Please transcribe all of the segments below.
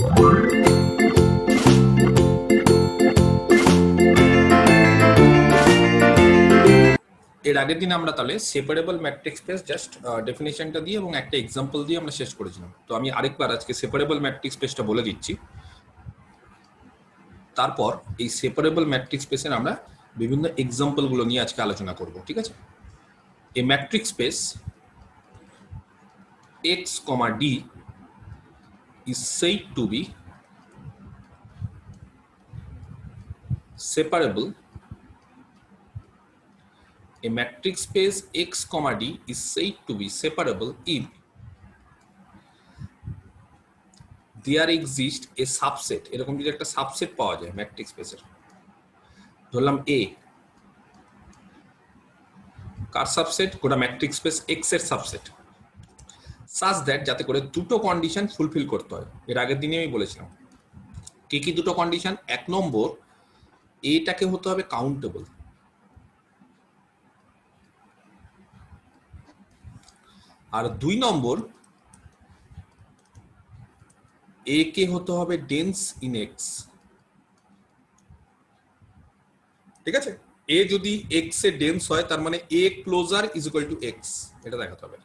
এর আগের দিন আমরা তাহলে সেপারেবল ম্যাট্রিক্স স্পেস জাস্ট ডেফিনেশনটা দিয়ে এবং একটা এক্সাম্পল দিয়ে আমরা শেষ করেছিলাম। তো আমি আরেকবার আজকে সেপারেবল ম্যাট্রিক্স স্পেসটা বলে দিচ্ছি, তারপর এই সেপারেবল ম্যাট্রিক্স স্পেসের আমরা বিভিন্ন এক্সাম্পল গুলো নিয়ে আজকে আলোচনা করব। ঠিক আছে? A matrix space x, d is said to be separable. A matrix space x, d is said to be separable if there exists a subset. এরকম যদি একটা সাবসেট পাওয়া যায় ম্যাট্রিক্স স্পেসের, ধরলাম a, কার সাবসেট? গোটা ম্যাট্রিক্স স্পেস x এর subset, such that যাতে করে দুটো কন্ডিশন ফুলফিল করতে হয়। এর আগের দিনে আমি বলেছিলাম কি কি দুটো কন্ডিশন। এক নম্বর, এটাকে হতে হবে কাউন্টেবল, আর দুই নম্বর, এ কে হতে হবে ডেন্স ইন এক্স। ঠিক আছে? এ যদি এক্স এ ডেন্স হয় তার মানে A closure is equal to X, এটা দেখাতে হবে।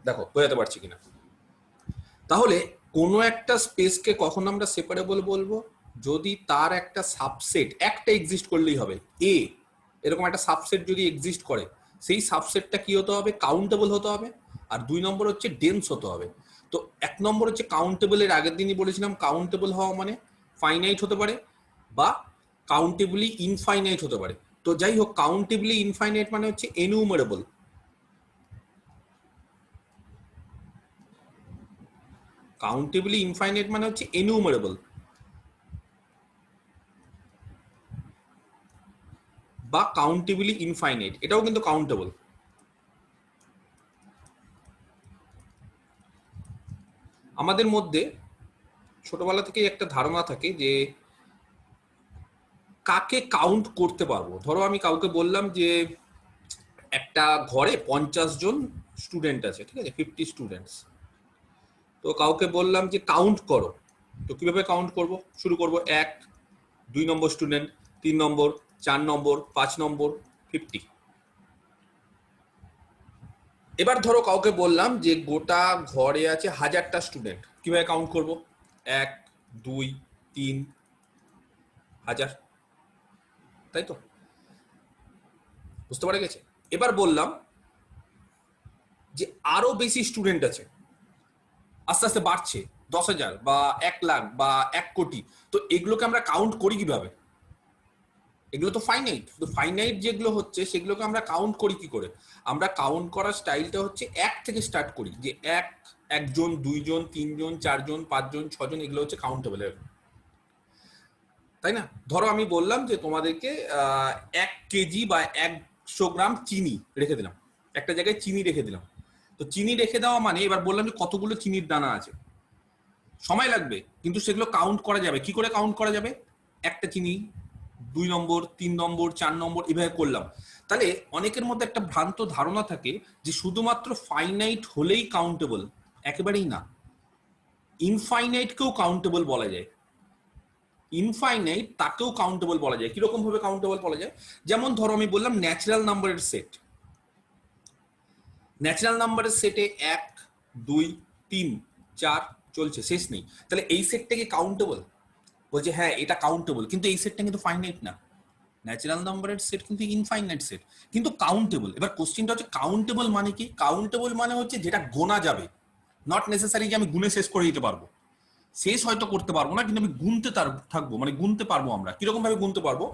দেখো বোঝাতে পারছি কিনা? তাহলে কোনো একটা স্পেসকে কখন আমরা সেপারেবল বলবো? যদি তার একটা সাবসেট একটা এক্সিস্ট করলেই হবে। এ এরকম একটা সাবসেট যদি এক্সিস্ট করে, সেই সাবসেটটা কি হতে হবে? কাউন্টেবল হতে হবে। আর দুই নম্বর হচ্ছে ডেন্স হতে হবে। তো এক নম্বর হচ্ছে কাউন্টেবলের আগের দিনই বলেছিলাম, কাউন্টেবল হওয়া মানে ফাইনাইট হতে পারে বা কাউন্টেবলি ইনফাইনাইট হতে পারে। তো যাই হোক, কাউন্টেবলি ইনফাইনাইট মানে হচ্ছে এনুমারেবল। কাউন্টেবলি ইনফাইনাইট মানে হচ্ছে এনুমারেবল বা কাউন্টেবলি ইনফাইনাইট, এটাও কিন্তু কাউন্টেবল। আমাদের মধ্যে ছোটবেলা থেকেই একটা ধারণা থাকে যে কাকে কাউন্ট করতে পারবো। ধরো আমি কাউকে বললাম যে একটা ঘরে 50 জন স্টুডেন্ট আছে, ঠিক আছে, 50 স্টুডেন্টস। তো কাউকে বললাম যে কাউন্ট করো। তো কিভাবে কাউন্ট করব? শুরু করব 1, 2 নম্বর স্টুডেন্ট, 3 নম্বর, 4 নম্বর, 5 নম্বর, 50। এবার ধরো কাউকে বললাম যে গোটা ঘরে আছে 1000টা স্টুডেন্ট, কিভাবে কাউন্ট করব? 1, 2, 3, 1000, তাই তো? বুঝতে পারা গেছে? এবার বললাম যে আরো বেশি স্টুডেন্ট আছে, আস্তে আস্তে বাড়ছে, 10,000 বা 1 লাখ বা 1 কোটি। তো এগুলোকে আমরা কাউন্ট করি কিভাবে? এগুলো তো ফাইনাইট। তো ফাইনাইট যেগুলো হচ্ছে সেগুলোকে আমরা কাউন্ট করি কি করে? আমরা কাউন্ট করার স্টাইলটা হচ্ছে 1 থেকে স্টার্ট করি, যে 1, 1 জন, 2 জন, 3 জন, 4 জন, 5 জন, 6 জন, এগুলো হচ্ছে কাউন্টেবল, তাই না? ধরো আমি বললাম যে তোমাদেরকে 1 কেজি বা 100 গ্রাম চিনি রেখে দিলাম, একটা জায়গায় চিনি রেখে দিলাম। তো চিনি রেখে দেওয়া মানে এবার বললাম যে কতগুলো চিনির দানা আছে। সময় লাগবে, কিন্তু সেগুলো কাউন্ট করা যাবে। কি করে কাউন্ট করা যাবে? একটা চিনি, 2 নম্বর, 3 নম্বর, 4 নম্বর, এভাবে করলাম। তাহলে অনেকের মধ্যে একটা ভ্রান্ত ধারণা থাকে যে শুধুমাত্র ফাইনাইট হলেই কাউন্টেবল। একেবারেই না, ইনফাইনাইটকেও কাউন্টেবল বলা যায়। ইনফাইনাইট তাকেও কাউন্টেবল বলা যায়। কিরকম ভাবে কাউন্টেবল বলা যায়? যেমন ধরো আমি বললাম ন্যাচারাল নাম্বারের সেট। ন্যাচারাল নাম্বারের সেটে 1, 2, 3, 4 চলছে, শেষ নেই। তাহলে এই সেটটা কি কাউন্টেবল? বলছে হ্যাঁ এটা কাউন্টেবল, কিন্তু এই সেটটা কিন্তু ফাইনাইট না। ন্যাচারাল নাম্বারের সেট কিন্তু ইনফাইনাইট সেট, কিন্তু কাউন্টেবল। এবার কোশ্চেনটা হচ্ছে কাউন্টেবল মানে কি? কাউন্টেবল মানে হচ্ছে যেটা গোনা যাবে, নট নেসেসারি যে আমি গুনে শেষ করে দিতে পারবো। শেষ হয়তো করতে পারবো না, কিন্তু আমি গুনতে থাকবো, মানে গুনতে পারবো। আমরা কিরকম ভাবে গুনতে পারবো?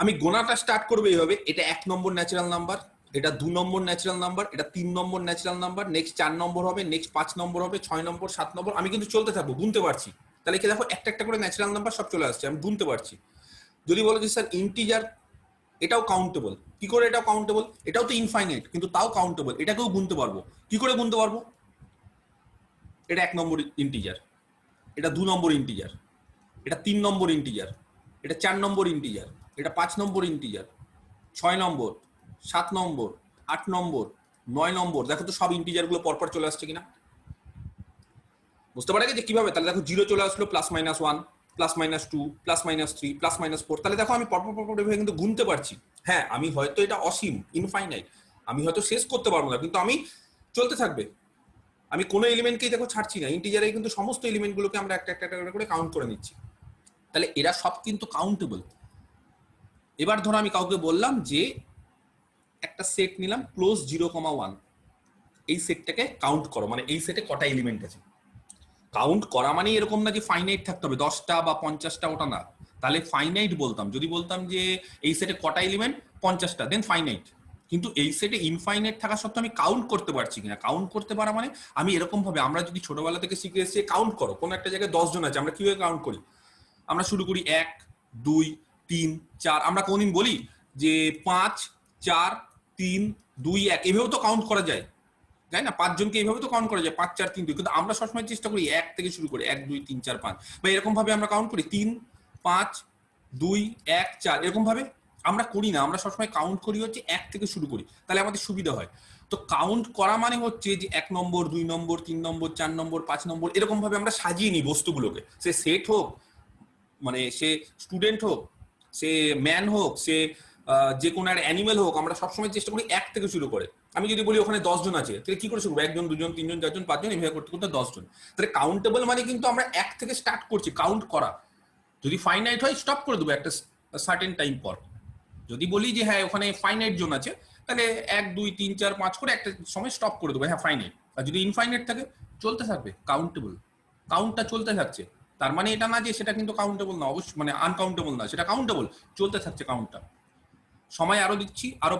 আমি গোনাটা স্টার্ট করবো এইভাবে, এটা 1 নম্বর ন্যাচারাল নাম্বার, এটা 2 নম্বর ন্যাচারাল নাম্বার, এটা 3 নম্বর ন্যাচারাল নাম্বার, নেক্সট 4 নম্বর হবে, নেক্সট 5 নম্বর হবে, 6 নম্বর, 7 নম্বর। আমি কিন্তু চলতে থাকবো, গুনতে পারছি। তাহলে কি দেখো একটা একটা করে ন্যাচারাল নাম্বার সব চলে আসছে, আমি গুনতে পারছি। যদি বলো যে স্যার ইন্টিজার, এটাও কাউন্টেবল। কি করে এটাও কাউন্টেবল? এটাও তো ইনফাইনাইট, কিন্তু তাও কাউন্টেবল, এটাকেও গুনতে পারবো। কি করে গুনতে পারবো? এটা 1 নম্বর ইন্টিজার, এটা 2 নম্বর ইন্টিজার, এটা 3 নম্বর ইন্টিজার, এটা 4 নম্বর ইন্টিজার, এটা 5 নম্বর ইন্টিজার, 6 নম্বর, 7 নম্বর, 8 নম্বর, 9 নম্বর। দেখো তো সব ইন্টিজার গুলো পরপর চলে আসছে কিনা। বুঝতে পারা গেছে কিভাবে? তাহলে দেখো জিরো চলে আসলো, plus minus one, plus minus two, plus minus three, plus minus four. তাহলে দেখো আমি পরপর পরপর এভাবে কিন্তু গুনতে পারছি। হ্যাঁ, আমি হয়তো এটা অসীম, ইনফাইনাইট, আমি হয়তো শেষ করতে পারবো না, কিন্তু আমি চলতে থাকবে। আমি কোনো এলিমেন্টকেই দেখো ছাড়ছি না, ইন্টিজারে কিন্তু সমস্ত এলিমেন্টগুলোকে আমরা একটা একটা করে কাউন্ট করে নিচ্ছি। তাহলে এরা সব কিন্তু কাউন্টেবল। এবার ধরো আমি কাউকে বললাম যে একটা সেট নিলাম ক্লোজ 0,1, এই সেটটাকে কাউন্ট করো, মানে এই সেটে কটা এলিমেন্ট আছে। কাউন্ট করা মানে এরকম না যে ফাইনাইট থাকতে হবে 10টা বা 50টা, ওটা না। তাহলে ফাইনাইট বলতাম, যদি বলতাম যে এই সেটে কটা এলিমেন্ট 50টা, দেন ফাইনাইট। কিন্তু এই সেটে ইনফাইনাইট থাকা সত্ত্বেও আমি কাউন্ট করতে পারছি কিনা। কাউন্ট করতে পারা মানে আমি এরকম ভাবে, আমরা যদি ছোটবেলা থেকে শিখে এসেছি কাউন্ট করো, কোনো একটা জায়গায় 10 জন আছে, আমরা কিভাবে কাউন্ট করি? আমরা শুরু করি 1 2 3 4, আমরা কোনদিন বলি যে 5 4 3 2 1, এভাবেও তো কাউন্ট করা যায়, তাই না? 5 জনকে এইভাবে তো কাউন্ট করা যায়, 5 4 3 2, কিন্তু আমরা সবসময় চেষ্টা করি 1 থেকে শুরু করি, 1 2 3 4 5, বা এরকম ভাবে আমরা কাউন্ট করি 3 5 2 1 4, এরকম ভাবে আমরা করি না। আমরা সবসময় কাউন্ট করি হচ্ছে 1 থেকে শুরু করি, তাহলে আমাদের সুবিধা হয়। তো কাউন্ট করা মানে হচ্ছে যে 1 নম্বর 2 নম্বর 3 নম্বর 4 নম্বর 5 নম্বর, এরকম ভাবে আমরা সাজিয়ে নিই বস্তুগুলোকে। সে সেট হোক, মানে সে স্টুডেন্ট হোক, সে ম্যান হোক, সে যে কোনো একটা অ্যানিমেল হোক, আমরা সবসময় চেষ্টা করি 1 থেকে শুরু করে। আমি যদি বলি ওখানে 10 জন আছে, তাহলে কি করে শুরু? 1 জন 2 জন 3 জন 4 জন 5 জন, এভাবে করতে করতে 10 জন। তাহলে কাউন্টেবল মানে কিন্তু আমরা 1 থেকে স্টার্ট করছি কাউন্ট করা। যদি ফাইনাইট হয় স্টপ করে দেবো একটা সার্টেন টাইম পর। যদি বলি যে হ্যাঁ ওখানে ফাইনাইট জোন আছে, তাহলে 1 2 3 4 5 করে একটা সময় স্টপ করে দেবো, হ্যাঁ ফাইনাইট। আর যদি ইনফাইনাইট থাকে চলতে থাকবে, কাউন্টেবল, কাউন্টটা চলতে থাকছে। তার মানে এটা না যে সেটা কিন্তু কাউন্টেবল না, অবশ্যই মানে আনকাউন্টেবল না, সেটা কাউন্টেবল, চলতে থাকছে কাউন্টটা। সময় আরো দিচ্ছি, আরো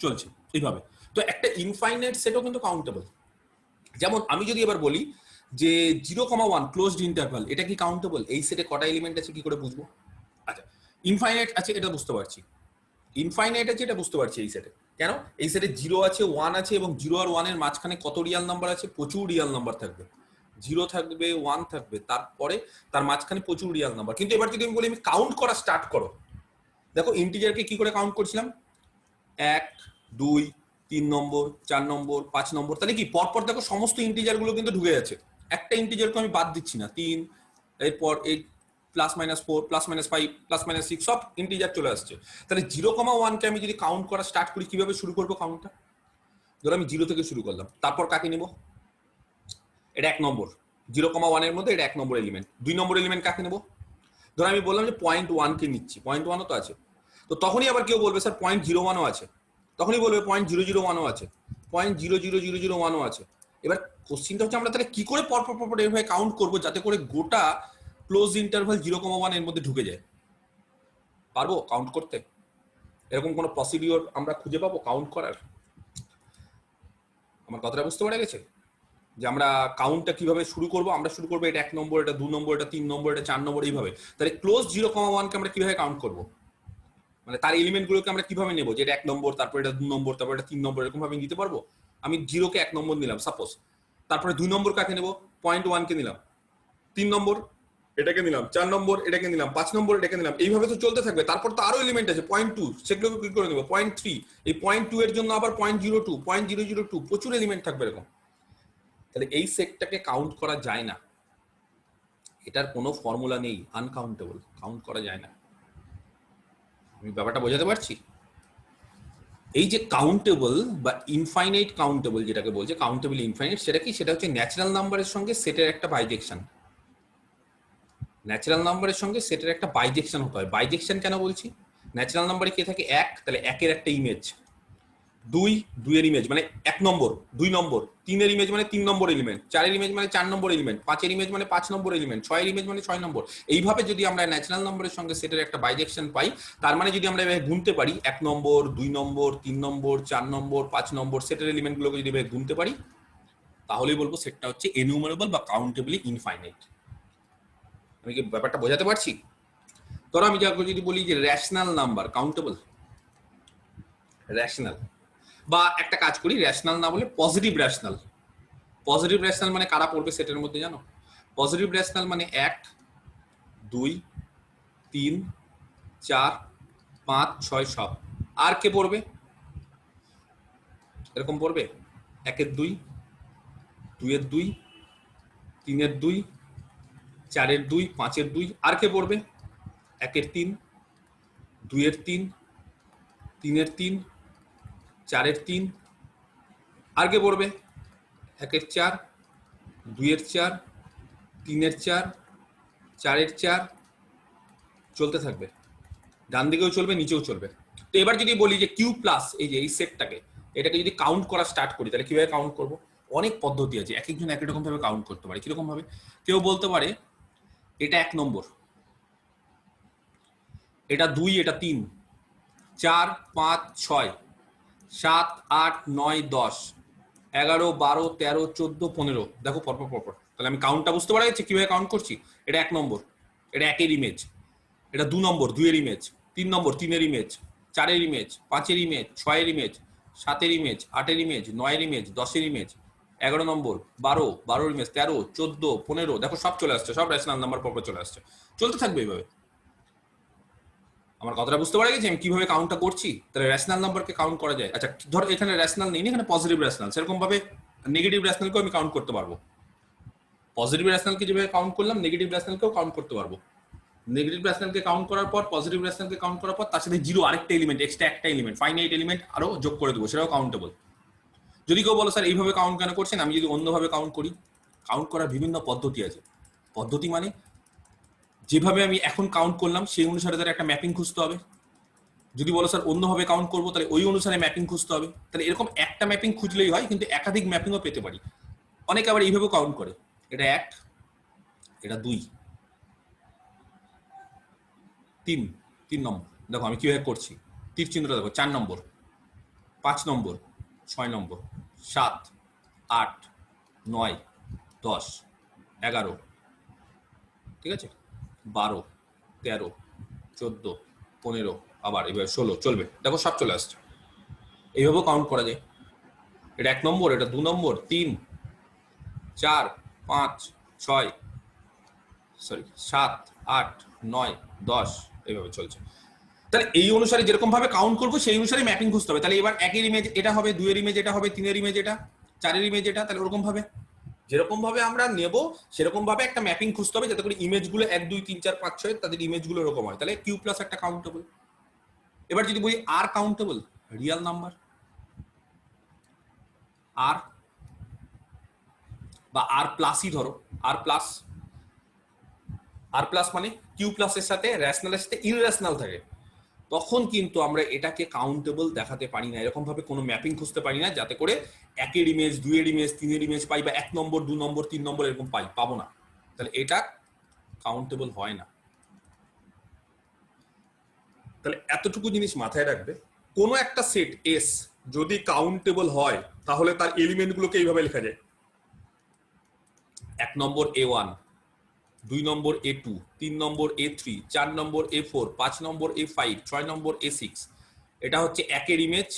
চলছে এইভাবে। তো একটা ইনফাইনাইট সেটও কিন্তু কাউন্টেবল। যেমন আমি যদি এবার বলি যে 0,1 ক্লোজড ইন্টারভাল, এটা কি কাউন্টেবল? এই সেটে কটা এলিমেন্ট আছে কি করে বুঝবো? আচ্ছা, ইনফাইনাইট আছে এটা বুঝতে পারছি, ইনফাইনাইট আছে এটা বুঝতে পারছি এই সেটে। কেন? এই সেটে 0 আছে 1 আছে, এবং 0 আর 1 এর মাঝখানে কত রিয়াল নাম্বার আছে? প্রচুর রিয়াল নাম্বার থাকবে। 0 থাকবে 1 থাকবে, তারপরে তার মাঝখানে প্রচুর রিয়াল নাম্বার। কিন্তু এবার যদি আমি বলি আমি কাউন্ট করা স্টার্ট করো, দেখো ইন্টিজারকে কি করে কাউন্ট করছিলাম? 1 2 3 নম্বর 4 নম্বর 5 নম্বর, তাহলে কি পরপর দেখো সমস্ত ইন্টিজার গুলো কিন্তু ঢুকে যাচ্ছে, একটা ইন্টিজারকে আমি বাদ দিচ্ছি না। 3, এরপর 8 plus minus 4 plus minus 5 plus minus 6, সব ইন্টিজার চলে আসছে। তাহলে 0,1 কে আমি যদি কাউন্ট করা স্টার্ট করি, কিভাবে শুরু করবো কাউন্টটা? ধরো আমি 0 থেকে শুরু করলাম, তারপর কাকে নেব? এটা 1 নম্বর, 0,1 এর মধ্যে এটা 1 নম্বর এলিমেন্ট। 2 নম্বর এলিমেন্ট কাকে নেব? ধরো আমি বললাম যে 0.1 কে নিচ্ছি, 0.1ও তো আছে। তো তখনই আবার কেউ বলবে স্যার 0.01ও আছে, তখনই বলবে 0.001ও আছে, 0.00001ও আছে। এবার কোশ্চিনটা হচ্ছে আমরা তাহলে কি করে পরপর পরপর এভাবে কাউন্ট করবো যাতে করে গোটা ক্লোজ ইন্টারভাল 0,1 এর মধ্যে ঢুকে যায়? পারবো কাউন্ট করতে? এরকম কোনো প্রসিডিওর আমরা খুঁজে পাবো কাউন্ট করার? আমার কথাটা বুঝতে পারা গেছে যে আমরা কাউন্টটা কিভাবে শুরু করবো? আমরা শুরু করবো এটা 1 নম্বর, এটা 2 নম্বর, এটা 3 নম্বর, এটা 4 নম্বর, এইভাবে। তাহলে ক্লোজ 0,1 কে আমরা কিভাবে কাউন্ট করবো? মানে তার এলিমেন্ট গুলোকে আমরা কিভাবে নেবো? যে এটা 1 নম্বর, তারপর এটা 2 নম্বর, তারপর এটা 3 নম্বর, এরকম ভাবে নিতে পারবো? আমি 0 কে 1 নম্বর নিলাম সাপোজ, তারপরে 2 নম্বর কাকে নেবো? 0.1 কে নিলাম, 3 নম্বর এটাকে নিলাম, 4 নম্বর এটাকে নিলাম, 5 নম্বর এটাকে নিলাম, এইভাবে তো চলতে থাকবে। তারপর তো আরো এলিমেন্ট আছে 0.2, সেগুলোকে কি করে নেবো? 0.3, এই 0.2 এর জন্য আবার 0.02, 0.002, প্রচুর এলিমেন্ট থাকবে এরকম। তাহলে এই সেটটাকে কাউন্ট করা যায় না, এটার কোনো ফর্মুলা নেই, আনকাউন্টেবল, কাউন্ট করা যায় না। আমি ব্যাপারটা বোঝাতে পারছি? এই যে কাউন্টেবল বা ইনফাইনাইট কাউন্টেবল যেটাকে বলছে, কাউন্টেবল ইনফাইনাইট, সেটা কি? সেটা হচ্ছে ন্যাচারাল নাম্বারের সঙ্গে সেটের একটা বাইজেকশন। ন্যাচারাল নাম্বারের সঙ্গে সেটের একটা বাইজেকশন হতে হয়। বাইজেকশন কেন বলছি? ন্যাচারাল নাম্বারে কে থাকে? 1, তাহলে 1 এর একটা ইমেজ, 2 2 এর ইমেজ মানে 1 নম্বর, 2 নম্বর, 3 এর ইমেজ মানে 3 নম্বর এলিমেন্ট, 4 এর ইমেজ মানে 4 নম্বর এলিমেন্ট, 5 এর ইমেজ মানে 5 নম্বর এলিমেন্ট, 6 এর ইমেজ মানে 6 নম্বর। এইভাবে যদি আমরা ন্যাচারাল নাম্বারের সঙ্গে সেটের একটা বাইজেকশন পাই, তার মানে যদি আমরা এভাবে গুনতে পারি 1 নম্বর 2 নম্বর 3 নম্বর 4 নম্বর 5 নম্বর সেটের এলিমেন্টগুলোকে যদি এভাবে গুনতে পারি, তাহলেই বলবো সেটটা হচ্ছে এনুমারেবল বা কাউন্টেবলি ইনফাইনাইট। আমি কি ব্যাপারটা বোঝাতে পারছি? ধরো আমি যদি বলি যে রেশনাল নাম্বার কাউন্টেবল, রেশনাল, বা একটা কাজ করি রেশনাল না বলে পজিটিভ রেশনাল। পজিটিভ রেশনাল মানে কারা পড়বে সেটের মধ্যে জানো? পজিটিভ রেশনাল মানে 1 2 3 4 5 6 সব। আর কে পড়বে? এরকম পড়বে 1 এর 2, 2 এর 2, 3-এর 2, 4-এর 2, 5-এর 2, আর কে পড়বে? 1-এর 3, 2-এর 3, 3-এর 3, 4-এর 3, আর কে পড়বে? 1-এর 4, 2-এর 4, 3-এর 4, 4-এর 4, চলতে থাকবে, ডান দিকেও চলবে নিচেও চলবে। তো এবার যদি বলি যে কিউ প্লাস এই যে এই সেটটাকে, এটাকে যদি কাউন্ট করা স্টার্ট করি তাহলে কিভাবে কাউন্ট করব? অনেক পদ্ধতি আছে, এক একজন এক এক রকম ভাবে কাউন্ট করতে পারে। কিরকম ভাবে? কেউ বলতে পারে এটা 1 নম্বর, এটা 2, এটা 3, 4, 5, 6, 7, 8, 9, 10, 11, 12, 13, 14, 15, দেখো পরপর পরপর। তাহলে আমি কাউন্টটা বুঝতে পারা যাচ্ছে কিভাবে কাউন্ট করছি। এটা 1 নম্বর, এটা 1-এর ইমেজ, এটা 2 নম্বর 2-এর ইমেজ, 3 নম্বর 3-এর ইমেজ, 4-এর ইমেজ, 5-এর ইমেজ, 6-এর ইমেজ, 7-এর ইমেজ, 8-এর ইমেজ, 9-এর ইমেজ, 10-এর ইমেজ, 11 নম্বর, 12, 12-এর ইমেজ, 13, 14, 15, দেখো সব চলে আসছে, সব রেশনাল নাম্বার পরপর চলে আসছে। চলতে থাকবে এইভাবে। আমার কথাটা বুঝতে পারা গেছে আমি কিভাবে কাউন্টটা করছি? তাহলে রেশনাল নাম্বারকে কাউন্ট করা যায়। আচ্ছা ধর এখানে রেশনাল নেই, এখানে পজিটিভ রেশনাল, সেরকম ভাবে নেগেটিভ রেশনালকেও আমি কাউন্ট করতে পারবো। পজিটিভ রেশনালকে যেভাবে কাউন্ট করলাম নেগেটিভ রেশনালকেও কাউন্ট করতে পারবো। নেগেটিভ রেশনালকে কাউন্ট করার পর পজিটিভ রেশনালকে কাউন্ট করার পর তার সাথে জিরো আরেকটা এলিমেন্ট, এক্সট্রা একটা এলিমেন্ট, ফাইনাইট এলিমেন্ট আরো যোগ করে দেবো, সেটাও কাউন্টেবল। যদি কেউ বলো স্যার এইভাবে কাউন্ট কেন করছেন, আমি যদি অন্যভাবে কাউন্ট করি, কাউন্ট করার বিভিন্ন পদ্ধতি আছে। পদ্ধতি মানে যেভাবে আমি এখন কাউন্ট করলাম সেই অনুসারে তার একটা ম্যাপিং খুঁজতে হবে। যদি বলো স্যার অন্যভাবে কাউন্ট করবো তাহলে ওই অনুসারে ম্যাপিং খুঁজতে হবে। তাহলে এরকম একটা ম্যাপিং খুঁজলেই হয়, কিন্তু একাধিক ম্যাপিংও পেতে পারি। অনেকে আবার এইভাবে কাউন্ট করে, এটা 1, এটা 2, 3, 3 নম্বর। দেখো আমি কিভাবে করছি, তীর চিহ্নটা দেখো, 4 নম্বর, 5 নম্বর, 6 নম্বর, 7, 8, 9, 10, 11, ঠিক আছে, 12, 13, 14, 15, আবার এবার 16, চলবে, দেখো সব চলে আসছে। এইভাবেও কাউন্ট করা যায়। এটা 1 নম্বর, এটা 2 নম্বর, 3, 4, 5, 6, সরি 7, 8, 9, 10, এইভাবে চলছে। তাহলে এই অনুসারে যেরকম ভাবে কাউন্ট করবো সেই অনুসারে ম্যাপিং খুঁজতে হবে। তাহলে এবার 1-এর ইমেজ এটা হবে, 2-এর ইমেজ এটা হবে, 3-এর ইমেজ এটা, 4-এর ইমেজ এটা। তাহলে ওরকম ভাবে যেরকম ভাবে আমরা নেব সেরকম ভাবে একটা ম্যাপিং খুঁজতে হবে, যাতে করে ইমেজগুলো 1, 2, 3, 4, 5, 6 তাদের ইমেজগুলো এরকম হয়। তাহলে কিউ প্লাস একটা কাউন্টেবল। এবার যদি বলি আর কাউন্টেবল, রিয়াল নাম্বার, আর বা আর প্লাসই ধরো, আর প্লাস, আর প্লাস মানে কিউ প্লাসের সাথে রেশনালের সাথে ইররেশনাল থাকে, তখন কিন্তু আমরা এটাকে কাউন্টেবল দেখাতে পারি না। এরকম ভাবে কোনো ম্যাপিং খুঁজতে পারি না যাতে করে 1-এর ইমেজ, 2-এর ইমেজ, 3-এর ইমেজ পাই, বা 1 নম্বর, 2 নম্বর, 3 নম্বর এরকম পাবো না। তাহলে এটা কাউন্টেবল হয় না। তাহলে এতটুকু জিনিস মাথায় রাখবে, কোনো একটা সেট এস যদি কাউন্টেবল হয় তাহলে তার এলিমেন্টগুলোকে এইভাবে লেখা যায়: 1 নম্বর A1, 2 নম্বর A2, 3 নম্বর A3, 4 নম্বর A4, 5 নম্বর A5, 6 নম্বর A6। এটা হচ্ছে 1-এর ইমেজ,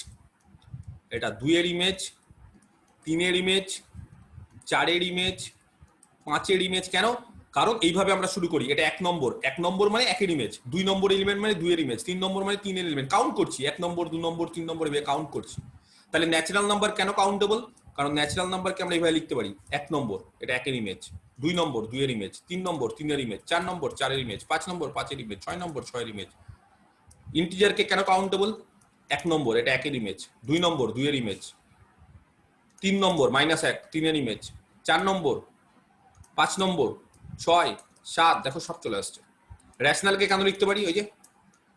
এটা 2-এর ইমেজ, 3-এর ইমেজ, 4-এর ইমেজ, 5-এর ইমেজ। কেন? কারণ এইভাবে আমরা শুরু করি। এটা 1 নম্বর, 1 নম্বর মানে 1-এর ইমেজ, 2 নম্বর এলিমেন্ট মানে 2-এর ইমেজ, 3 নম্বর মানে 3-এর এলিমেন্ট, কাউন্ট করছি 1 নম্বর, 2 নম্বর, 3 নম্বর এভাবে কাউন্ট করছি। তাহলে ন্যাচারাল নাম্বার কেন কাউন্টেবল? কারণ ন্যাচারাল নাম্বারকে আমরা এইভাবে লিখতে পারি: 1 নম্বর এটা 1-এর ইমেজ, 2 নম্বর 2-এর ইমেজ, 3 নম্বর 3-এর ইমেজ, 4 নম্বর 4-এর ইমেজ, 5 নম্বর 5-এর ইমেজ, 6 নম্বর 6-এর ইমেজ। ইন্টিজারকে কেন কাউন্টেবল? 1 নম্বর এটা 1-এর ইমেজ, 2 নম্বর 2-এর ইমেজ, 3 নম্বর -1 3-এর ইমেজ, 4 নম্বর, 5 নম্বর, 6, 7, দেখো সব চলে আসছে। রেশনালকে কেন লিখতে পারি? ওই যে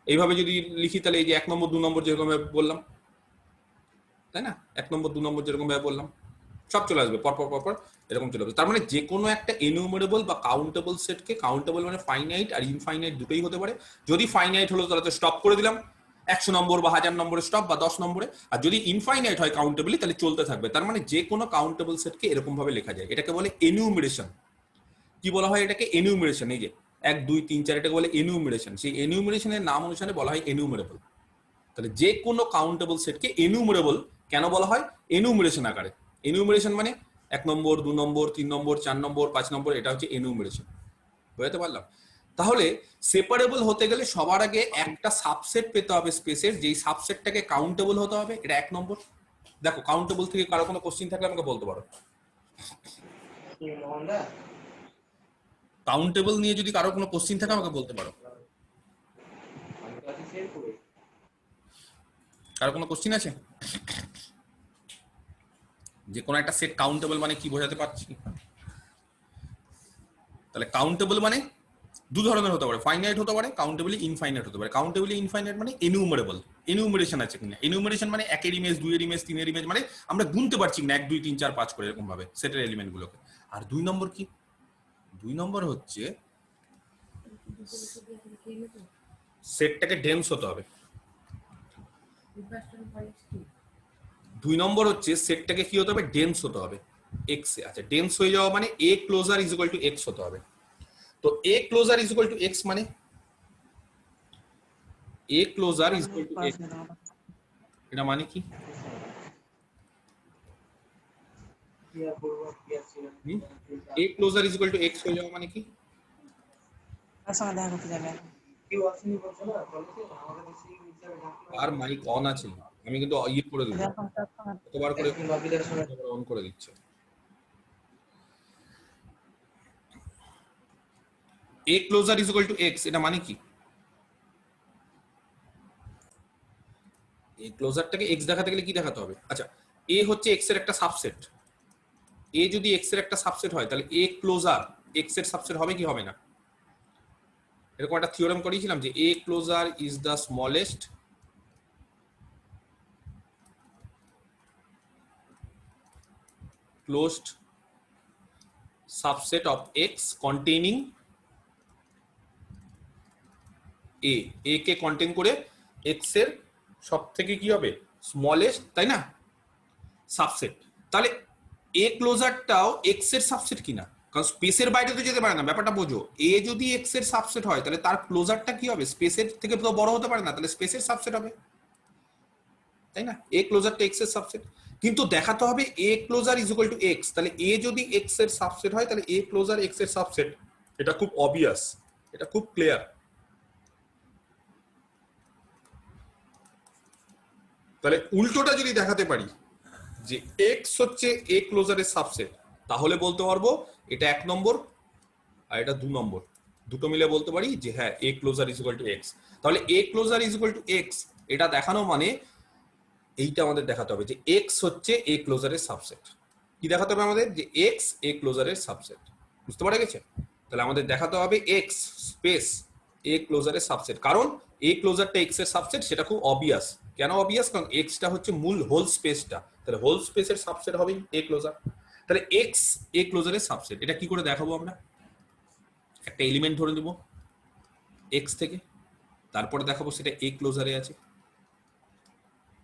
এইভাবে যদি লিখি তাহলে এই যে 1 নম্বর 2 নম্বর যেরকম ভাবে বললাম, তাই না, 1 নম্বর 2 নম্বর যেরকম ভাবে বললাম সব চলে আসবে পরপর পরপর, এরকম চলে আসবে। তার মানে যে কোনো একটা এনিউমারেবল বা কাউন্টেবল সেটকে, কাউন্টেবল মানে ফাইনাইট আর ইনফাইনাইট দুটোই হতে পারে। যদি ফাইনাইট হলো তাহলে তো স্টপ করে দিলাম 100 নম্বর বা 1000 নম্বরে স্টপ, বা 10 নম্বরে। আর যদি ইনফাইনাইট হয় কাউন্টেবলি তাহলে চলতে থাকবে। তার মানে যে কোনো কাউন্টেবল সেটকে এরকম ভাবে লেখা যায়। এটাকে বলে এনিউমারেশন। কি বলা হয় এটাকে? এনিউমারেশন। এই যে 1, 2, 3, 4 এটাকে বলে এনিউমারেশন। সেই এনিউমারেশনের নাম অনুসারে বলা হয় এনিউমারেবল। তাহলে যে কোনো কাউন্টেবল সেটকে এনিউমারেবল কেন বলা হয়? এনিউমারেশন আকারে। এনিউমারেশন মানে 1 নম্বর, 2 নম্বর, 3 নম্বর, 4 নম্বর, 5 নম্বর, এটা হচ্ছে এনিউমারেশন। বুঝতে পারলাম? তাহলে সেপারেবল হতে গেলে সবার আগে একটা সাবসেট পেতে হবে স্পেসের, যেই সাবসেটটাকে কাউন্টেবল হতে হবে। এটা 1 নম্বর। দেখো কাউন্টেবল থেকে কারো কোনো কোশ্চেন থাকলে আমাকে বলতে পারো। কাউন্টেবল নিয়ে যদি কারো কোনো কোশ্চিন থাকে আমাকে বলতে পারো। কারো কোনো কোশ্চিন আছে? যে কোনো একটা সেট কাউন্টেবল মানে কি বোঝাতে পারছি? তাহলে কাউন্টেবল মানে দু ধরনের হতে পারে, ফাইনাইট হতে পারে, কাউন্টেবলি ইনফাইনাইট হতে পারে। কাউন্টেবলি ইনফাইনাইট মানে এনিউমারেবল, এনিউমারেশন আছে কিনা। এনিউমারেশন মানে একের ইমেজ, দুইয়ের ইমেজ, তিনের ইমেজ, মানে আমরা গুনতে পারছি কিনা 1 2 3 4 5 করে এরকম ভাবে সেটের এলিমেন্ট গুলোকে। আর 2 নম্বর কি? 2 নম্বর হচ্ছে সেটটাকে ডেন্স হতে হবে। 2 নম্বর হচ্ছে সেটটাকে কি হতে হবে? ডেন্স হতে হবে এক্স এ। আচ্ছা, ডেন্স হয়ে যাওয়া মানে A closure is equal to X হতে হবে। তো A closure is equal to X মানে A closure is equal to X, এটা মানে কি? A closure is equal to X হয়ে যাওয়া মানে কি? আর মাইক অন আছে, আমি কিন্তু ইয়ে করে দেবো, কতবার করে অন করে দিচ্ছে। A closure is equal to X, এটা মানে কি? এই ক্লোজারটাকে এক্স দেখাতে গেলে কি দেখাতে হবে? আচ্ছা, এ হচ্ছে এক্স এর একটা সাবসেট। এ যদি এক্স এর একটা সাবসেট হয় তাহলে এ ক্লোজার এক্স এর সাবসেট হবে কি হবে না? এরকম একটা থিওরেম করিয়েছিলাম যে A closure is the smallest closed subset of X containing A. A কে কন্টেইন করে এক্স এর সব থেকে কি হবে? স্মলেস্ট, তাই না? সাবসেট। তাহলে এ ক্লোজারটাও এক্স এর সাবসেট কিনা, কারণ স্পেসের বাইরে তো যেতে পারে না, ব্যাপারটা বোঝো। এ যদি এক্স এর সাবসেট হয় তাহলে তার ক্লোজারটা কি হবে? স্পেসের থেকে তো বড় হতে পারে না, তাহলে স্পেসের সাবসেট হবে, তাই না? এ ক্লোজারটা এক্স এর সাবসেট, কিন্তু দেখাতে হবে A closure is equal to X. তাহলে এ যদি এক্স এর সাবসেট হয় তাহলে এ ক্লোজার এক্স এর সাবসেট, এটা খুব অবভিয়াস, এটা খুব ক্লিয়ার। তাহলে উল্টোটা যদি দেখাতে পারি যে এক্স হচ্ছে এ ক্লোজারের সাবসেট, তাহলে বলতে পারবো এটা 1 নম্বর আর এটা 2 নম্বর, দুটো মিলে বলতে পারি যে হ্যাঁ A closure is equal to X. তাহলে A closure is equal to X এটা দেখানো মানে এইটা আমাদের দেখাতে হবে যে এক্স হচ্ছে এ ক্লোজারের সাবসেট। কি দেখাতে হবে আমাদের? যে এক্স এ ক্লোজারের সাবসেট। বুঝতে পারা গেছে? তাহলে আমাদের দেখাতে হবে এক্স স্পেস এ ক্লোজারের সাবসেট, কারণ এ ক্লোজারটা এক্স এর সাবসেট, সেটা খুব অবভিয়াস। কেন অবভিয়াস? কারণ এক্সটা হচ্ছে মূল হোল স্পেসটা, তাহলে হোল স্পেসের সাবসেট হবে এ ক্লোজার। তাহলে এক্স এ ক্লোজারের সাবসেট, এটা কি করে দেখাবো আমরা? একটা এলিমেন্ট ধরে নেব এক্স থেকে, তারপরে দেখাবো সেটা এ ক্লোজারে আছে,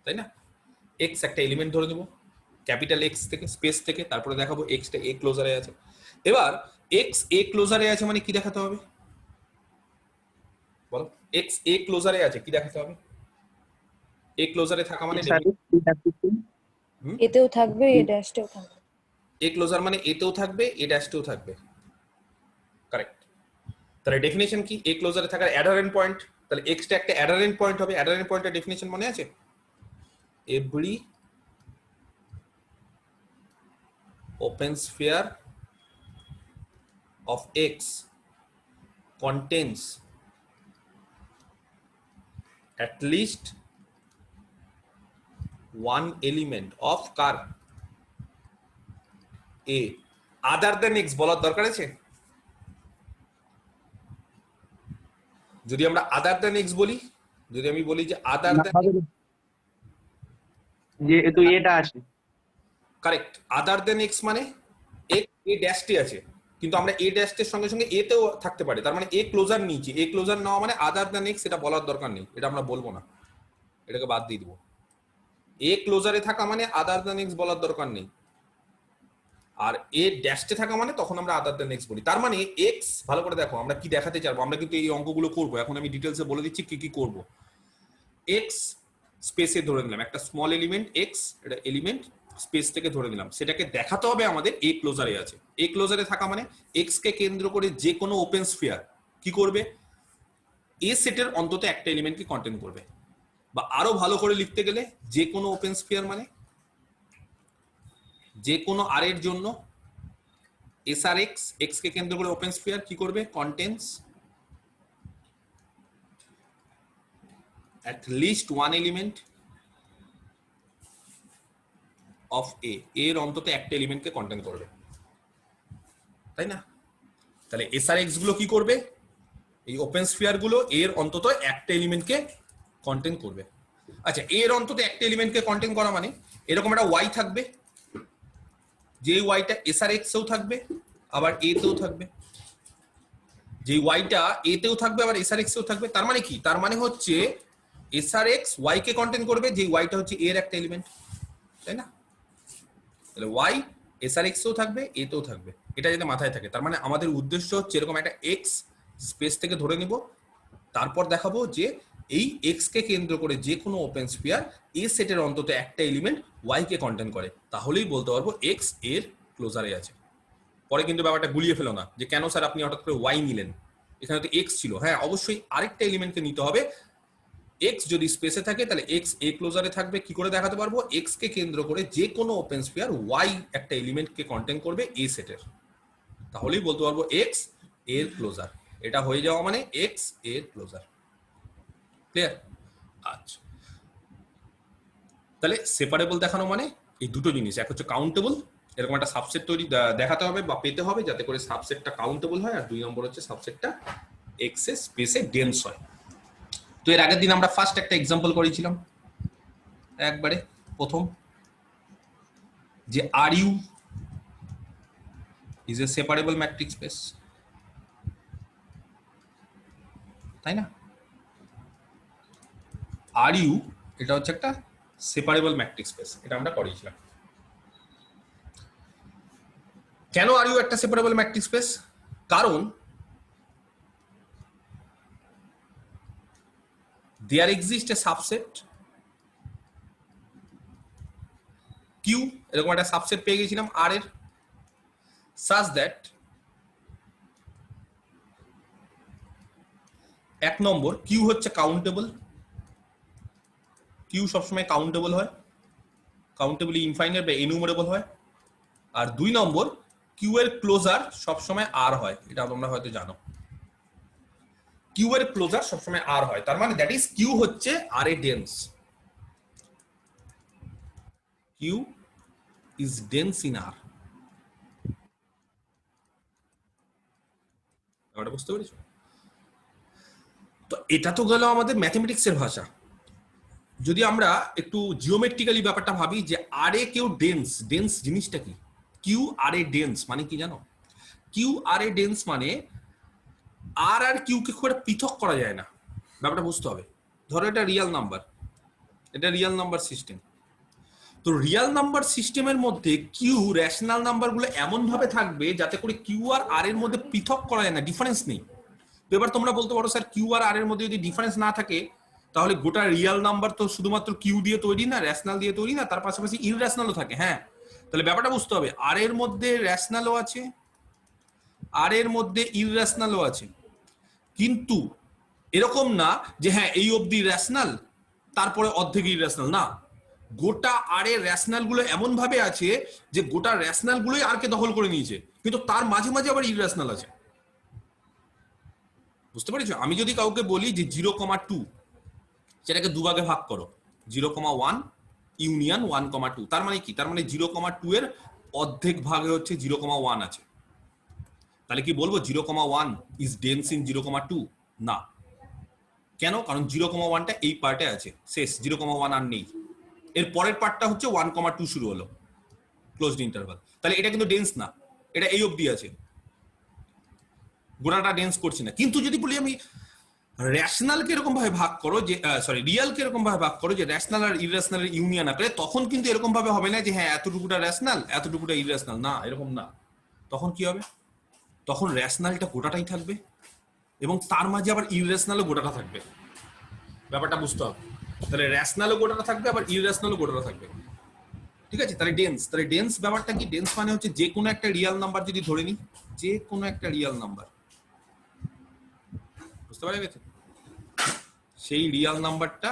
তাই না? এক্স একটা এলিমেন্ট ধরে নেব ক্যাপিটাল এক্স থেকে, স্পেস থেকে, তারপরে দেখাবো এক্সটা এ ক্লোজারে আছে। এবার এক্স এ ক্লোজারে আছে মানে কি দেখাতে হবে বলো? এক্স এ ক্লোজারে আছে কি দেখাতে হবে? এ ক্লোজারে থাকা মানে এতেও থাকবে, এ ড্যাশটাও থাকবে। এ ক্লোজার মানে এতেও থাকবে, এ ড্যাশটেও থাকবে, কারেক্ট। তাহলে ডেফিনেশন কি? এ ক্লোজারে থাকার অ্যাডারেন্ট পয়েন্ট, তাহলে এক্সটা একটা অ্যাডারেন্ট পয়েন্ট হবে। অ্যাডারেন্ট পয়েন্টের ডেফিনেশন মনে আছে? Every open sphere of X contains at least one element of car A other than X বলার দরকার আছে? যদি আমরা other than X বলি, যদি আমি বলি যে other than যে তো এটা আসে, কারেক্ট। other than X মানে X A ড্যাশটি আছে, কিন্তু আমরা এ ড্যাশের সঙ্গে সঙ্গে এ তেও থাকতে পারে, তার মানে এ ক্লোজার নিয়েছি। এ ক্লোজার নেওয়া মানে আদার দ্যান এক্স, এটা বলার দরকার নেই, এটা আমরা বলবো না, এটাকে বাদ দিয়ে দিব। এ ক্লোজারে থাকা মানে আদার দ্যান এক্স বলার দরকার নেই, আর এ ড্যাশে থাকা মানে তখন আমরা আদার দ্যান এক্স বলি। তার মানে এক্স, ভালো করে দেখো আমরা কি দেখাতে চাইবো, আমরা কিন্তু এই অঙ্কগুলো করবো, এখন আমি ডিটেলসে বলে দিচ্ছি কি কি করব। এক্স স্পেসে ধরে নিলাম একটা স্মল এলিমেন্ট এক্স, এটা এলিমেন্ট স্পেস থেকে ধরে নিলাম, সেটাকে দেখাতে হবে আমাদের এ ক্লোজারে আছে। এ ক্লোজারে থাকা মানে এক্স কে কেন্দ্র করে যে কোনো ওপেন স্ফিয়ার কি করবে? এ সেটের অন্তত একটা এলিমেন্টকে কন্টেইন করবে, বা আরো ভালো করে লিখতে গেলে যে কোনো ওপেন স্ফিয়ার মানে যে কোনো আর এর জন্য এসআর এক্স, এক্স কে কেন্দ্র করে ওপেন স্ফিয়ার কি করবে? Contains at least one element of A, এর অন্তত একটা এলিমেন্টকে কন্টেন করবে, তাই না? তাহলে এসআর এক্স গুলো কি করবে? এই ওপেন স্ফিয়ার গুলো এর অন্তত একটা এলিমেন্টকে কন্টেন করবে। আচ্ছা, এর অন্তত একটা এলিমেন্টকে কন্টেন করা মানে এরকম একটা ওয়াই থাকবে, যে ওয়াইটা এসআর এক্স এও থাকবে আবার এ তেও থাকবে, যে ওয়াইটা এ তেও থাকবে আবার এসআর এক্স এও থাকবে। তার মানে কি? তার মানে হচ্ছে এসআর এক্স ওয়াই কে কন্টেন করবে, যে ওয়াইটা হচ্ছে এর একটা এলিমেন্ট, তাই না? তাহলে ওয়াই এসআর এক্স এও থাকবে, এ তেও থাকবে, এটা যাতে মাথায় থাকে। তার মানে আমাদের উদ্দেশ্য হচ্ছে এরকম একটা এক্স স্পেস থেকে ধরে নিব, তারপর দেখাবো যে এই এক্স কে কেন্দ্র করে যে কোনো ওপেন স্ফিয়ার এ সেটের অন্তত একটা এলিমেন্ট ওয়াই কে কন্টেন করে, তাহলেই বলতে পারবো এক্স এর ক্লোজারে আছে। পরে কিন্তু ব্যাপারটা গুলিয়ে ফেলো না যে কেন স্যার আপনি হঠাৎ করে ওয়াই নিলেন, এখানে তো এক্স ছিল। হ্যাঁ, অবশ্যই আরেকটা এলিমেন্টকে নিতে হবে। এক্স যদি স্পেসে থাকে তাহলে এক্স এ ক্লোজারে থাকবে। কি করে দেখাতে পারবো? এক্স কে কেন্দ্র করে যে কোনো ওপেন স্ফিয়ার ওয়াই একটা এলিমেন্টকে কন্টেন করবে এ সেটের, তাহলেই বলতে পারবো এক্স এর ক্লোজার। এটা হয়ে যাওয়া মানে এক্স এর ক্লোজার। ক্লিয়ার? আচ্ছা, তাহলে সেপারেবল দেখানো মানে এই দুটো জিনিস, এক হচ্ছে কাউন্টেবল, এরকম একটা সাবসেট তৈরি দেখাতে হবে বা পেতে হবে যাতে করে সাবসেটটা কাউন্টেবল হয়, আর দুই নম্বর হচ্ছে সাবসেটটা এক্স এর স্পেসে ডেন্স হয়। তো এর আগের দিন আমরা ফার্স্ট একটা এক্সাম্পল করেছিলাম, একবারে প্রথম, যে R U is a separable matrix space, তাই না? আর ইউ এটা হচ্ছে একটা সেপারেবল ম্যাট্রিক্স স্পেস, এটা আমরা করেছিলাম। কেন আর ইউ একটা সেপারেবল ম্যাট্রিক্স স্পেস? কারণ there exists a subset Q, এরকম একটা সাবসেট পেয়ে গেছিলাম আর এর, such that এক নম্বর Q হচ্ছে কাউন্টেবল, Q সবসময় কাউন্টেবল হয়, কাউন্টেবলি ইনফাইনাইট বা এনুমারেবল হয়। আর দুই নম্বর Q এর ক্লোজার সবসময় আর হয়, এটা তোমরা হয়তো জানো, Q এর ক্লোজার সবসময় আর হয়। তার মানে দ্যাট ইজ Q হচ্ছে আর এ dense, Q is dense in R. ব্যাপারটা বুঝতে পেরেছো? তো এটা তো গেল আমাদের ম্যাথমেটিক্সের ভাষা। যদি আমরা একটু জিওমেট্রিক্যালি ব্যাপারটা ভাবি যে আর এ কেউ ডেন্স, ডেন্স জিনিসটা কি? কিউ আর এ ডেন্স মানে কি জানো? কিউ আর এ ডেন্স মানে আর আর কিউ কে খুব একটা পৃথক করা যায় না, ব্যাপারটা বুঝতে হবে। ধরো এটা রিয়েল নাম্বার, এটা রিয়েল নাম্বার সিস্টেম, তো রিয়েল নাম্বার সিস্টেমের মধ্যে কিউ রেশনাল নাম্বারগুলো এমন ভাবে থাকবে যাতে করে কিউ আর এর মধ্যে পৃথক করা যায় না, ডিফারেন্স নেই। তো এবার তোমরা বলতে পারো স্যার কিউ আর এর মধ্যে যদি ডিফারেন্স না থাকে তাহলে গোটা রিয়েল নাম্বার তো শুধুমাত্র কিউ দিয়ে তৈরি না, রেশনাল দিয়ে তৈরি না, তার পাশাপাশি ইররেশনালও থাকে। হ্যাঁ, তাহলে ব্যাপারটা বুঝতে হবে, আর এর মধ্যে রেশনালও আছে, আর এর মধ্যে ইররেশনালও আছে, কিন্তু এরকম না যে হ্যাঁ এই অবধি রেশনাল তারপরে অর্ধেক ইররেশনাল, না, গোটা আর এর রেশনাল গুলো এমন ভাবে আছে যে গোটা রেশনাল গুলোই আর কে দখল করে নিয়েছে, কিন্তু তার মাঝে মাঝে আবার ইররেশনাল আছে। বুঝতে পেরেছো? আমি যদি কাউকে বলি যে 0,2 সেটাকে দুভাগে ভাগ করো, 0,1 ইউনিয়ন 1,2, তার মানে কি? তার মানে 0,2 এর অর্ধেক ভাগে হচ্ছে 0,1 আছে, তাহলে কি বলবো 0,1 ইজ ডেন্স ইন 0,2? না। কেন? কারণ 0,1টা এই পার্টে আছে, শেষ, 0,1 আর নেই, এর পরের পার্টটা হচ্ছে 1,2 শুরু হলো, ক্লোজড ইন্টারভাল, তাহলে এটা কিন্তু ডেন্স না, এটা এই অবধি আছে, গোটাটা ডেন্স করছে না। কিন্তু যদি বলি আমি রেশনালকে এরকম ভাবে ভাগ করো যে সরি রিয়েলকে এরকম ভাবে ভাগ করো যে রেশনাল আর ইররেশনালের ইউনিয়ন আকারে, তখন কিন্তু এরকম ভাবে হবে না যে হ্যাঁ এতটুকুটা রেশনাল এতটুকুটা ইররেশনাল, না, এরকম না। তখন কি হবে? তখন রেশনালটা গোটাটাই থাকবে এবং তার মাঝে আবার ইররেশনালও গোটাটা থাকবে, ব্যাপারটা বুঝতে হবে। তাহলে রেশনালও গোটাটা থাকবে আবার ইররেশনালও গোটাটা থাকবে, ঠিক আছে? তাহলে ডেন্স, তাহলে ডেন্স ব্যাপারটা কি? ডেন্স মানে হচ্ছে যে কোনো একটা রিয়েল নাম্বার যদি ধরে নিই, যে কোনো একটা রিয়েল নাম্বার, বুঝতে পারা গেছে, সেই রিয়েল নাম্বারটা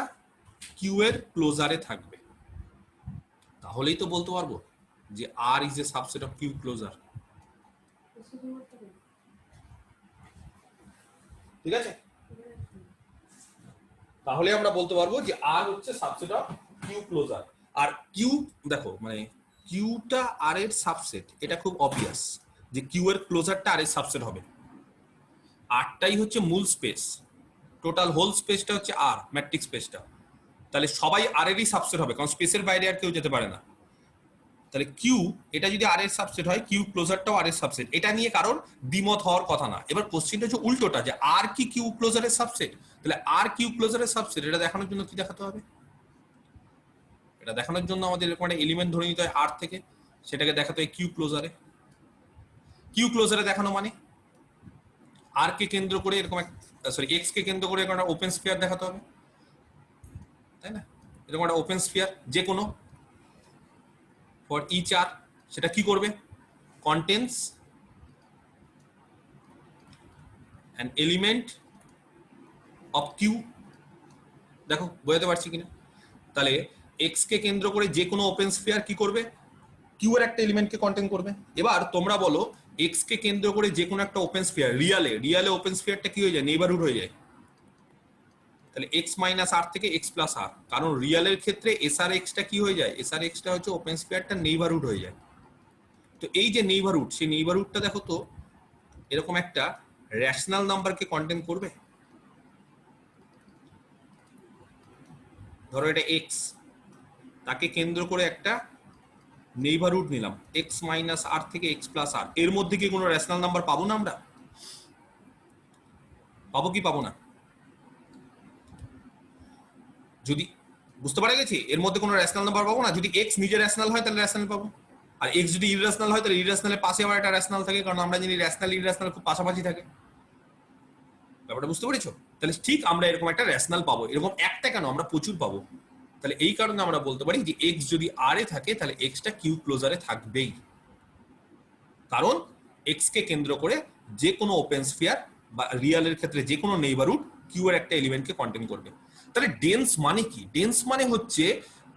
কিউ এর ক্লোজারে থাকবে, তাহলেই তো বলতে পারবো যে R is a subset of Q closure. ঠিক আছে, তাহলে আমরা বলতে পারবো যে আর হচ্ছে সাবসেট অফ কিউ ক্লোজার। আর কিউ দেখো মানে কিউটা আর এর সাবসেট, এটা খুব অবভিয়াস যে কিউ এর ক্লোজারটা আর এর সাবসেট হবে। আরটাই হচ্ছে মূল স্পেস, টোটাল হোল স্পেসটা হচ্ছে আর ম্যাট্রিক্স স্পেসটা, তাহলে সবাই আর এরই সাবসেট হবে, কারণ স্পেসের বাইরে আর কেউ যেতে পারে না। তাহলে কিউ এটা যদি আর এর সাবসেট হয়, কিউ ক্লোজারটাও আর এর সাবসেট, এটা নিয়ে কারোর দ্বিমত হওয়ার কথা না। এবার কোশ্চেনটা হচ্ছে উল্টোটা, যে আর কি কিউ ক্লোজারের সাবসেট, তাহলে আর কিউ ক্লোজারের সাবসেট, এটা দেখানোর জন্য কি দেখাতে হবে? এটা দেখানোর জন্য আমাদের এরকম একটা এলিমেন্ট ধরে নিতে হয় আর থেকে, সেটাকে দেখাতে হয় কিউ ক্লোজারে। কিউ ক্লোজারে দেখানো মানে আর কে কেন্দ্র করে এরকম সরি এক্স কে কেন্দ্র করে এরকম একটা ওপেন স্ফিয়ার দেখাতে হবে, তাই না? এরকম একটা ওপেন স্ফিয়ার যে কোনো ফর ইচ আর, সেটা কি করবে? Contents an element of Q. দেখো বোঝাতে পারছি কিনা? তাহলে এক্স কে কেন্দ্র করে যে কোনো ওপেন স্ফিয়ার কি করবে? কিউ এর একটা এলিমেন্টকে কন্টেন করবে। এবার তোমরা বলো এক্স কে কেন্দ্র করে যে কোনো একটা ওপেন স্ফিয়ার, রিয়ালে ওপেন স্ফিয়ারটা কি হয়ে যায়? নেইবারহুড হয়ে যায়। তাহলে এক্স মাইনাস আর থেকে এক্স প্লাস আর, কারণ রিয়ালের ক্ষেত্রে এস আর এক্সটা কি হয়ে যায়? এস আর এক্সটা হচ্ছে ওপেন স্ফিয়ারটা নেইবারহুড হয়ে যায়। তো এই যে নেইবারহুড, সেই নেইবারহুডটা দেখো তো এরকম একটা রেশনাল নাম্বারকে কন্টেন করবে। ধরো এটা এক্স, তাকে কেন্দ্র করে একটা নেইবারহুড নিলাম এক্স মাইনাস আর থেকে এক্স প্লাস আর, এর মধ্যে কি কোনো রেশনাল নাম্বার পাবো না আমরা? পাবো কি পাবো না? যদি বুঝতে পারা গেছি, এর মধ্যে কোনো রেশনাল নাম্বার পাবো না। যদি এক্স নিজে রেশনাল হয় তাহলে রেশনাল পাবো, আর এক্স যদি ইরেশনাল হয় তাহলে ইরেশনালের পাশে আবার একটা রেশনাল থাকে, কারণ আমরা জানি রেশনাল ইরেশনাল খুব পাশাপাশি থাকে। ব্যাপারটা বুঝতে পেরেছো? তাহলে ঠিক আমরা এরকম একটা রেশনাল পাবো, এরকম একটা কেন, আমরা প্রচুর পাবো। তাহলে এই কারণে আমরা বলতে পারি যে এক্স যদি আর এ থাকে তাহলে এক্সটা কিউ ক্লোজারে থাকবেই, কারণ এক্স কে কেন্দ্র করে যে কোনো ওপেন স্ফিয়ার বা রিয়ালের ক্ষেত্রে যে কোনো নেইবারহুড কিউ এর একটা এলিমেন্টকে কন্টেন করবে। তাহলে ডেন্স মানে কি? ডেন্স মানে হচ্ছে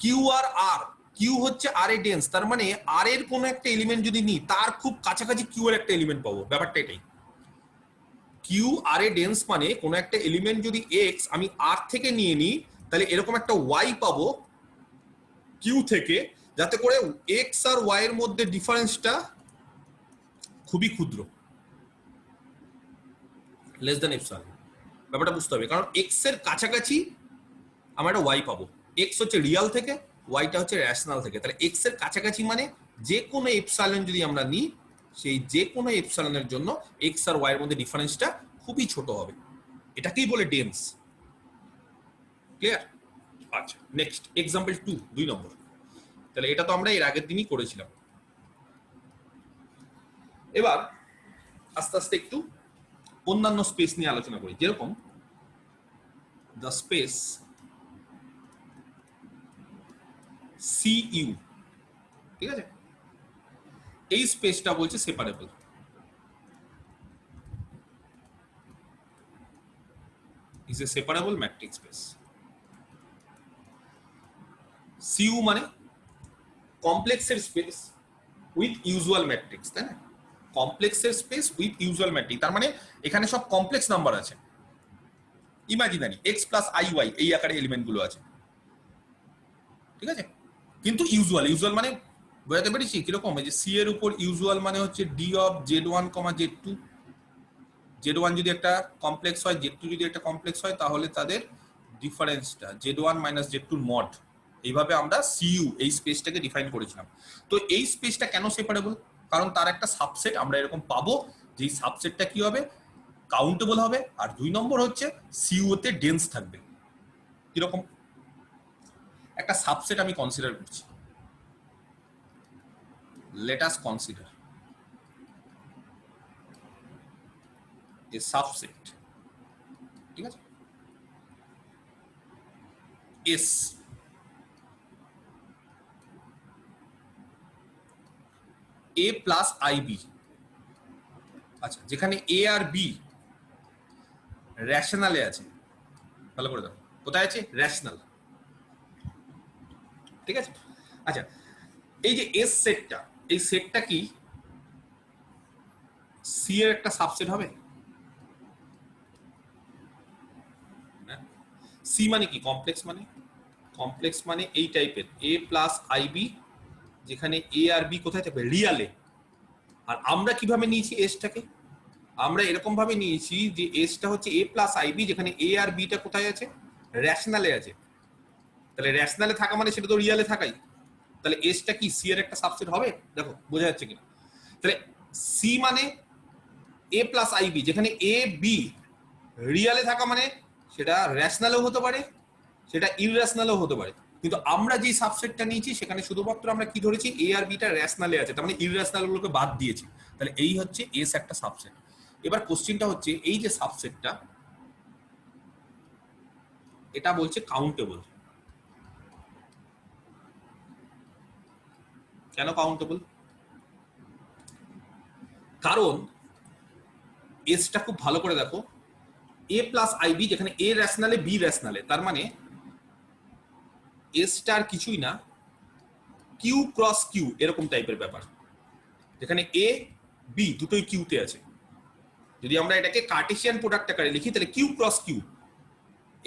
কিউ আর আর, কিউ হচ্ছে আর এ ডেন্স, তার মানে আর এর কোনো একটা এলিমেন্ট যদি নিই তার খুব কাছাকাছি কিউ এর একটা এলিমেন্ট পাবো, ব্যাপারটা এটাই। কিউ আর এ ডেন্স মানে কোনো একটা এলিমেন্ট যদি এক্স আমি আর থেকে নিয়ে নিই, তাহলে এরকম একটা ওয়াই পাবো কিউ থেকে, যাতে করে এক্স আর ওয়াই এর মধ্যে ডিফারেন্সটা খুবই ক্ষুদ্র, লেস দ্যান এপসাইলন। ব্যাপারটা বুঝতে হবে, কারণ এক্স এর কাছাকাছি আমরা একটা ওয়াই পাবো। এক্স হচ্ছে রিয়াল থেকে, ওয়াইটা হচ্ছে রেশনাল থেকে, তাহলে এক্স এর কাছাকাছি মানে যে কোনো এপসাইলন যদি আমরা নিই, সেই যে কোনো এপসাইলনের জন্য এক্স আর ওয়াই এর মধ্যে ডিফারেন্সটা খুবই ছোট হবে, এটাকেই বলে ডেন্স। ক্লিয়ার? আচ্ছা, নেক্সট এক্সাম্পল 2, 2 নম্বর। তাহলে এটা তো আমরা এর আগের দিনই করেছিলাম। এবার আস্তে আস্তে একটু অন্যান্য স্পেস নিয়ে আলোচনা করি, যেরকম দ্য স্পেস সিইউ, ঠিক আছে? এই স্পেসটা বলছে separable, is a separable matrix space. CU মানে কমপ্লেক্সের স্পেস উইথ ইউজুয়াল ম্যাট্রিক্স, তাই না? কমপ্লেক্সের স্পেস উইথ ইউজুয়াল ম্যাট্রিক্স, তার মানে এখানে সব কমপ্লেক্স নাম্বার আছে, imaginary X plus I Y এই আকারে এলিমেন্ট গুলো আছে, ঠিক আছে? কিন্তু ইউজুয়াল মানে বোঝাতে পেরেছি কিরকম? এই যে সি এর উপর ইউজুয়াল মানে হচ্ছে D of Z one comma Z two, Z one যদি একটা কমপ্লেক্স হয়, জেড টু যদি একটা কমপ্লেক্স হয়, তাহলে তাদের ডিফারেন্সটা জেড ওয়ান মাইনাস জেড টুর মড, এইভাবে আমরা সিইউ এই স্পেসটাকে ডিফাইন করেছিলাম। তো এই স্পেসটা কেন সেপারেবল? কারণ তার একটা সাবসেট আমরা এরকম পাবো, যেই সাবসেটটা কি হবে? কাউন্টেবল হবে। আর 2 নম্বর হচ্ছে সিইউ তে ডেন্স থাকবে। কিরকম? একটা সাবসেট আমি কনসিডার করছি, let us consider a subset, ঠিক আছে? S A plus I B, আচ্ছা, যেখানে এ আর বি রেশনালে আছে, ভালো করে দেখো কোথায় আছে? রেশনাল, ঠিক আছে? আচ্ছা, এই যে এস সেটটা, এই সেটটা কি সি এর একটা সাবসেট হবে? সি মানে কি? কমপ্লেক্স মানে? কমপ্লেক্স মানে এই টাইপের এ প্লাস আইবি, যেখানে এ আর বি কোথায় থাকবে? রিয়ালে। আর আমরা কিভাবে নিয়েছি এসটাকে? আমরা এরকম ভাবে নিয়েছি যে এসটা হচ্ছে এ প্লাস আইবি, যেখানে এ আর বিটা কোথায় আছে? র্যাশনালে আছে। তাহলে র্যাশনালে থাকা মানে সেটা তো রিয়ালে থাকাই। তাহলে এসটা কি সি এর একটা সাবসেট হবে? দেখো বোঝা যাচ্ছে কিনা। তাহলে সি মানে এ প্লাস আইবি, যেখানে এ বি রিয়ালে থাকা মানে সেটা র্যাশনালেও হতে পারে, সেটা ইররেশনালও হতে পারে। কিন্তু আমরা যে সাবসেটটা নিয়েছি সেখানে শুধুমাত্র আমরা কি ধরেছি? এ আর বিটা র্যাশনালে আছে, তার মানে ইররেশনাল গুলোকে বাদ দিয়েছি। তাহলে এই হচ্ছে এস একটা সাবসেট। এবার কোশ্চেনটা হচ্ছে এই যে সাবসেটটা, এটা বলছে কাউন্টেবল। কেন কাউন্টেবল? কারণ এসটা খুব ভালো করে দেখো, এ প্লাস আইবি, যেখানে এ র্যাশনালে বি র্যাশনালে, তার মানে এসটা আর কিছুই না, কিউ ক্রস কিউ এরকম টাইপের ব্যাপার, যেখানে এ বি দুটোই কিউতে আছে। যদি আমরা এটাকে কার্টেসিয়ান প্রোডাক্ট আকারে লিখি তাহলে কিউ ক্রস কিউ,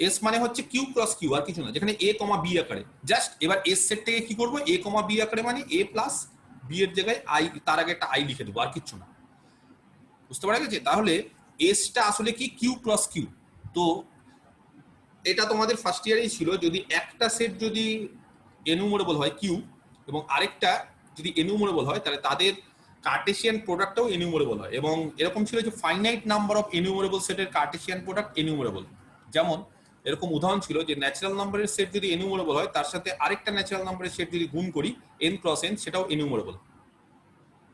এস মানে হচ্ছে কিউ ক্রস কিউ আর কিছু না, যেখানে এ কমা বি আকারে। জাস্ট এবার এস সেটটাকে কি করবো? এ কমা বি আকারে মানে এ প্লাস বি এর জায়গায় আই, তার আগে একটা আই লিখে দেবো, আর কিছু না। বুঝতে পারা গেছে? তাহলে এসটা আসলে কি? Q cross Q. তো এটা তোমাদের ফার্স্ট ইয়ারেই ছিল, যদি একটা সেট যদি এনুমারেবল হয় কিউ, এবং আরেকটা যদি এনুমারেবল হয়, তাহলে তাদের কার্টেসিয়ান প্রোডাক্টটাও এনুমারেবল হয়। এবং এরকম ছিল যে ফাইনাইট নাম্বার অফ এনুমারেবল সেটের কার্টেসিয়ান প্রোডাক্ট এনুমারেবল। যেমন এরকম উদাহরণ ছিল যে ন্যাচারাল নাম্বারের সেট যদি এনুমারেবল হয়, তার সাথে আরেকটা ন্যাচারাল নাম্বারের সেট যদি গুণ করি এন ক্রস এন, সেটাও এনুমারেবল,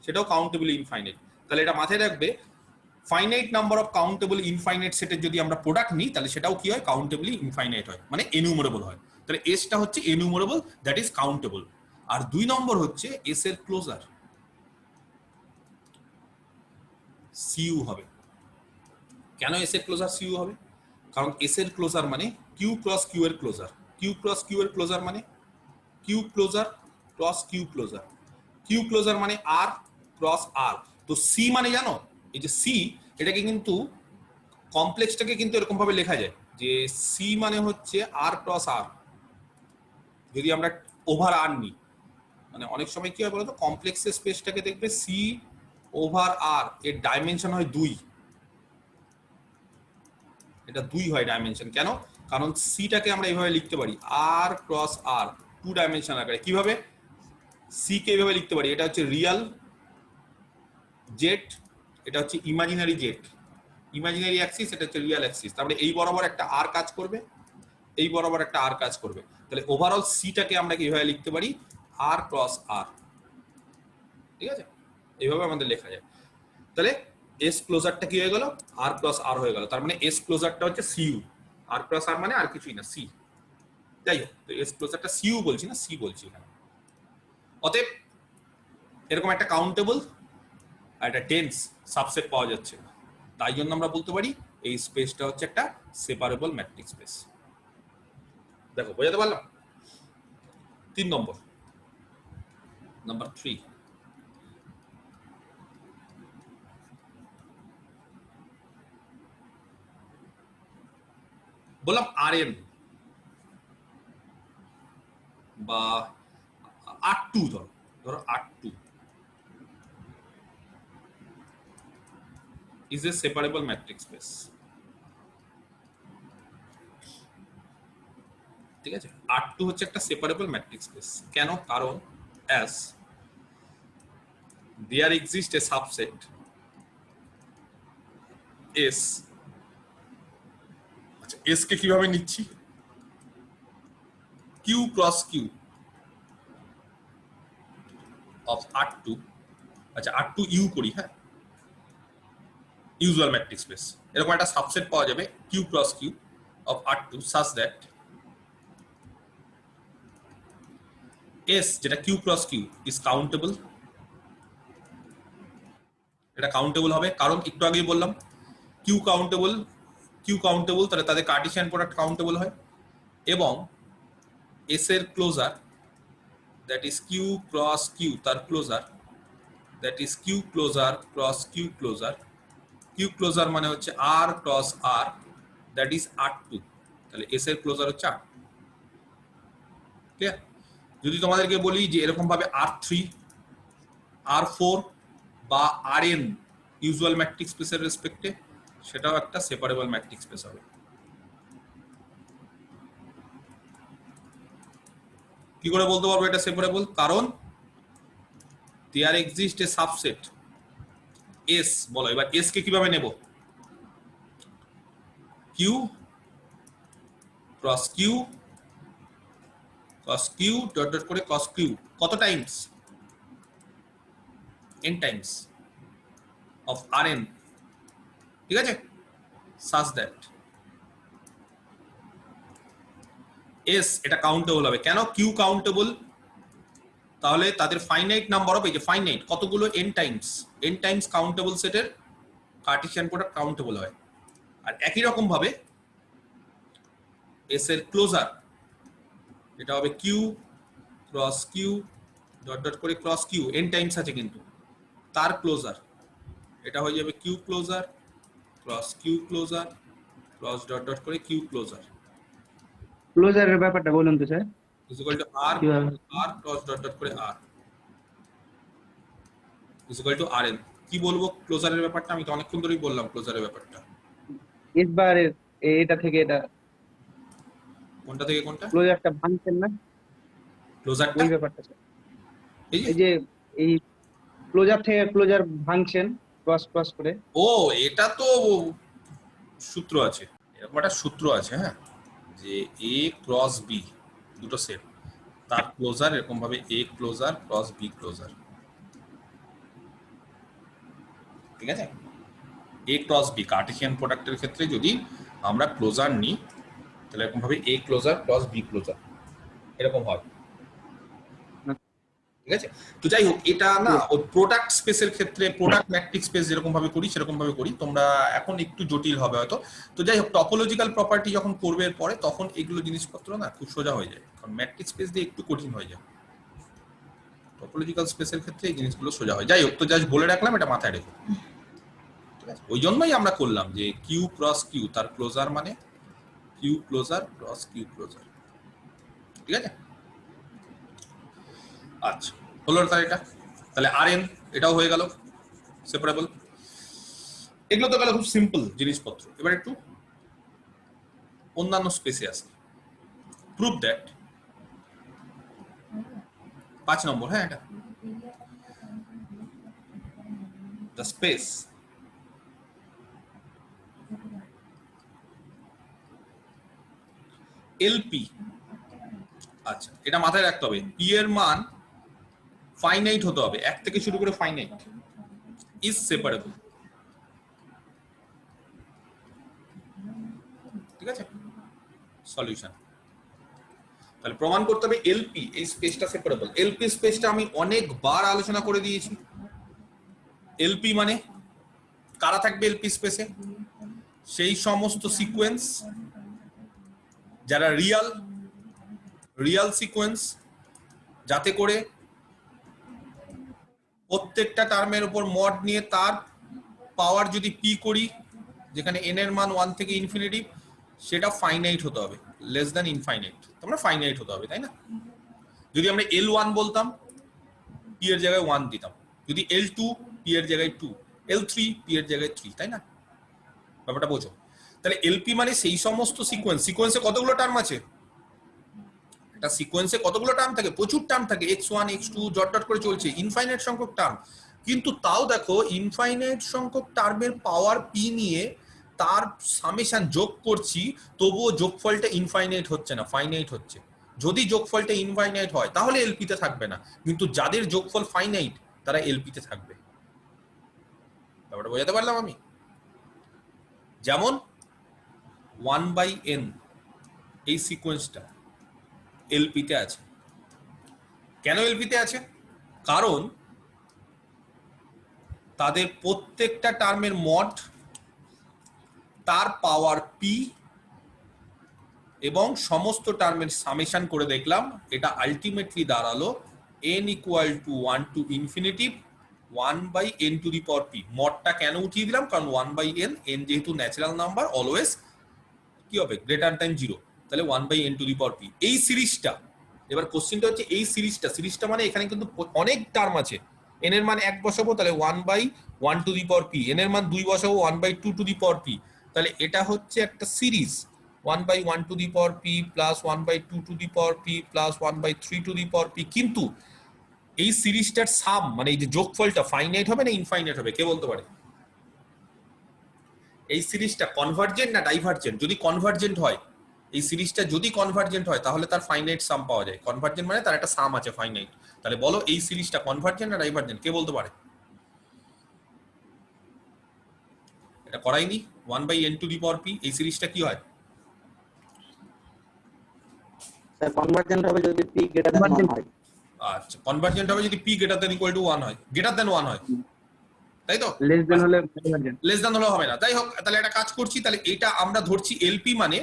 সেটাও কাউন্টেবল ইনফাইনাইট। তাহলে এটা মাথায় রাখবে, finite number of countable infinite সেটের যদি আমরা প্রোডাক্ট নিই তাহলে সেটাও কি হয়? কাউন্টেবলি ইনফাইনাইট হয়, মানে এনুমারেবল হয়। তাহলে এসটা হচ্ছে এনুমারেবল, দ্যাট ইজ কাউন্টেবল। আর 2 নম্বর হচ্ছে এস এর ক্লোজার সিইউ হবে। কেন এস এর ক্লোজার সিইউ হবে? কারণ এস এর ক্লোজার মানে কিউ ক্রস কিউ এর ক্লোজার। কিউ ক্রস কিউ এর ক্লোজার মানে Q closure cross Q closure. Q closure মানে আর ক্রস আর। তো সি মানে জানো, এই যে সি, এটাকে কিন্তু কমপ্লেক্সটাকে কিন্তু এরকম ভাবে লেখা যায় যে সি মানে হচ্ছে আর ক্রস আর। যদি আমরা ওভার আর নিই, মানে অনেক সময় কি হয় বলতো, কমপ্লেক্সের স্পেসটাকে দেখবে সি ওভার আর, এর ডাইমেনশন হয় 2। এটা 2 হয় ডাইমেনশন। কেন? কারণ সিটাকে আমরা এইভাবে লিখতে পারি আর ক্রস আর, 2 ডাইমেনশন আকারে। কিভাবে? সি কে এইভাবে লিখতে পারি, এটা হচ্ছে রিয়াল জেড, এটা হচ্ছে ইমাজিনারি জেড। ইমাজিনারি অ্যাক্সিস, এটা হচ্ছে রিয়াল অ্যাক্সিস। তারপরে এই বরাবর একটা আর কাজ করবে, এই বরাবর একটা আর কাজ করবে। তাহলে ওভারঅল সিটাকে আমরা কিভাবে লিখতে পারি? আর ক্রস আর। ঠিক আছে? এইভাবে আমাদের লেখা যায়। তাহলে এস ক্লোজারটা কি হয়ে গেল? আর ক্রস আর হয়ে গেল। তার মানে এস ক্লোজারটা হচ্ছে সিইউ। আর ক্রস আর মানে আর কিছুই না, সি। যাই হোক, তো এস ক্লোজারটা সিইউ বলছি না, সি বলছি এখানে। অতএব এরকম একটা কাউন্টেবল আর একটা ডেন্স সাবসেট পাওয়া যাচ্ছে, তাই জন্য আমরা বলতে পারি এই স্পেসটা হচ্ছে একটা সেপারেবল ম্যাট্রিক্স স্পেস। দেখো বোঝাতে পারলাম? 3 নম্বর, নাম্বার 3, বললাম আর.এন বা R2, ধরো R2 is a separable matrix space। ঠিক আছে? R2 হচ্ছে একটা সেপারেবল ম্যাট্রিক্স স্পেস। কেন? কারণ as there exists a subset S। আচ্ছা, S কে কিভাবে নিচ্ছি? Q cross Q of R2। আচ্ছা, R2 U করি, হ্যাঁ, ইউজুয়াল ম্যাট্রিক্স স্পেস। এরকম একটা সাবসেট পাওয়া যাবে Q cross Q of R2 such that S, যেটা Q cross Q, is countable। এটা কাউন্টেবল হবে, কারণ একটু আগেই বললাম কিউ কাউন্টেবল, তাহলে তাদের কার্টেসিয়ান প্রোডাক্ট কাউন্টেবল হয়। এবং এস এর closure, that is Q cross Q, তার closure that is Q closure cross Q closure. Q closure মানে হচ্ছে R cross R, that is R2। তাহলে এস এর ক্লোজার হচ্ছে R2। ক্লিয়ার? যদি তোমাদেরকে বলি যে এরকম ভাবে R3, R4 বা Rn ইউজুয়াল ম্যাট্রিক্স স্পেসের রেসপেক্টে, সেটাও একটা সেপারেবল ম্যাট্রিক্স স্পেস হবে। কি করে বলতে পারবো এটা সেপারেবল? কারণ there exist a subset S. বলো এবার এস কে কিভাবে নেব? Q cross Q cos q dot dot করে cos q কত times? n times of rn। ঠিক আছে? such that s এটা কাউন্টেবল হবে। কেন q কাউন্টেবল? তাহলে তাদের ফাইনাইট নাম্বার অফ, এই যে ফাইনাইট কতগুলো n টাইমস কাউন্টেবল সেটের কার্টেসিয়ান প্রোডাক্ট কাউন্টেবল হয়। আর একই রকম ভাবে s এর ক্লোজার এটা হবে q cross q dot dot করে ক্রস q n টাইমস আছে কিন্তু, তার ক্লোজার এটা হয়ে যাবে q closure cross q closure cross dot dot করে q ক্লোজার ক্লোজারের ব্যাপারটা বলুন তো sir. Is equal to r কিভাবে? r ক্রস ডট ডট করে r is equal to rn। কি বলবো ক্লোজারের ব্যাপারটা? আমি তো অনেকক্ষণ ধরেই বললাম ক্লোজারের ব্যাপারটা। এস বার এটা থেকে এটা কোনটা থেকে কোনটা? ক্লোজারটা ভাঙছেন না, ক্লোজারটা ওই ব্যাপারটা স্যার। এই যে এই যে এই ক্লোজার থেকে ক্লোজার ভাঙছেন ক্রস ক্রস করে। ও এটা তো সূত্র আছে, এরকম একটা সূত্র আছে, হ্যাঁ, যে a ক্রস b দুটো সেট, তার ক্লোজার এরকম ভাবে a closure cross b closure. ঠিক আছে? a ক্রস b কার্টেসিয়ান প্রোডাক্টের ক্ষেত্রে যদি আমরা ক্লোজার নিই তাহলে এরকম ভাবে a closure cross b closure এরকম হয়। ঠিক আছে? তো যাই হোক, এটা না ওই প্রোডাক্ট স্পেসের ক্ষেত্রে প্রোডাক্ট ম্যাট্রিক্স স্পেস যেরকম ভাবে করি সেরকম ভাবে করি, তোমরা এখন একটু জটিল হবে হয়তো। তো যাই হোক, টপোলজিক্যাল প্রপার্টি যখন করবে এর পরে তখন এগুলো জিনিসপত্র না খুব সোজা হয়ে যায়, কারণ ম্যাট্রিক্স স্পেস দিয়ে একটু কঠিন হয়ে যায়। টপোলজিক্যাল স্পেসের ক্ষেত্রে এই জিনিসগুলো সোজা হয়। যাই হোক, তো জাস্ট বলে রাখলাম, এটা মাথায় রেখো। ঠিক আছে? ওই জন্যই আমরা করলাম যে কিউ ক্রস কিউ তার ক্লোজার মানে Q closure cross Q closure. ঠিক আছে? আচ্ছা, হলো তাহলে এটা, তাহলে rn এটাও হয়ে গেল সেপারেবল। এগুলো তো গেল খুব সিম্পল জিনিসপত্র। এবার একটু অন্যান্য স্পেসে আসি। প্রুভ দ্যাট 5 নম্বর, হ্যাঁ, এটা দ্য স্পেস এলপি। আচ্ছা, এটা মাথায় রাখতে হবে, পি এর মান ফাইনাইট হতে হবে, 1 থেকে শুরু করে ফাইনাইট, ইজ সেপারেবল। ঠিক আছে? সলিউশন তাহলে প্রমাণ করতে হবে এলপি এই স্পেসটা সেপারেবল। এলপি স্পেসটা আমি অনেকবার আলোচনা করে দিয়েছি। এলপি মানে কারা থাকবে এলপি স্পেসে? সেই সমস্ত সিকোয়েন্স যারা রিয়াল সিকোয়েন্স, যাতে করে প্রত্যেকটা টার্মের উপর মড নিয়ে তার পাওয়ার যদি পি করি, যেখানে এন এর মান 1 থেকে ইনফিনিটি, সেটা ফাইনাইট হতে হবে, লেস দ্যান ইনফাইনাইট, তোমরা ফাইনাইট হতে হবে, তাই না? যদি আমরা L1 বলতাম, পি এর জায়গায় 1 দিতাম। যদি L2, পি এর জায়গায় 2, L3, পি এর জায়গায় 3, তাই না? ব্যাপারটা বোঝো। তাহলে এলপি মানে সেই সমস্ত সিকোয়েন্সে কতগুলো টার্ম আছে? একটা সিকোয়েন্সে কতগুলো টার্ম থাকে? প্রচুর টার্ম থাকে, x1 x2 ডট ডট করে চলছে, ইনফাইনাইট সংখ্যক টার্ম। কিন্তু তাও দেখো, ইনফাইনাইট সংখ্যক টার্মের পাওয়ার পি নিয়ে তার সামেশন যোগ করছি, তবুও যোগফলটা ইনফাইনাইট হচ্ছে না, ফাইনাইট হচ্ছে। যদি যোগফলটা ইনফাইনাইট হয় তাহলে এলপিতে থাকবে না, কিন্তু যাদের যোগফল ফাইনাইট তারা এলপিতে থাকবে। ব্যাপারটা বোঝাতে পারলাম আমি? যেমন 1/n এই সিকোয়েন্সটা এলপিতে আছে। কেন এলপিতে আছে? কারণ তাদের প্রত্যেকটা টার্মের মড, তার পাওয়ার পি এবং সমস্ত টার্মের সামেশন করে দেখলাম, এটা আলটিমেটলি দাঁড়ালো n = 1 to infinity 1/n⁴p। মডটা কেন উঠিয়ে দিলাম? কারণ 1/n, n যেহেতু ন্যাচারাল নাম্বার, অলওয়েজ কি হবে? Greater than 0। তাহলে 1/n⁴p। এই সিরিজটা, এবার কোশ্চেনটা হচ্ছে এই সিরিজটা মানে এখানে কিন্তু অনেক টার্ম আছে। n এর মান 1 বসাবো, তাহলে 1/1⁴p। n এর মান 2 বসাবো, 1/2⁴p। তাহলে এটা হচ্ছে একটা series 1/1⁴p plus 1/2⁴p plus 1/3⁴p। কিন্তু এই সিরিজটার সাম মানে এই যে যোগফলটা ফাইনাইট হবে না ইনফাইনাইট হবে? কে বলতে পারে? এই সিরিজটা কনভার্জেন্ট না ডাইভার্জেন্ট? যদি কনভার্জেন্ট হয়, এই সিরিজটা যদি কনভার্জেন্ট হয় তাহলে তার ফাইনাইট সাম পাওয়া যায়। কনভার্জেন্ট মানে তার একটা সাম আছে ফাইনাইট। তাহলে বলো এই সিরিজটা কনভার্জেন্ট না ডাইভার্জেন্ট? কে বলতে পারে? এটা করাইনি 1/n⁴p। এই সিরিজটা কি হয়? স্যার কনভার্জেন্ট হবে যদি p গ্রেটার দ্যান 1 হয়। আচ্ছা, কনভার্জেন্ট হবে যদি p greater than equal to 1 হয়। গ্রেটার দ্যান 1 হয়, তাই তো? লেস দেন হলে ডাইভার্জেন্ট। লেস দ্যান হলেও হবে না। যাই হোক, তাহলে একটা কাজ করছি, তাহলে এটা আমরা ধরছি এলপি মানে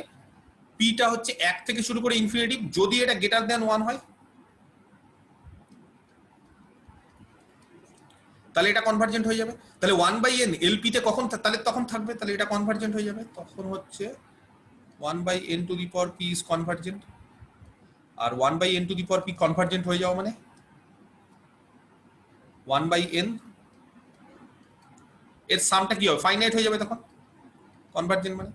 পিটা হচ্ছে 1 থেকে শুরু করে ইনফিনিটিভ, যদি এটা গ্রেটার দ্যান 1 হয় তাহলে এটা কনভার্জেন্ট হয়ে যাবে। তাহলে 1/n এলপি তে কখন তাহলে তখন থাকবে, তাহলে এটা কনভার্জেন্ট হয়ে যাবে। তখন হচ্ছে 1/n⁴p is convergent. R 1/n⁴p convergent হয়ে যাওয়া মানে 1/n এর সামটা কি হবে? ফাইনাইট হয়ে যাবে তখন, কনভার্জেন্ট মানে।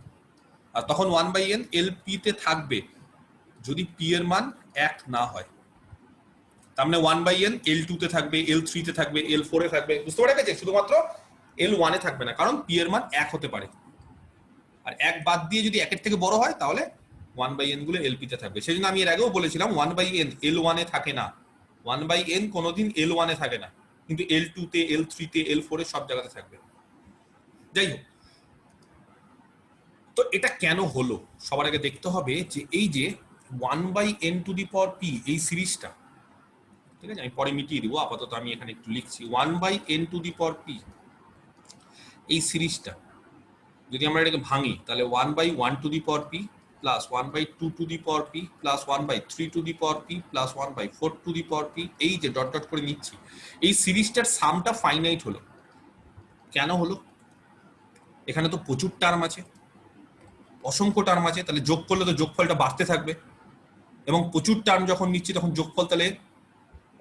আর তখন 1/n এলপি তে থাকবে যদি p এর মান 1 না হয়। তার মানে 1/n L2 তে থাকবে, L3 তে থাকবে, L4 এ থাকবে। বুঝতে পারা গেছে? শুধুমাত্র L1 এ থাকবে না, কারণ p এর মান 1 হতে পারে। আর 1 বাদ দিয়ে যদি 1 এর থেকে বড় হয় তাহলে 1/n গুলো LP তে থাকবে। সেজন্য আমি এর আগেও বলেছিলাম 1/n L1 এ থাকে না। 1/n কোনোদিন L1 এ থাকে না, কিন্তু L2 তে, L3 তে, L4 এ সব জায়গাতে থাকবে। যাই হোক, তো এটা কেন হলো সবার আগে দেখতে হবে যে এই যে 1/n⁴p এই সিরিজটা, ঠিক আছে, আমি পরে মিটিয়ে দিব, আপাতত আমি এখানে একটু লিখছি 1/n⁴p এই সিরিজটা যদি আমরা এটাকে ভাঙি তাহলে 1/1⁴p plus 1/2⁴p plus 1/3⁴p plus 1/4⁴p, এই যে ডট ডট করে নিচ্ছি, এই সিরিজটার সামটা ফাইনাইট হলো। কেন হলো? এখানে তো প্রচুর টার্ম আছে, অসংখ্য টার্ম আছে, তাহলে যোগ করলে তো যোগফলটা বাড়তে থাকবে, এবং প্রচুর টার্ম যখন নিচ্ছি তখন যোগফল তাহলে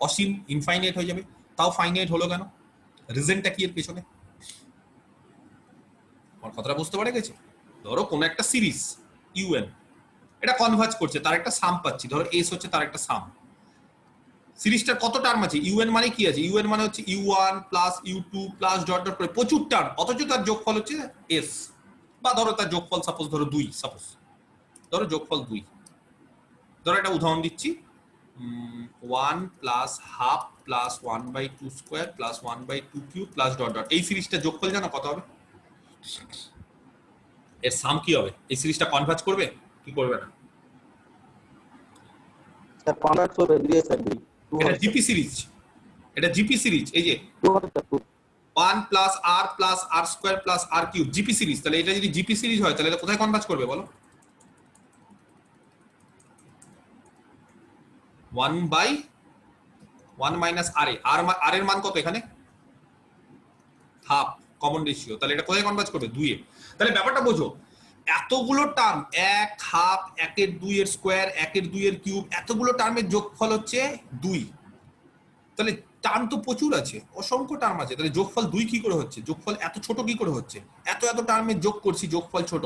অসীম ইনফাইনাইট হয়ে যাবে। তাও ফাইনাইট হলো কেন? রিজনটা কি এর পেছনে? আমার কথাটা বুঝতে পারে গেছে? ধরো কোন একটা সিরিজ ইউএন, এটা কনভার্জ করছে, তার একটা সাম পাচ্ছি, ধরো এস হচ্ছে তার একটা সাম। সিরিজটার কত টার্ম আছে? ইউএন মানে কি আছে? ইউএন মানে হচ্ছে u1 plus u2 plus dot dot করে প্রচুর টার্ম, অথচ তার যোগফল হচ্ছে এস। বা ধরো তার যোগফল সাপোজ ধরো 2, সাপোজ ধরো যোগফল 2। ধরো একটা উদাহরণ দিচ্ছি, 1 plus half plus 1/2² plus 1/2³ plus dot dot. এই সিরিজটা যোগফল জানো কত হবে? এর সাম কি হবে? এই সিরিজটা কনভার্জ করবে কি করবে না? স্যার কনভার্ট করবে 2 এর সাথে 2। এটা জিপি সিরিজ, এটা জিপি সিরিজ। এই যে 2 হবে sir 2। 1 plus r plus r² plus r³ GP series. তাহলে এটা যদি জিপি সিরিজ হয় তাহলে এটা কোথায় কনভার্জ করবে বলো? 1/1 মাইনাস r এ। r এর মান কত এখানে? Half, common ratio. তাহলে এটা কোথায় কনভার্জ করবে? 2 এ। তাহলে ব্যাপারটা বোঝো, এতগুলো টার্ম, 1 হাফ, 1 এর 2 এর স্কোয়ার, 1 এর 2 এর কিউব, এতগুলো টার্মের যোগফল হচ্ছে 2। তাহলে টার্ম তো প্রচুর আছে, অসংখ্য টার্ম আছে, তাহলে যোগফল 2 কি করে হচ্ছে? যোগফল এত ছোট কি করে হচ্ছে? এত এত টার্মের যোগ করছি, যোগফল ছোট।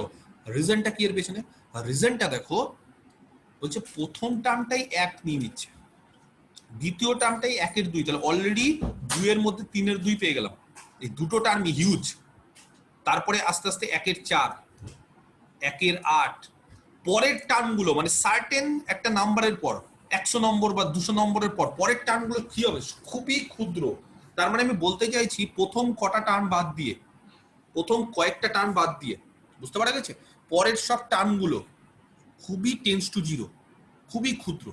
রিজনটা কি এর পেছনে? রিজনটা দেখো, বলছে প্রথম টার্মটাই 1 নিয়ে নিচ্ছে, দ্বিতীয় টার্মটাই 1 এর 2, তাহলে অলরেডি 2 এর মধ্যে 3 এর 2 পেয়ে গেলাম। এই দুটো টার্মই হিউজ। তারপরে আস্তে আস্তে 1 এর 4, 1 এর 8, পরের টার্মগুলো মানে সার্টেন একটা নাম্বারের পর 100 নম্বর বা 200 নম্বরের পর পরের টার্মগুলো কি হবে? খুবই ক্ষুদ্র। তার মানে আমি বলতে চাইছি প্রথম কটা টার্ম বাদ দিয়ে, প্রথম কয়েকটা টার্ম বাদ দিয়ে, বুঝতে পারা গেছে, পরের সব টার্মগুলো খুবই টেন্স টু 0, খুবই ক্ষুদ্র।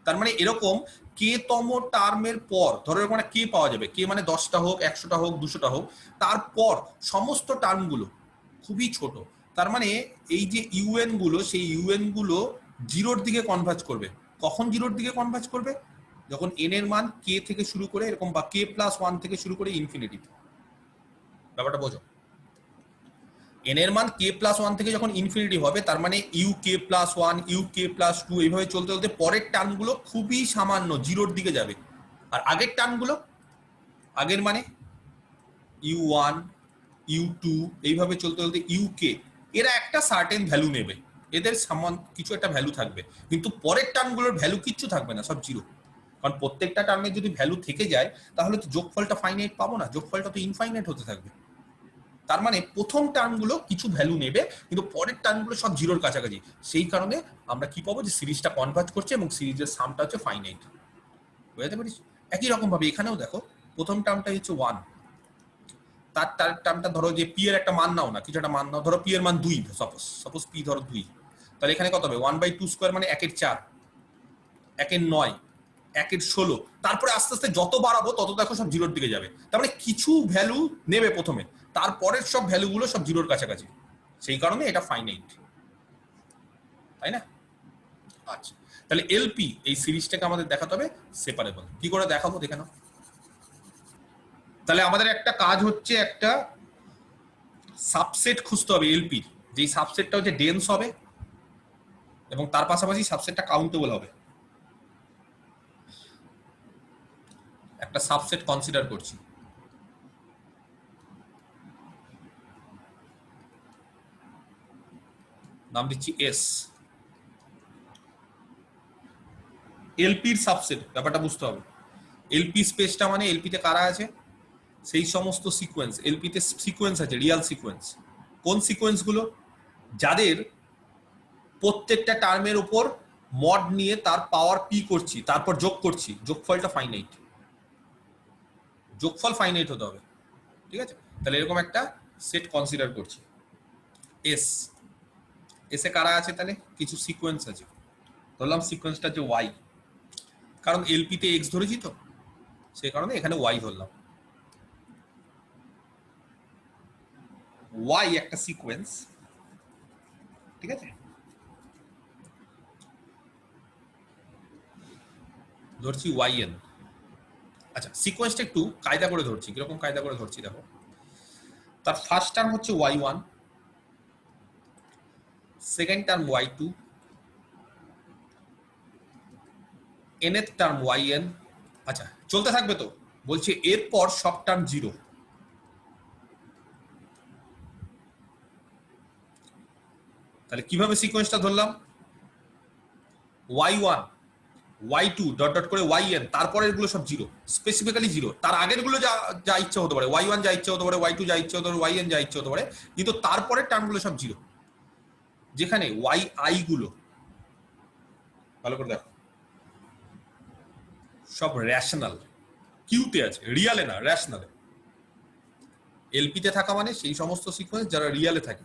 তার মানে এরকম কে তম টার্মের পর ধরো এরকম একটা কে পাওয়া যাবে, কে মানে 10টা হোক, 100টা হোক, 200টা হোক, তারপর সমস্ত টার্মগুলো খুবই ছোট। তার মানে এই যে ইউএন গুলো, সেই ইউএন গুলো 0-র দিকে কনভার্জ করবে। কখন 0-র দিকে কনভার্জ করবে? যখন n এর মান k থেকে শুরু করে এরকম বা k প্লাস 1 থেকে শুরু করে ইনফিনিটি। ব্যাপারটা বোঝো, n এর মান k প্লাস 1 থেকে যখন ইনফিনিটি হবে তার মানে uk প্লাস 1 uk প্লাস 2 এইভাবে চলতে চলতে পরের টার্মগুলো খুবই সামান্য জিরোর দিকে যাবে। আর আগের টার্মগুলো, আগের মানে u1 u2 এইভাবে চলতে চলতে uk, এরা একটা সার্টেন ভ্যালু নেবে, এদের সমান কিছু একটা ভ্যালু থাকবে, কিন্তু পরের টার্মগুলোর ভ্যালু কিচ্ছু থাকবে না, সব জিরো। কারণ প্রত্যেকটা টার্মের যদি ভ্যালু থেকে যায় তাহলে তো যোগফলটা ফাইনাইট পাবো না, যোগফলটা তো ইনফাইনাইট হতে থাকবে। তার মানে প্রথম টার্মগুলো কিছু ভ্যালু নেবে কিন্তু পরের টার্মগুলো সব জিরোর কাছাকাছি, সেই কারণে আমরা কি পাবো যে সিরিজটা কনভার্জ করছে এবং সিরিজের সামটা হচ্ছে ফাইনাইট। বুঝতে পারিস? একই রকম ভাবে এখানেও দেখো, প্রথম টার্মটা হচ্ছে 1, তার টার্মটা ধরো যে পি এর একটা মান নাও না, কিছু একটা মান নাও, ধরো পি এর মান 2, সাপোজ পি ধরো 2, তাহলে এখানে কত হবে 1/2² মানে 1/4, 1/9, 1/16, তারপরে আস্তে আস্তে যত বাড়াবো তত দেখো সব জিরোর দিকে যাবে। তার মানে কিছু ভ্যালু নেবে প্রথমে, তারপরের সব ভ্যালুগুলো সব জিরোর কাছাকাছি, সেই কারণে এটা ফাইনাইট, তাই না? আচ্ছা, তাহলে এলপি এই সিরিজটাকে আমাদের দেখাতে হবে সেপারেবল। কি করে দেখাবো দেখে নাও। তাহলে আমাদের একটা কাজ হচ্ছে একটা সাবসেট খুঁজতে হবে এলপির, যেই সাবসেটটা হচ্ছে ডেন্স হবে এবং তার পাশাপাশি সাবসেটটা কাউন্টেবল হবে। একটা সাবসেট কনসিডার করছি, নাম দিচ্ছি এস। এলপির সাবসেট, ব্যাপারটা বুঝতে হবে। এলপি স্পেসটা মানে এলপিতে কারা আছে, সেই সমস্ত সিকোয়েন্স, এলপিতে সিকোয়েন্স আছে, রিয়াল সিকোয়েন্স। কোন সিকোয়েন্স গুলো? যাদের প্রত্যেকটা টার্মের উপর মড নিয়ে তার পাওয়ার পি করছি, তারপর যোগ করছি, যোগফলটা ফাইনাইট, যোগফল ফাইনাইট হতে হবে, ঠিক আছে? তাহলে এরকম একটা সেট কনসিডার করছি এস। এসে কারা আছে? তাহলে কিছু সিকোয়েন্স আছে, ধরলাম সিকোয়েন্সটা হচ্ছে ওয়াই, কারণ এলপিতে এক্স ধরেছি তো, সেই কারণে এখানে ওয়াই ধরলাম। ওয়াই একটা সিকোয়েন্স, ঠিক আছে? ধরছি ওয়াই এন। আচ্ছা, সিকোয়েন্সটা একটু কায়দা করে ধরছি। কিরকম কায়দা করে ধরছি দেখো। তার ফার্স্ট টার্ম হচ্ছে y1, second term y2, nth term yn। আচ্ছা, চলতে থাকবে তো, বলছে এরপর সব টার্ম জিরো। তাহলে কিভাবে সিকোয়েন্সটা ধরলাম? y1 y2 ডট ডট করে yn, তারপরের গুলো সব জিরো, স্পেসিফিক্যালি জিরো। তার আগের গুলো যা যা ইচ্ছা হতে পারে, y1 যা ইচ্ছা হতে পারে, y2 যা ইচ্ছা হতে পারে, yn যা ইচ্ছা হতে পারে, কিন্তু তারপরের টার্মগুলো সব জিরো। যেখানে yi গুলো, ভালো করে দেখো, সব রেশনাল, কিউতে আছে, রিয়ালে না, রেশনালে। এলপিতে থাকা মানে সেই সমস্ত সিকোয়েন্স যারা রিয়ালে থাকে।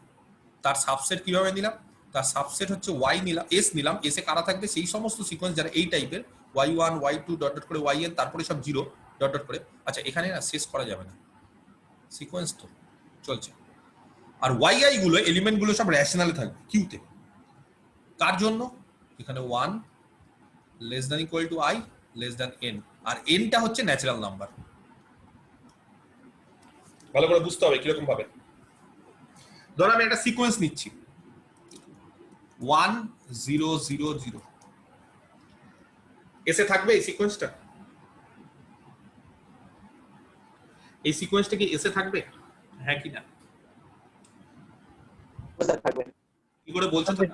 তার সাবসেট কিভাবে নিলাম? তার সাবসেট হচ্ছে ওয়াই নিলাম, এস নিলাম। এসে কারা থাকবে? সেই সমস্ত সিকোয়েন্স যারা এই টাইপের, y1 y2 ডট ডট করে yn, তারপরে সব জিরো ডট ডট করে। আচ্ছা, এখানে না শেষ করা যাবে না, সিকোয়েন্স তো চলছে। আর yi গুলো, এলিমেন্ট গুলো সব রেশনালে থাকবে কিউতে। কার জন্য? এখানে 1 less than equal to i less than n, আর nটা হচ্ছে ন্যাচারাল নাম্বার। ভালো করে বুঝতে হবে কিরকম ভাবে। ধর আমি একটা সিকোয়েন্স নিচ্ছি 1 0 0 0, এসে থাকবে এই সিকোয়েন্সটা? এই সিকোয়েন্সটা কি এসে থাকবে, হ্যাঁ কি না? থাকবে। কি করে বলছো তুমি?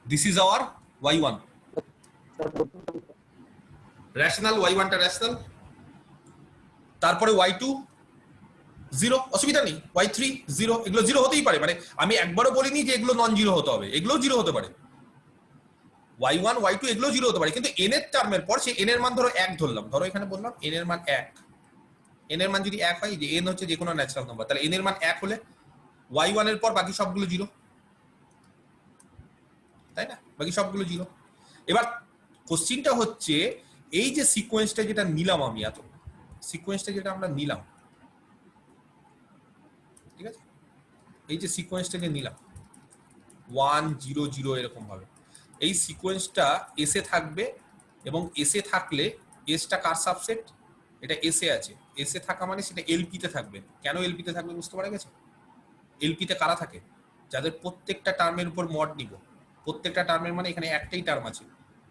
This is our y1, rational, y1 টা রেশনাল, তারপরে y2 জিরো, অসুবিধা নেই, y3 জিরো, এগুলো জিরো হতেই পারে। মানে আমি একবারও বলিনি যে এগুলো নন জিরো হতে হবে, এগুলো জিরো হতে পারে, y1 y2 এগুলো জিরো হতে পারে। কিন্তু n এর টার্মের পর সেই n এর মান ধরো 1 ধরলাম, ধরো এখানে বললাম n এর মান 1, n এর মান যদি 1 হয়, যে n হচ্ছে যে কোনো ন্যাচারাল নাম্বার, তাহলে n এর মান 1 হলে y1 এর পর বাকি সবগুলো জিরো, তাই না? বাকি সবগুলো জিরো। এবার কোশ্চিনটা হচ্ছে এই যে সিকোয়েন্সটা যেটা নিলাম আমি, এত সিকোয়েন্সটা যেটা আমরা নিলাম, ঠিক আছে, এই যে সিকোয়েন্সটা যে নিলাম 1 0 0 এরকম ভাবে, এই সিকোয়েন্সটা এসে থাকবে এবং এসে থাকলে এসটা কার সাবসেট, এটা এসে আছে, এসে থাকা মানে সেটা এলপি তে থাকবে। কেন এলপি তে থাকবে বুঝতে পারা গেছে? এলপি তে কারা থাকে? যাদের প্রত্যেকটা টার্মের উপর মড নিব, প্রত্যেকটা টার্মের মানে এখানে একটাই টার্ম আছে,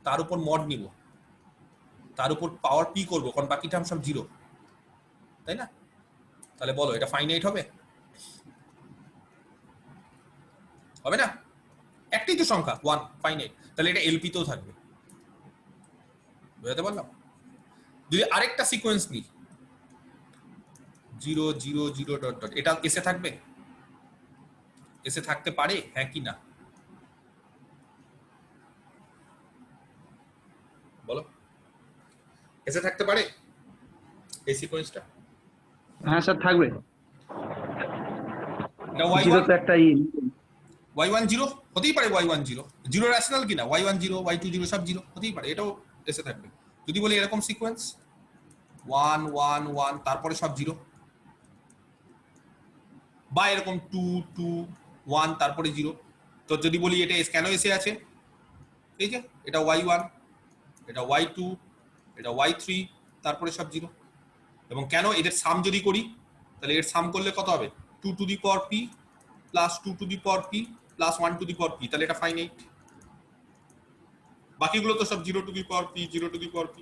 তার উপর মড নিব, তার উপর পাওয়ার পি করবো, কারণ বাকি টার্ম সব জিরো, তাই না? তাহলে বলো এটা ফাইনাইট হবে? হবে না, একটাই তো সংখ্যা 1, ফাইনাইট। তাহলে এটা এলপি তেও থাকবে। বুঝতে পারলাম? যদি আরেকটা সিকোয়েন্স নিই 0 0 0 ডট ডট, এটা এসে থাকবে? এসে থাকতে পারে, হ্যাঁ কি না বলো? এসে থাকতে পারে এই সিকোয়েন্সটা? হ্যাঁ স্যার থাকবে। এটা জিরো y1 তো একটা y1 0 হতেই পারে, y1 0 জিরো রেশনাল কিনা, y1 0 y2 0 সব জিরো হতেই পারে, এটাও এসে থাকবে। যদি বলি এরকম সিকোয়েন্স 1 1 1 তারপরে সব জিরো, বা এরকম 2 2 1 তারপরে জিরো, তো যদি বলি এটা কেন এসে আছে, এই যে এটা y1, এটা y2, এটা y3, তারপরে সব জিরো। এবং কেন এদের সাম যদি করি, তাহলে এর সাম করলে কত হবে? 2 two the power p plus 2 two the power p plus 1 two the power p, তাহলে এটা ফাইনাইট। বাকিগুলো তো সব 0 two the power p 0 two the power p।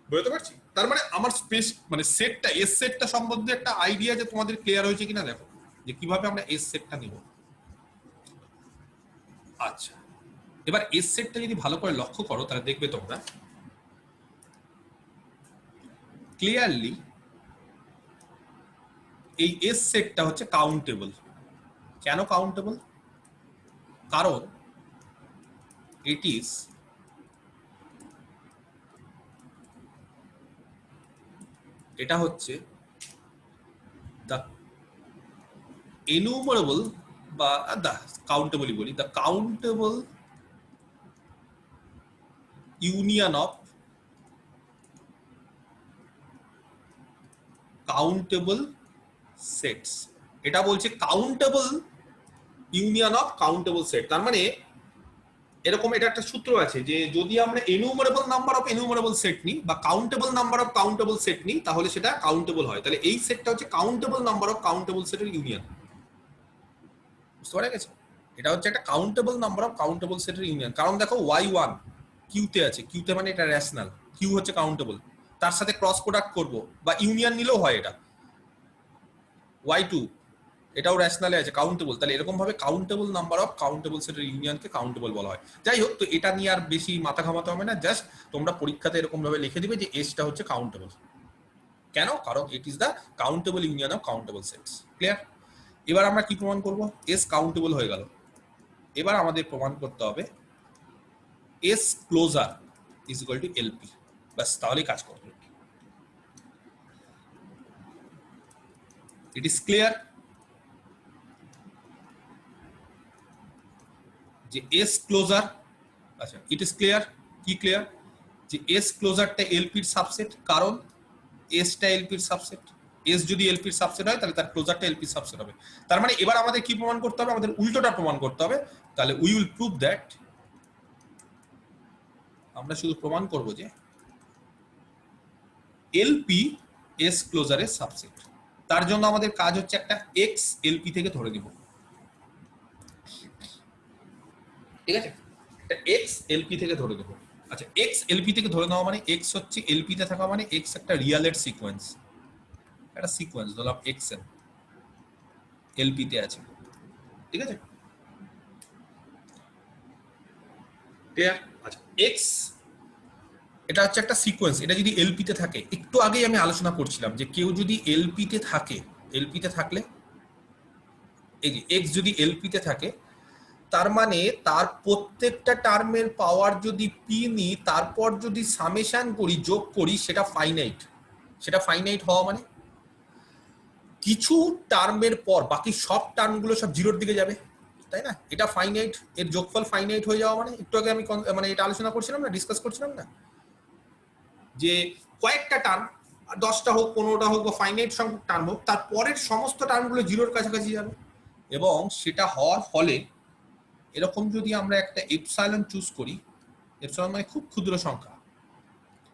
বুঝতে পারছি? তার মানে আমার স্পেস মানে সেটটা, এস সেটটা সম্বন্ধে একটা আইডিয়া যে তোমাদের ক্লিয়ার হয়েছে কিনা দেখো, যে কিভাবে আমরা এস সেটটা নিব। আচ্ছা, এবার এস সেটটা যদি ভালো করে লক্ষ্য করো তাহলে দেখবে তোমরা ক্লিয়ারলি এই এস সেটটা হচ্ছে কাউন্টেবল। কেন কাউন্টেবল? কারণ ইট ইজ এটা হচ্ছে দ্য এনুমারেবল বা দ্য কাউন্টেবলই বলি, the countable union of countable sets. এটা বলছে countable union of countable set. তার মানে এরকম এটা একটা সূত্র আছে যে যদি আমরা এনুমারেবল নাম্বার অফ এনুমারেবল সেট নিই বা countable number of countable set নিই তাহলে সেটা কাউন্টেবল হয়। তাহলে এই সেটটা হচ্ছে কাউন্টেবল নাম্বার অফ কাউন্টেবল সেটের ইউনিয়ন। বুঝতে পারা গেছে? এটা হচ্ছে একটা কাউন্টেবল নাম্বার অফ কাউন্টেবল সেটের ইউনিয়ন। কারণ দেখো y1 কিউতে আছে, কিউতে মানে এটা রেশনাল, কিউ হচ্ছে কাউন্টেবল, তার সাথে ক্রস প্রোডাক্ট করব বা ইউনিয়ন নিলেও হয়, এটা y2 এটাও রেশনালে আছে, কাউন্টেবল। তাহলে এরকম ভাবে কাউন্টেবল নাম্বার অফ কাউন্টেবল সেটের ইউনিয়নকে কাউন্টেবল বলা হয়। যাই হোক, তো এটা নিয়ে আর বেশি মাথা ঘামাতে হবে না, জাস্ট তোমরা পরীক্ষাতে এরকম ভাবে লিখে দিবে যে এসটা হচ্ছে কাউন্টেবল। কেন? কারণ it is the countable union of countable sets. Clear? এবার আমরা কি প্রমাণ করব? এস কাউন্টেবল হয়ে গেল। এবার আমাদের প্রমাণ করতে হবে S closure is equal to LP. বাস, তাহলেই কাজ করবে। ইট ইজ ক্লিয়ার যে এস ক্লোজার, আচ্ছা ইট ইজ ক্লিয়ার, কি ক্লিয়ার? যে এস ক্লোজারটা এলপির সাবসেট, কারণ এসটা এলপির সাবসেট। এস যদি এলপির সাবসেট হয় তাহলে তার ক্লোজারটা এলপির সাবসেট হবে। তার মানে এবার আমাদের কি প্রমাণ করতে হবে? আমাদের উল্টোটা প্রমাণ করতে হবে। তাহলে উই উইল প্রুভ দ্যাট, আমরা শুধু প্রমাণ করব যে এলপি এস ক্লোজারের সাবসেট। তার জন্য আমাদের কাজ হচ্ছে একটা এক্স এলপি থেকে ধরে নিব, ঠিক আছে? একটা এক্স এলপি থেকে ধরে দেবো। আচ্ছা, এক্স এলপি থেকে ধরে নেওয়া মানে এক্স হচ্ছে এলপি তে থাকা মানে এক্স একটা রিয়ালের সিকোয়েন্স, একটা সিকোয়েন্স ধরলাম এক্স এলপি তে আছে, ঠিক আছে? ক্লিয়ার? আচ্ছা, এক্স এটা হচ্ছে একটা সিকোয়েন্স, এটা যদি এলপি তে থাকে, একটু আগেই আমি আলোচনা করছিলাম যে কেউ যদি এলপি তে থাকে, এলপি তে থাকলে এই যে এক্স যদি এলপি তে থাকে তার মানে তার প্রত্যেকটা টার্মের পাওয়ার যদি পি নিই তারপর যদি সামেশন করি, যোগ করি, সেটা ফাইনাইট। সেটা ফাইনাইট হওয়া মানে কিছু টার্মের পর বাকি সব টার্মগুলো সব জিরোর দিকে যাবে, তাই না? এটা ফাইনাইট, এর যোগফল ফাইনাইট হয়ে যাওয়া মানে একটু আগে আমি মানে এটা আলোচনা করছিলাম না, ডিসকাস করছিলাম না, যে কয়েকটা টার্ম 10টা হোক 15টা হোক বা ফাইনাইট সংখ্যক টার্ম হোক, তার পরের সমস্ত টার্মগুলো জিরোর কাছাকাছি যাবে। এবং সেটা হওয়ার ফলে এরকম যদি আমরা একটা এপসাইলন চুজ করি, এপসিলন মানে খুব ক্ষুদ্র সংখ্যা,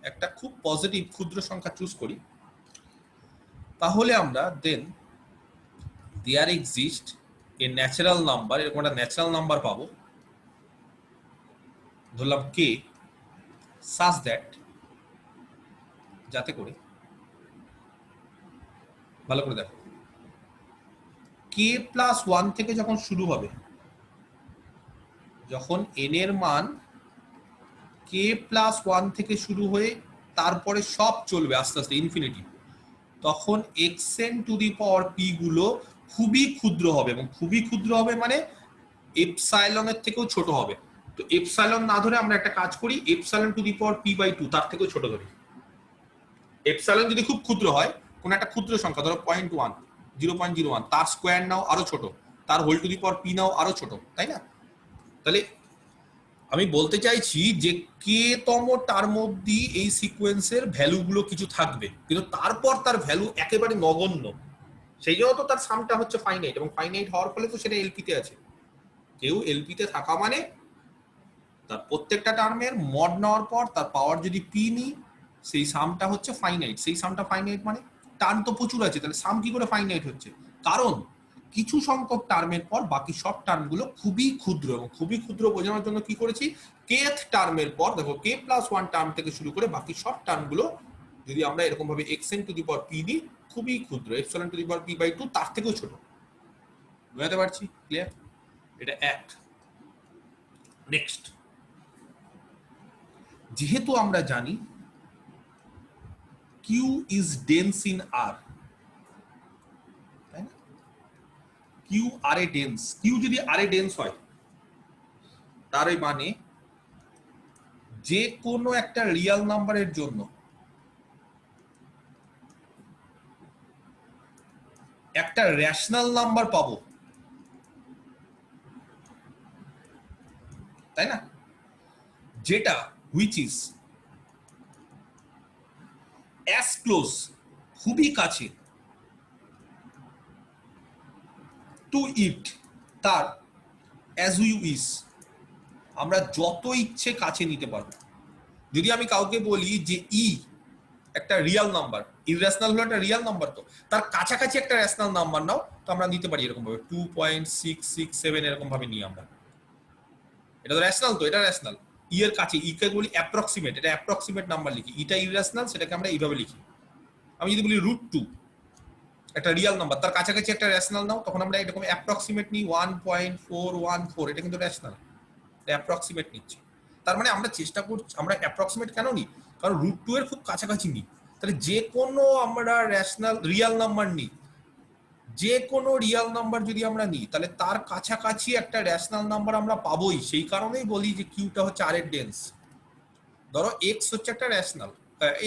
একটা খুব পজিটিভ ক্ষুদ্র সংখ্যা চুজ করি, তাহলে আমরা then there exist a natural number, এরকম একটা ন্যাচারাল নাম্বার পাবো, ধরলাম কে, সাচ দ্যাট, যাতে করে, ভালো করে দেখো, কে প্লাস ওয়ান থেকে যখন শুরু হবে, যখন এন এর মান কে প্লাস ওয়ান থেকে শুরু হয়ে তারপরে সব চলবে আস্তে আস্তে ইনফিনিটি, তখন XN to the power P গুলো খুবই ক্ষুদ্র হবে, এবং খুবই ক্ষুদ্র হবে মানে এপসাইলনের থেকেও ছোট হবে। তো এপসাইলন না ধরে আমরা একটা কাজ করি, epsilon to the power P by two তার থেকেও ছোট ধরি। এপসাইলন যদি খুব ক্ষুদ্র হয়, কোন একটা ক্ষুদ্র সংখ্যা ধরো 0.1, 0.01, তার স্কোয়ার নাও আরো ছোট, তার whole to the power P নাও আরো ছোট, তাই না? তাহলে আমি বলতে চাইছি যে কে তম তার মধ্যে এই সিকোয়েন্সের ভ্যালুগুলো কিছু থাকবে, কিন্তু তারপর তার ভ্যালু একেবারে নগণ্য, সেই জন্য তো তার সামটা হচ্ছে ফাইনাইট, এবং ফাইনাইট হওয়ার ফলে তো সেটা এলপিতে আছে। কেউ এলপিতে থাকা মানে তার প্রত্যেকটা টার্মের মড নেওয়ার পর তার পাওয়ার যদি পি নিই, সেই সামটা হচ্ছে ফাইনাইট। সেই সামটা ফাইনাইট মানে টার্ম তো প্রচুর আছে, তাহলে সাম কি করে ফাইনাইট হচ্ছে? কারণ কিছু সংখ্যক টার্মের পর বাকি সব টার্মগুলো খুবই ক্ষুদ্র, এবং খুবই ক্ষুদ্র বোঝানোর জন্য কি করেছি, কেথ টার্মের পর দেখো কে প্লাস ওয়ান টার্ম থেকে শুরু করে বাকি সব টার্মগুলো যদি আমরা এরকম ভাবে X N to the power P দিই, খুবই ক্ষুদ্র, epsilon to the power P by two তার থেকেও ছোট। বুঝতে পারছি? ক্লিয়ার? এটা এক। নেক্সট, যেহেতু আমরা জানি কিউ ইজ ডেন্স ইন আর, তাই না? কিউ আর এ ডেন্স, কিউ যদি আর এ ডেন্স হয়, তার মানে যে কোনো একটা রিয়াল নাম্বারের জন্য একটা রেশনাল নাম্বার পাবো, তাই না? যেটা হুইচ ইজ অ্যাজ ক্লোজ, খুবই কাছে, টু ইট, তার অ্যাজ উই উইস, আমরা যত ইচ্ছে কাছে নিতে পারবো। যদি আমি কাউকে বলি যে ই একটা রিয়াল নাম্বার, ইররেশনাল হলো একটা রিয়াল নাম্বার, তো তার কাছাকাছি একটা রেশনাল নাম্বার নাও, তো আমরা নিতে পারি এরকম ভাবে 2.667 এরকম ভাবে নিই আমরা। এটা তো রেশনাল, তো এটা রেশনাল। ই এর কাছে, ই কে বলি অ্যাপ্রক্সিমেট, এটা অ্যাপ্রক্সিমেট নাম্বার লিখি, ইটা ইররেশনাল, সেটাকে আমরা এইভাবে লিখি। আমি যদি বলি √2 একটা রিয়াল নাম্বার, তার কাছাকাছি একটা রেশনাল নাও, তখন আমরা এরকম অ্যাপ্রক্সিমেট নিই 1.414, এটা কিন্তু রেশনাল, এটা অ্যাপ্রক্সিমেট নিচ্ছি। তার মানে আমরা চেষ্টা করছি, আমরা অ্যাপ্রক্সিমেট কেন নিই? কারণ √2 এর খুব কাছাকাছি নিই। তাহলে যে কোনো আমরা রেশনাল রিয়াল নাম্বার নিই, যে কোনো রিয়াল নাম্বার যদি আমরা নিই, তাহলে তার কাছাকাছি একটা রেশনাল নাম্বার আমরা পাবোই। সেই কারণেই বলি যে কিউটা হচ্ছে আর এর ডেন্স। ধরো এক্স হচ্ছে একটা রেশনাল,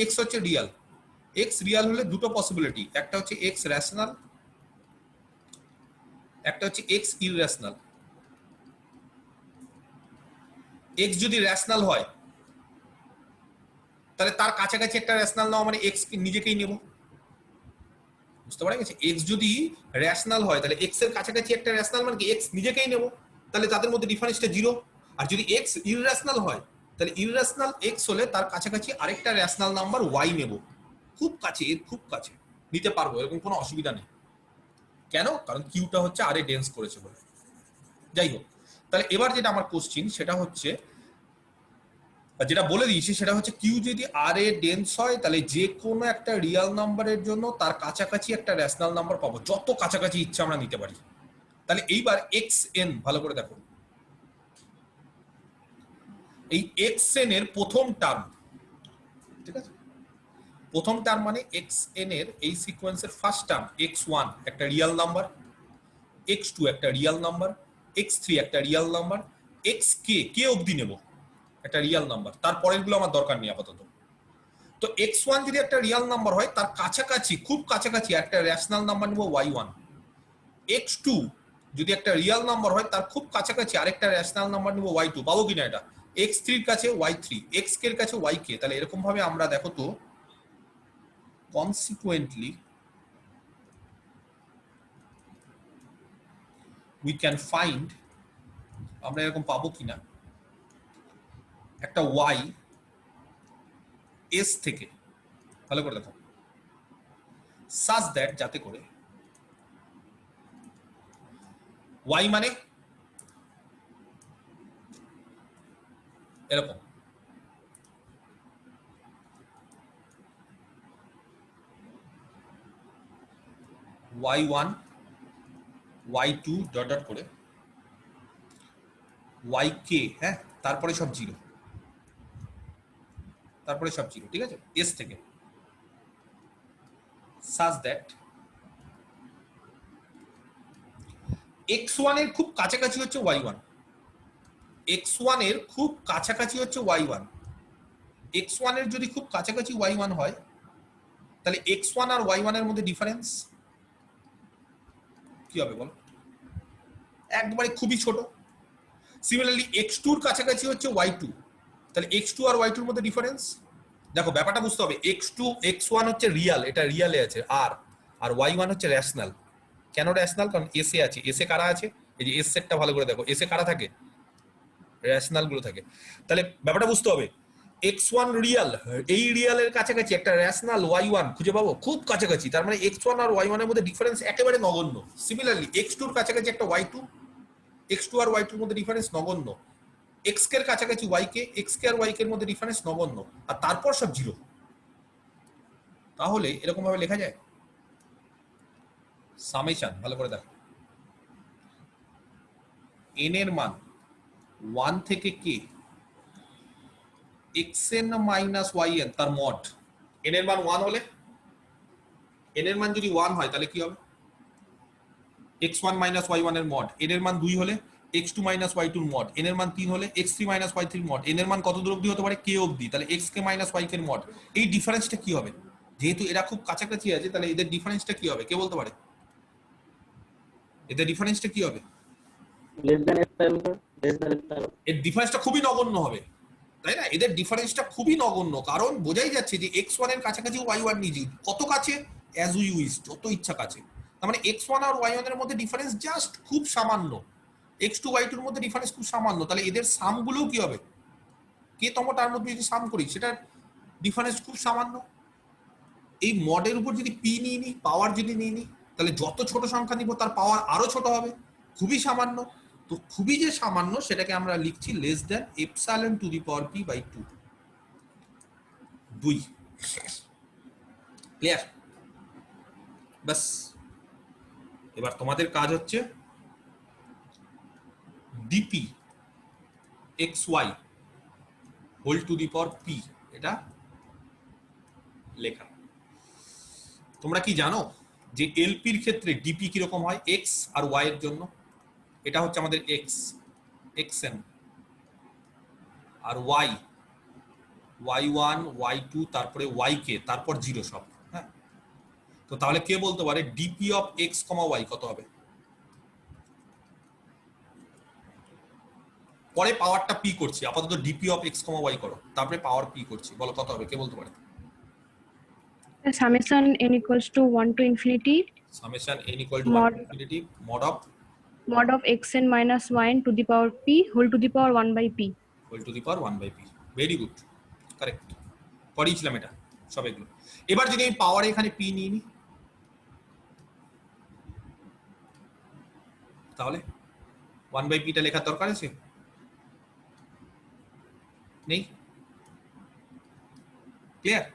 এক্স হচ্ছে রিয়াল। এক্স রিয়াল হলে দুটো পসিবিলিটি, একটা হচ্ছে এক্স রেশনাল, একটা হচ্ছে এক্স ইররেশনাল। এক্স যদি রেশনাল হয়, তাহলে তার কাছাকাছি একটা রেশনাল নাও মানে এক্স নিজেকেই নেব। বুঝতে পারা গেছে? এক্স যদি রেশনাল হয়, তাহলে এক্স এর কাছাকাছি একটা রেশনাল মানে কি এক্স নিজেকেই নেব, তাহলে তাদের মধ্যে ডিফারেন্সটা জিরো। আর যদি এক্স ইররেশনাল হয়, তাহলে ইররেশনাল এক্স হলে তার কাছাকাছি আরেকটা রেশনাল নাম্বার ওয়াই নেব, খুব কাছে, এর খুব কাছে নিতে পারবো, এরকম কোনো অসুবিধা নেই। কেন? কারণ কিউটা হচ্ছে আর এ ডেন্স করেছে বলে। যাই হোক, তাহলে এবার যেটা আমার কোশ্চিন সেটা হচ্ছে, যেটা বলে দিয়েছি সেটা হচ্ছে কিউ যদি আর এ ডেন্স হয়, তাহলে যে কোনো একটা রিয়াল নাম্বারের জন্য তার কাছাকাছি একটা রেশনাল নাম্বার পাবো, যত কাছাকাছি ইচ্ছা আমরা নিতে পারি। তাহলে এইবার এক্স এন ভালো করে দেখো, এই এক্স এন এর প্রথম টার্ম, ঠিক আছে, প্রথম টার্ম মানে এক্স এন এর এই সিকোয়েন্সের ফার্স্ট টার্ম x1 একটা রিয়াল নাম্বার, x2 একটা রিয়াল নাম্বার, x3 একটা রিয়াল নাম্বার, xk কে অবধি নেব একটা রিয়াল নাম্বার, তারপরের গুলো আমার দরকার নেই আপাতত। তো x1 যদি একটা রিয়াল নাম্বার হয়, তার কাছাকাছি, খুব কাছাকাছি একটা রেশনাল নাম্বার নেব y1। x2 যদি একটা রিয়াল নাম্বার হয়, তার খুব কাছাকাছি আরেকটা রেশনাল নাম্বার নেব y2। পাবো কিনা এটা? x3 এর কাছে y3, xk এর কাছে yk। তাহলে এরকম ভাবে আমরা দেখো তো consequently we can find, আমরা এরকম পাবো কিনা, একটা ওয়াই এস থেকে, ভালো করে দেখো, সাজ দ্যাট, যাতে করে ওয়াই মানে এরকম, y1 y2 ডট ডট করে yk, হ্যাঁ, তারপরে সব জিরো, তারপরে সব জিরো, ঠিক আছে, এস থেকে such that x1 এর খুব কাছাকাছি হচ্ছে y1, x1 এর খুব কাছাকাছি হচ্ছে y1, x1 এর যদি খুব কাছাকাছি y1 হয়, তাহলে x1 আর y1 এর মধ্যে ডিফারেন্স কি হবে বলো? একবারে খুবই ছোট। সিমিলারলি x2 এর কাছাকাছি হচ্ছে y2, তাহলে x2 আর y2 এর মধ্যে ডিফারেন্স, দেখো ব্যাপারটা বুঝতে হবে, x2 x1 হচ্ছে রিয়াল, এটা রিয়ালে আছে, আর y1 হচ্ছে র্যাশনাল। কেন র্যাশনাল? কারণ এসে আছে, এসে কারা আছে, এই যে এস সেটটা ভালো করে দেখো, এসে কারা থাকে, র্যাশনাল গুলো থাকে। তাহলে ব্যাপারটা বুঝতে হবে, x1 রিয়াল, এই রিয়ালের কাছাকাছি একটা র্যাশনাল y1 খুঁজে পাবো খুব কাছাকাছি, তার মানে x1 আর y1 এর মধ্যে ডিফারেন্স একেবারে নগণ্য। সিমিলারলি x2 এর কাছাকাছি একটা y2, x2 আর y2 এর মধ্যে ডিফারেন্স নগণ্য, x কে এর কাছাকাছি y কে, x কে আর y কে এর মধ্যে ডিফারেন্স নগণ্য, আর তারপর সব জিরো। তাহলে এরকম ভাবে লেখা যায় সামেশন, ভালো করে দেখো, n এর মান 1 থেকে k xn মাইনাস yn তার মড, n এর মান 1 হলে, n এর মান যদি 1 হয় তাহলে কি হবে, x1 মাইনাস y1 এর মড, n এর মান 2 হলে x2 মাইনাস y2 এর মড, n এর মান 3 হলে x3 মাইনাস y3 এর মড, n এর মান কত দূর অবধি হতে পারে, k অবধি, তাহলে xk মাইনাস yk এর মড। এই ডিফারেন্সটা কি হবে? যেহেতু এরা খুব কাছাকাছি আছে, তাহলে এদের ডিফারেন্সটা কি হবে, কে বলতে পারে? এদের ডিফারেন্সটা কি হবে? Less than epsilon, less than epsilon. এর ডিফারেন্সটা খুবই নগণ্য হবে, তাই না? এদের ডিফারেন্সটা খুবই নগণ্য, কারণ বোঝাই যাচ্ছে যে x1 এর কাছাকাছি y1 নিজে, কত কাছে, অ্যাজ উই উইশ, যত ইচ্ছা কাছে। তার মানে x1 আর y1 এর মধ্যে ডিফারেন্স জাস্ট খুব সামান্য, x2 y2 এর মধ্যে ডিফারেন্স খুব সামান্য, তাহলে এদের সাম গুলোও কি হবে, কে তম তার মধ্যে যদি সাম করি সেটার ডিফারেন্স খুব সামান্য। এই মডের উপর যদি পি নিয়ে নিই, পাওয়ার যদি নিয়ে নিই, তাহলে যত ছোট সংখ্যা নিব তার পাওয়ার আরো ছোট হবে, খুবই সামান্য। তো খুবই যে সামান্য সেটাকে আমরা লিখছি less than epsilon to the power P by 2। 2 clear? বাস, এবার তোমাদের কাজ হচ্ছে DP X Y whole to the power P, এটা লেখা। তোমরা কি জানো যে এলপির ক্ষেত্রে ডিপি কিরকম হয় এক্স আর ওয়াই এর জন্য? এটা হচ্ছে আমাদের এক্স, এক্সএন, আর ওয়াই, y1 y2 তারপরে yk, তারপর জিরো সব, হ্যাঁ। তো তাহলে কে বলতে পারে DP of X comma Y কত হবে? পরে পাওয়ারটা পি করছি, আপাতত DP of X comma Y করো, তারপরে পাওয়ার পি করছি, বলো কত হবে, কে বলতে পারে? Summation n equals to 1 to infinity summation n equal to 1 to infinity mod of xn minus yn to the power p whole to the power 1 by p. Whole to the power 1 by P. Very good, correct, পড়িয়েছিলাম এটা সব এগুলো। এবার যদি আমি পাওয়ার এখানে P নিয়ে নিই, তাহলে 1 বাই পিটা লেখার দরকার আছে? নেই? ক্লিয়ার?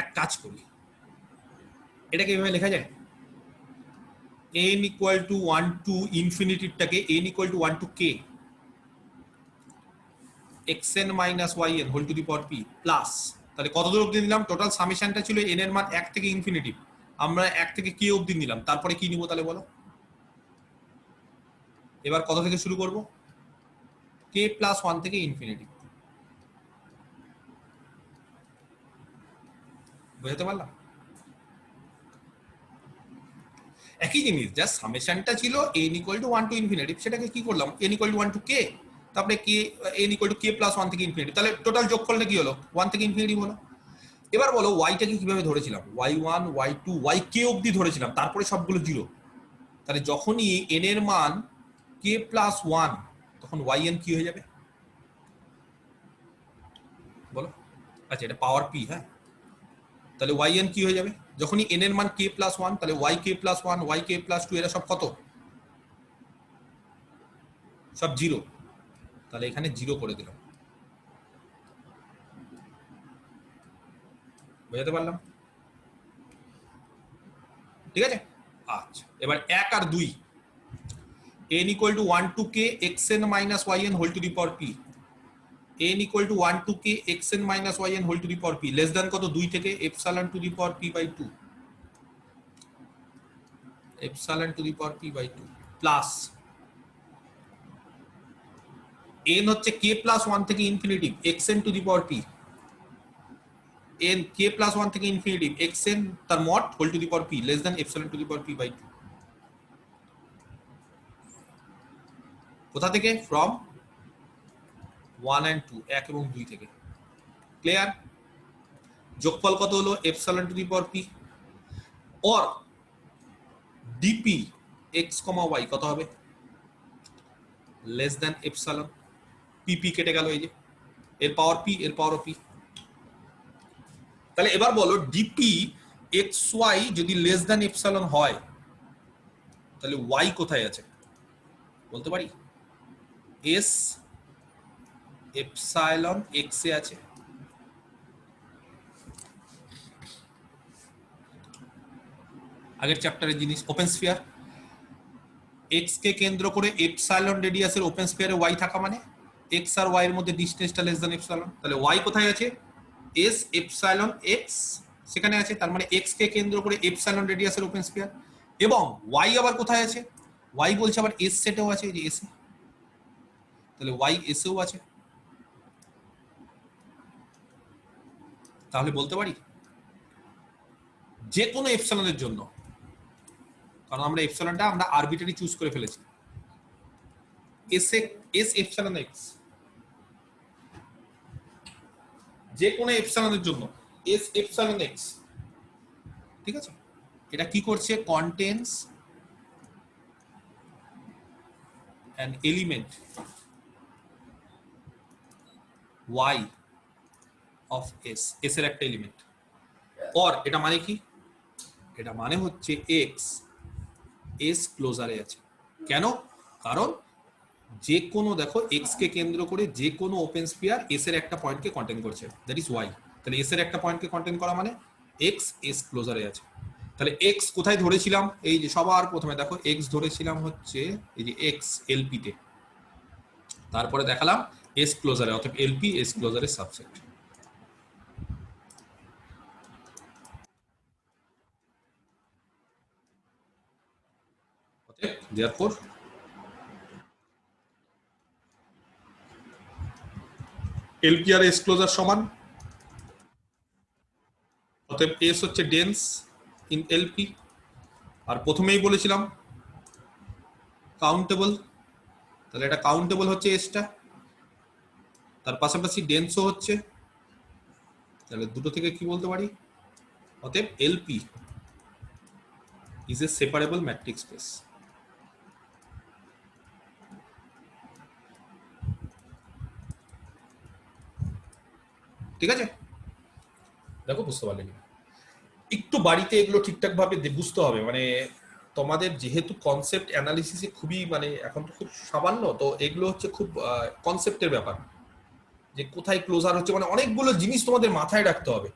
এক কাজ করি, এটাকে এভাবে লেখা যায়, n ইকুয়াল টু 1 টু ইনফিনিটিটাকে n equal to 1 to k xn minus yn whole to the power p plus, তাহলে কত দূর অবধি নিলাম, টোটাল সামেশনটা ছিল n এর মান 1 থেকে ইনফিনিটি, আমরা 1 থেকে k অবধি নিলাম, তারপরে কি নিব তাহলে বলো? এবার কত থেকে শুরু করব, k প্লাস 1 থেকে ইনফিনিটি। বুঝতে পারলাম? একই জিনিস, জাস্ট সামেশনটা ছিল n equal to 1 to infinity, সেটাকে কি করলাম n equal to 1 to k, তারপরে k n equal to k plus 1 থেকে ইনফিনিটি, তাহলে টোটাল যোগ করলে কি হলো 1 থেকে ইনফিনিটি হলো। এবার বলো y-টাকে কিভাবে ধরেছিলাম, y1 y2 yk অবধি ধরেছিলাম, তারপরে সবগুলো জিরো, তাহলে যখনই n এর মান k প্লাস 1, তখন yn কি হয়ে যাবে, আচ্ছা এটা পাওয়ার পি, হ্যাঁ, তাহলে ওয়াই এন কি হয়ে যাবে যখনই এন এর মান কে প্লাস ওয়ান, তাহলে Y k plus one, Y k plus two, এরা সব কত, সব জিরো, তাহলে এখানে জিরো করে দিলাম। বোঝাতে পারলাম? ঠিক আছে। আচ্ছা এবার এক আর দুই, n equal to 1 to k xn minus yn whole to the power p, n equal to 1 to k xn minus yn whole to the power p less than কত, 2 থেকে epsilon to the power p by 2, epsilon to the power p by 2 plus n হচ্ছে k plus 1 থেকে infinity xn to the power p, n k plus 1 থেকে infinity xn তার mod whole to the power p less than epsilon to the power p by 2, কোথা থেকে, from 1 and 2, 1 এবং 2 থেকে। Clear? যোগফল কত হলো, epsilon to the power p, or dp x, y কত হবে, less than epsilon, pp কেটে গেল, এই যে এর পাওয়ার p, এর পাওয়ার p। তাহলে এবার বলো dp xy যদি লেস দ্যান epsilon হয় তাহলে y কোথায় আছে বলতে পারি, s epsilon x এ আছে। আগের চ্যাপ্টারের জিনিস, ওপেন স্ফিয়ার, x কে কেন্দ্র করে এপসাইলন রেডিয়াসের ওপেন স্ফিয়ারে y থাকা মানে x আর y এর মধ্যে ডিসটেন্সটা লেস দ্যান এপসাইলন, তাহলে y কোথায় আছে, s epsilon x সেখানে আছে, তার মানে x কে কেন্দ্র করে এপসাইলন রেডিয়াসের ওপেন স্ফিয়ার, এবং y আবার কোথায় আছে, y বলছে আবার s সেটেও আছে, এই যে s, তাহলে y s এও আছে। তাহলে বলতে পারি যে কোনো এপসাইলনের জন্য, কারণ আমরা এপসাইলনটা আমরা আরবিটারি চুজ করে ফেলেছি, s epsilon x, যে কোনো এপসাইলনের জন্য s epsilon x, ঠিক আছে, এটা কি করছে, contains an element y of s, s এর একটা এলিমেন্ট, or এটা মানে কি, এটা মানে হচ্ছে x s ক্লোজারে আছে। কেন? কারণ যে কোনো, দেখো x কে কেন্দ্র করে যে কোনো ওপেন স্ফিয়ার s এর একটা পয়েন্টকে কন্টেইন করছে, দ্যাট ইজ y, তাহলে s এর একটা পয়েন্টকে কন্টেইন করা মানে x s ক্লোজারে আছে। তাহলে x কোথায় ধরেছিলাম, এই যে সবার প্রথমে দেখো x ধরেছিলাম হচ্ছে এই যে x lp তে, তারপরে দেখালাম s ক্লোজারে, অর্থাৎ lp s ক্লোজারের সাবসেট। therefore lp আর s ক্লোজার সমান, অতএব s হচ্ছে ডেন্স ইন lp, আর প্রথমেই বলেছিলাম কাউন্টেবল, তাহলে এটা কাউন্টেবল হচ্ছে এসটা, তার পাশাপাশি ডেন্সও হচ্ছে, তাহলে দুটো থেকে কি বলতে পারি, অতএব lp is a separable matrix space. ঠিক আছে, দেখো বুঝতে পারলে কিনা, একটু বাড়িতে এগুলো ঠিকঠাক ভাবে বুঝতে হবে, মানে তোমাদের যেহেতু কনসেপ্ট অ্যানালিসিসে খুবই, মানে এখন তো খুব সামান্য, তো এগুলো হচ্ছে খুব কনসেপ্টের ব্যাপার, যে কোথায় ক্লোজার হচ্ছে, মানে অনেকগুলো জিনিস তোমাদের মাথায় রাখতে হবে।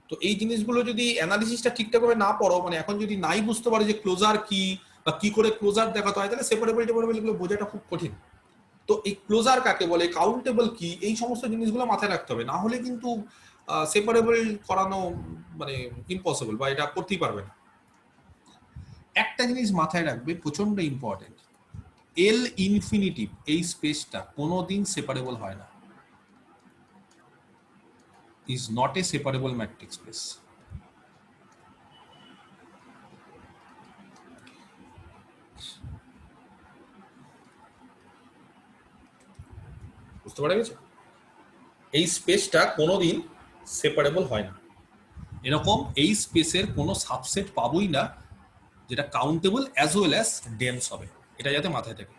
তো এই জিনিসগুলো যদি অ্যানালিসিসটা ঠিকঠাক ভাবে না পড়ো, মানে এখন যদি নাই বুঝতে পারো যে ক্লোজার কি বা কি করে ক্লোজার দেখাতে হয়, তাহলে সেপারেবল এগুলো বোঝাটা খুব কঠিন। তো এই ক্লোজার কাকে বলে, কাউন্টেবল কি, এই সমস্ত জিনিসগুলো মাথায় রাখতে হবে, না হলে কিন্তু সেপারেবল করানো মানে ইম্পসিবল, বা এটা করতেই পারবে না। একটা জিনিস মাথায় রাখবে, প্রচন্ড ইম্পর্টেন্ট, এল ইনফিনিটিভ এই স্পেসটা কোনোদিন সেপারেবল হয় না, is not a separable matrix space. বুঝতে পারা গেছে? এই স্পেসটা কোনোদিন সেপারেবল হয় না, এরকম এই স্পেসের কোনো সাবসেট পাবোই না যেটা countable as well as dense হবে, এটা যাতে মাথায় থাকে,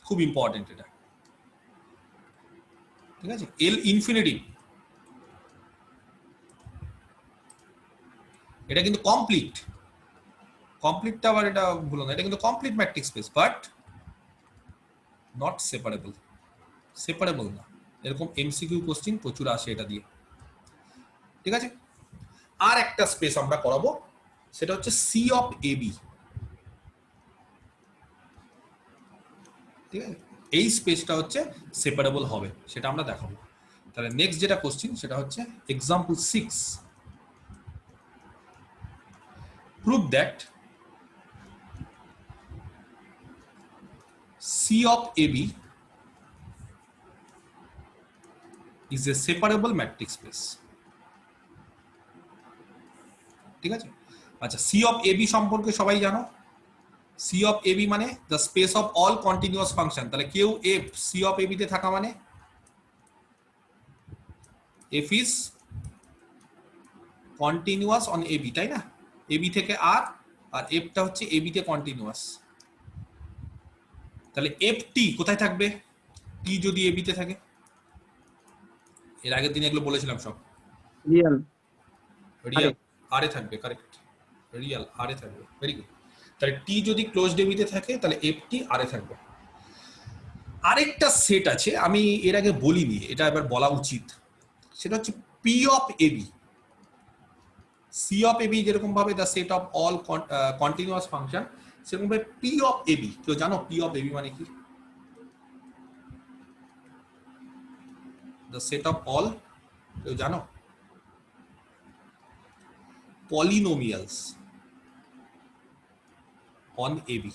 খুব ইম্পর্টেন্ট এটা। ঠিক আছে, এল ইনফিনিটিভ এটা কিন্তু কমপ্লিট, কমপ্লিটটা আবার এটা ভুলো না, এটা কিন্তু complete matrix space but not separable, separable না। এরকম এমসিকিউ কোশ্চেন প্রচুর আসে এটা দিয়ে, ঠিক আছে। আর একটা স্পেস আমরা করাবো, সেটা হচ্ছে সি অফ এ বি, ঠিক আছে। এই স্পেসটা হচ্ছে সেপারেবল হবে, সেটা আমরা দেখাবো। তাহলে নেক্সট যেটা কোশ্চেন সেটা হচ্ছে example 6, prove that C of A B is a separable matrix space, ঠিক আছে। আচ্ছা, সি অফ এ বি সম্পর্কে সবাই জানো, সি অফ এ বি মানে the space of all continuous function. তাহলে কেউ F C of A B তে থাকা মানে F is continuous on A B, তাই না? এ বি থেকে আর এফটা হচ্ছে এ বি তে কন্টিনিউয়াস। তাহলে এফ টি কোথায় থাকবে? টি যদি এ বি তে থাকে, এর আগের দিন এগুলো বলেছিলাম সব, রিয়েল রিয়াল আর এ থাকবে, কারেক্ট, রিয়াল আর এ থাকবে, ভেরি গুড। তাহলে টি যদি ক্লোজড এ বি তে থাকে তাহলে এফ টি আর এ থাকবে। আরেকটা সেট আছে, আমি এর আগে বলিনি, এটা এবার বলা উচিত, সেটা হচ্ছে P of A B. C of A B যেরকম ভাবে the set of all continuous function, সেরকম ভাবে পি অফ এ বি। কেউ জানো পি অফ এ বি মানে কি? দ্য সেট অফ অল, কেউ জানো? পলিনোমিয়ালস অন এ বি,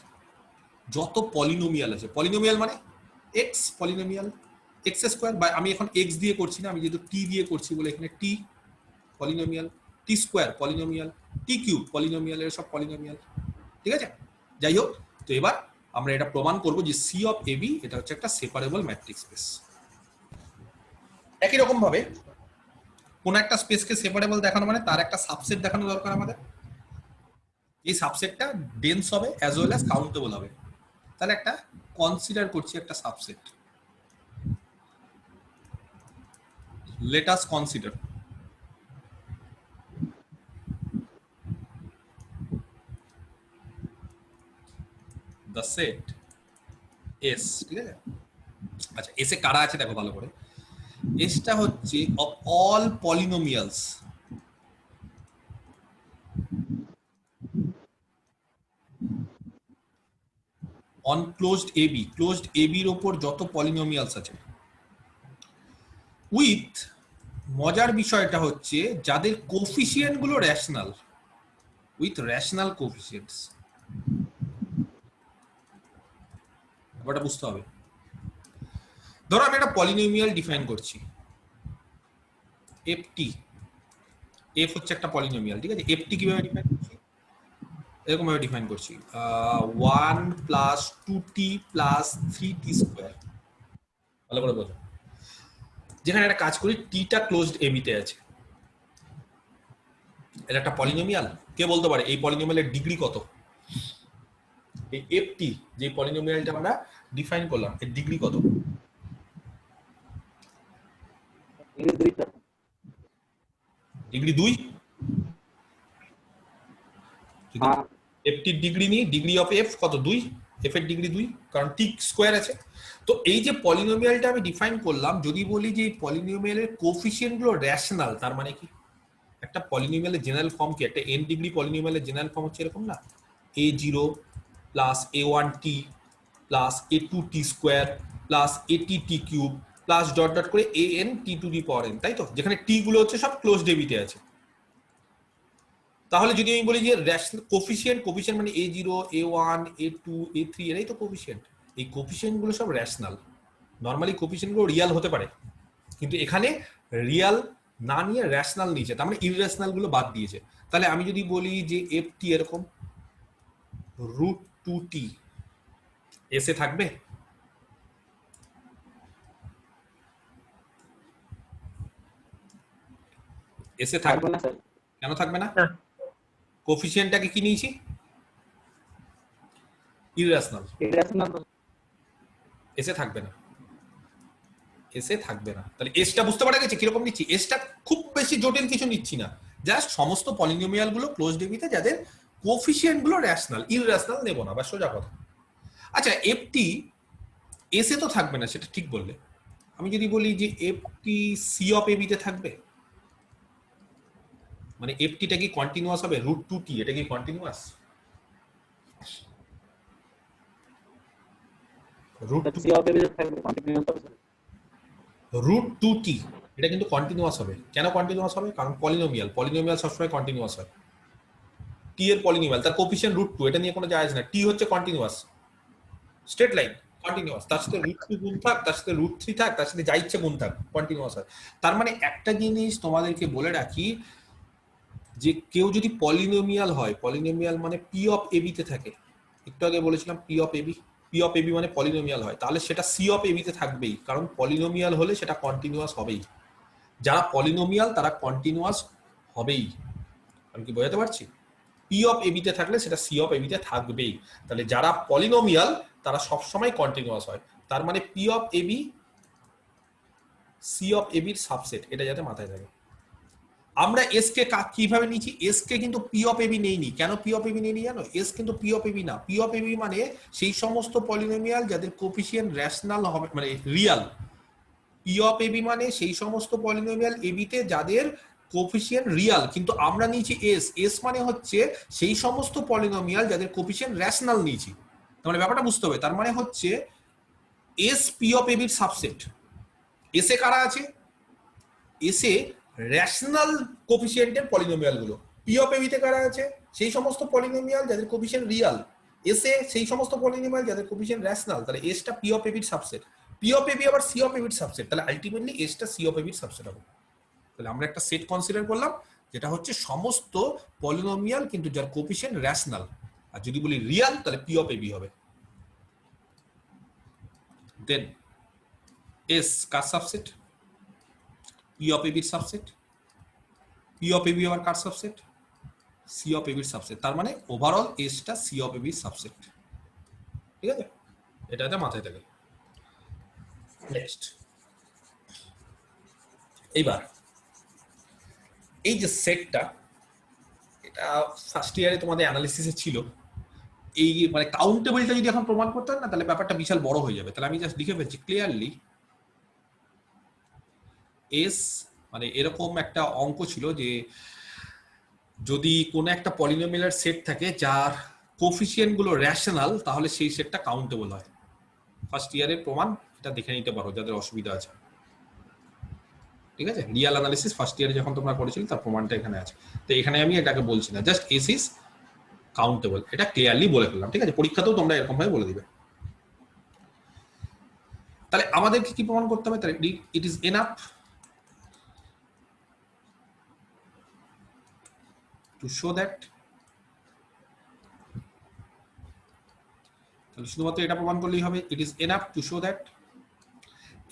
যত পলিনোমিয়াল আছে, পলিনোমিয়াল মানে এক্স, পলিনোমিয়াল এক্স স্কোয়ার, বা আমি এখন এক্স দিয়ে করছি না, আমি যেহেতু টি দিয়ে করছি বলে এখানে টি পলিনোমিয়াল, টি স্কোয়ার পলিনোমিয়াল, টি কিউব পলিনোমিয়াল, এর সব পলিনোমিয়াল, ঠিক আছে। যাই হোক, তো এবার আমরা এটা প্রমাণ করব যে সি অফ এ বি এটা হচ্ছে একটা সেপারেবল ম্যাট্রিক্স স্পেস। একই রকম ভাবে কোন একটা স্পেসকে সেপারেবল দেখানো মানে তার একটা সাবসেট দেখানো দরকার আমাদের। এই সাবসেটটা ডেন্স হবে অ্যাজ ওয়েল অ্যাজ কাউন্টেবল হবে। তাহলে একটা কনসিডার করছি একটা subset, late us consider the set S, ঠিক আছে। আচ্ছা, এস এ কারা আছে দেখো ভালো করে। এসটা হচ্ছে of all polynomials on closed A B, closed A বির ওপর যত পলিনোমিয়ালস আছে, উইথ, মজার বিষয়টা হচ্ছে যাদের কোফিসিয়েন্ট গুলো রেশনাল, উইথ রেশনাল কোফিসিয়েন্টস। ব্যাপারটা বুঝতে হবে। ধরো আমি একটা পলিনোমিয়াল ডিফাইন করছি, এফ টি, এফ হচ্ছে একটা পলিনোমিয়াল, ঠিক আছে। এফ টি কিভাবে ডিফাইন করছি? এরকম ভাবে ডিফাইন করছি, 1 plus 2t plus 3t square. ভালো করে বোঝো, যেখানে একটা কাজ করি, টিটা ক্লোজড এ বি তে আছে, এটা একটা পলিনোমিয়াল। কে বলতে পারে এই পলিনোমিয়ালের ডিগ্রি কত? এই এফ টি যে পলিনোমিয়ালটা আমরা ডিফাইন করলাম, এর ডিগ্রি কত? ডিগ্রি 2। এফ টির ডিগ্রি নিই, ডিগ্রি অফ এফ কত? 2। এফ এর ডিগ্রি 2, কারণ টি স্কোয়ার আছে। তো এই যে পলিনোমিয়ালটা আমি ডিফাইন করলাম, যদি বলি যে এই পলিনোমিয়ালের কোফিসিয়েন্ট গুলো রেশনাল, তার মানে কি? একটা পলিনোমিয়ালের জেনারেল ফর্ম কি? একটা এন ডিগ্রি পলিনোমিয়ালের জেনারেল ফর্ম হচ্ছে এরকম না, a0 plus a1t plus a2t square plus at t cube plus dot dot করে an t two the power n, তাই তো? যেখানে টি গুলো হচ্ছে সব ক্লোজড এ বি তে আছে। তাহলে যদি আমি বলি যে রেশনাল কোফিসিয়েন্ট, কোফিসিয়েন্ট মানে a0 a1 a2 a3, এরাই তো কোফিসিয়েন্ট। এই কোফিসিয়েন্ট গুলো সব রেশনাল। নরমালি কোফিসিয়েন্ট গুলো রিয়াল হতে পারে, কিন্তু এখানে রিয়াল না নিয়ে রেশনাল নিয়েছে, তার মানে ইররেশনাল গুলো বাদ দিয়েছে। তাহলে আমি যদি বলি যে এফ টি এরকম √2t, এসে থাকবে? এসে থাকবে না, কেন থাকবে না? কোফিসিয়েন্টটাকে কি নিয়েছি? ইররেশনাল, এসে থাকবে না, এসে থাকবে না। তাহলে এসটা বুঝতে পারা গেছে কিরকম নিচ্ছি? এসটা খুব বেশি জটিল কিছু নিচ্ছি না, জাস্ট সমস্ত পলিনোমিয়াল গুলো ক্লোজড এবিতে যাদের কোফিসিয়েন্ট গুলো র্যাশনাল, ইররেশনাল নেব না, বা সোজা কথা। আচ্ছা এফটি এসে তো থাকবে না, সেটা ঠিক বললে। আমি যদি বলি যে এফটি সি অফ এবিতে থাকবে, মানে এফটিটা কি কন্টিনিউয়াস হবে? রুট টু টি এটা কি কন্টিনিউয়াস? রুট সি অফ এ থাকবে কন্টিনিউয়াস হবে স্যার। রুট টু টি এটা কিন্তু কন্টিনিউয়াস হবে। কেন কন্টিনিউয়াস হবে? কারণ পলিনোমিয়াল, পলিনোমিয়াল সবসময় কন্টিনিউয়াস হয়। টি এর পলিনোমিয়াল, তার কোফিসিয়েন্ট রুট টু, এটা নিয়ে কোনো যায় আসে না। টি হচ্ছে কন্টিনিউয়াস, স্ট্রেট লাইন কন্টিনিউয়াস, তার সাথে রুট টু গুণ থাক, তার সাথে রুট থ্রি থাক, তার সাথে যা ইচ্ছে গুণ থাক, কন্টিনিউয়াস হয়। তার মানে একটা জিনিস তোমাদেরকে বলে রাখি, যে কেউ যদি পলিনোমিয়াল হয়, পলিনোমিয়াল মানে পি অফ এবি তে থাকে, একটু আগে বলেছিলাম P of A B, P of AB মানে পলিনোমিয়াল হয়, তাহলে সেটা সি অফ এবি তে থাকবেই, কারণ পলিনোমিয়াল হলে সেটা কন্টিনিউয়াস হবেই। যারা পলিনোমিয়াল তারা কন্টিনিউয়াস হবেই। আমি কি বোঝাতে পারছি? পি অফ এবি তে থাকলে সেটা সি অফ এবি তে থাকবেই। তাহলে যারা পলিনোমিয়াল তারা সবসময় কন্টিনিউয়াস হয়। তার মানে P of AB C of এবির সাবসেট, এটা যাতে মাথায় থাকে। আমরা এস কে কিভাবে নিয়েছি? এস কে কিন্তু পি অফ এবি নেইনি। কেন পি অফ এবি নেইনি জানো? এস কিন্তু পি অফ এবি না। পি অফ এবি মানে সেই সমস্ত পলিনোমিয়াল যাদের কোফিসিয়েন্ট রেশনাল হবে, মানে রিয়াল। পি অফ এবি মানে সেই সমস্ত পলিনোমিয়াল এবিতে যাদের কোফিসিয়েন্ট রিয়াল, কিন্তু আমরা নিয়েছি এস। এস মানে হচ্ছে সেই সমস্ত পলিনোমিয়াল যাদের কোফিসিয়েন্ট রেশনাল নিয়েছি। তার মানে ব্যাপারটা বুঝতে হবে। তার মানে হচ্ছে এস পি অফ এবির সাবসেট। এসে কারা আছে? এসে রেশনাল কোফিসিয়েন্টের পলিনোমিয়াল গুলো। পি অফ এবিতে কারা আছে? সেই সমস্ত পলিনোমিয়াল যাদের কোফিসিয়েন্ট রিয়াল। এসে সেই সমস্ত পলিনোমিয়াল যাদের কোফিসিয়েন্ট রেশনাল। তাহলে এসটা পি অফ এবির সাবসেট, পি অফ এবি আবার সি অফ এবির সাবসেট, তাহলে আলটিমেটলি এসটা সি অফ এবির সাবসেট হবে। তাহলে আমরা একটা সেট কনসিডার করলাম, যেটা হচ্ছে সমস্ত পলিনোমিয়াল কিন্তু যার কোফিসিয়েন্ট রেশনাল। আর যদি বলি রিয়াল তাহলে পি অফ এবি হবে। দেন এস কার সাবসেট? পি অফ এবির সাবসেট। পি অফ এবি আবার কার সাবসেট? সি অফ এবির সাবসেট। তার মানে ওভারঅল এসটা সি অফ এবির সাবসেট। ঠিক আছে, এটা মাথায় থাকে। নেক্সট, এইবার এই যে সেটটা, এটা ফার্স্ট ইয়ারে তোমাদের অ্যানালিসিসে ছিল। এই মানে কাউন্টেবলটা যদি এখন প্রমাণ করতে হয় না, তাহলে ব্যাপারটা বিশাল বড় হয়ে যাবে। তাহলে আমি জাস্ট লিখে ফেলছি ক্লিয়ারলি, এস মানে এরকম একটা অঙ্ক ছিল যে যদি কোনো একটা পলিনোমিয়ালের সেট থাকে যার কোফিসিয়েন্ট গুলো রেশনাল, তাহলে সেই সেটটা কাউন্টেবল হয়। ফার্স্ট ইয়ারের প্রমাণ, এটা দেখে নিতে পারো যাদের অসুবিধা আছে। ঠিক আছে, রিয়াল অ্যানালিসিস ফার্স্ট ইয়ারে যখন তোমরা করেছিলে তার প্রমাণটা এখানে আছে। তো এখানে আমি এটাকে বলছি না, জাস্ট এস ইজ কাউন্টেবল, এটা ক্লিয়ারলি বলে ফেললাম। ঠিক আছে, পরীক্ষাতেও তোমরা এরকম ভাবে বলে দিবে। তাহলে আমাদেরকে কি প্রমাণ করতে হবে? তাহলে it is enough to show that, তাহলে শুধুমাত্র এটা প্রমাণ করলেই হবে, it is enough to show that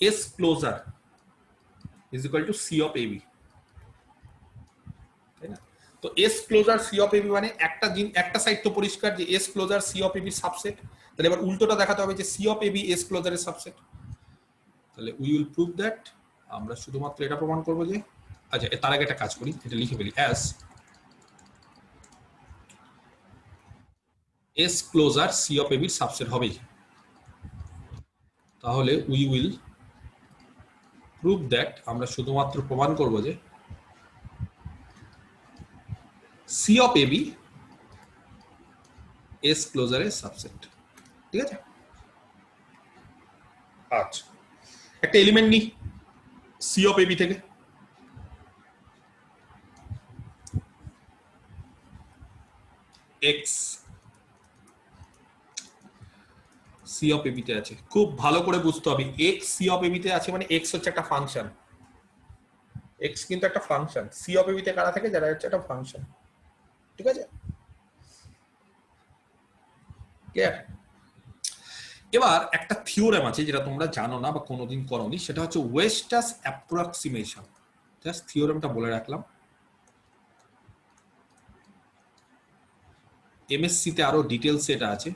S closure is equal to C of AB. তাই না? তো S closure C of AB মানে একটা সাইড তো পরিষ্কার যে এস ক্লোজার সি অফ এবির সাবসেট। তাহলে এবার উল্টোটা দেখাতে হবে যে সি অফ এবি এস ক্লোজারের সাবসেট। তাহলে উই উইল প্রুভ দ্যাট, আমরা শুধুমাত্র এটা প্রমাণ করবো যে, আচ্ছা তার আগে একটা কাজ করি, এটা লিখে ফেলি, as S closure C of এবির সাবসেট হবেই। তাহলে উই উইল প্রুভ দ্যাট, আমরা শুধুমাত্র প্রমাণ করব যে সি অফ এবি এস ক্লোজারের সাবসেট। ঠিক আছে, আচ্ছা একটা এলিমেন্ট নিই সি অফ এবি থেকে, এক্স সি অফ এবি তে আছে। খুব ভালো করে বুঝতে হবে, এক্স সি অফ এবি তে আছে মানে এক্স হচ্ছে একটা ফাংশন। এক্স কিন্তু একটা ফাংশন। সি অফ এবি তে কারা থাকে? যারা হচ্ছে একটা ফাংশন। ঠিক আছে, ক্লিয়ার? এবার একটা থিওরেম আছে যেটা তোমরা জানো না বা কোনোদিন করোনি, সেটা হচ্ছে ওয়েস্টাস অ্যাপ্রক্সিমেশন। জাস্ট থিওরেমটা বলে রাখলাম, এমএসসি তে আরো ডিটেলস এটা আছে।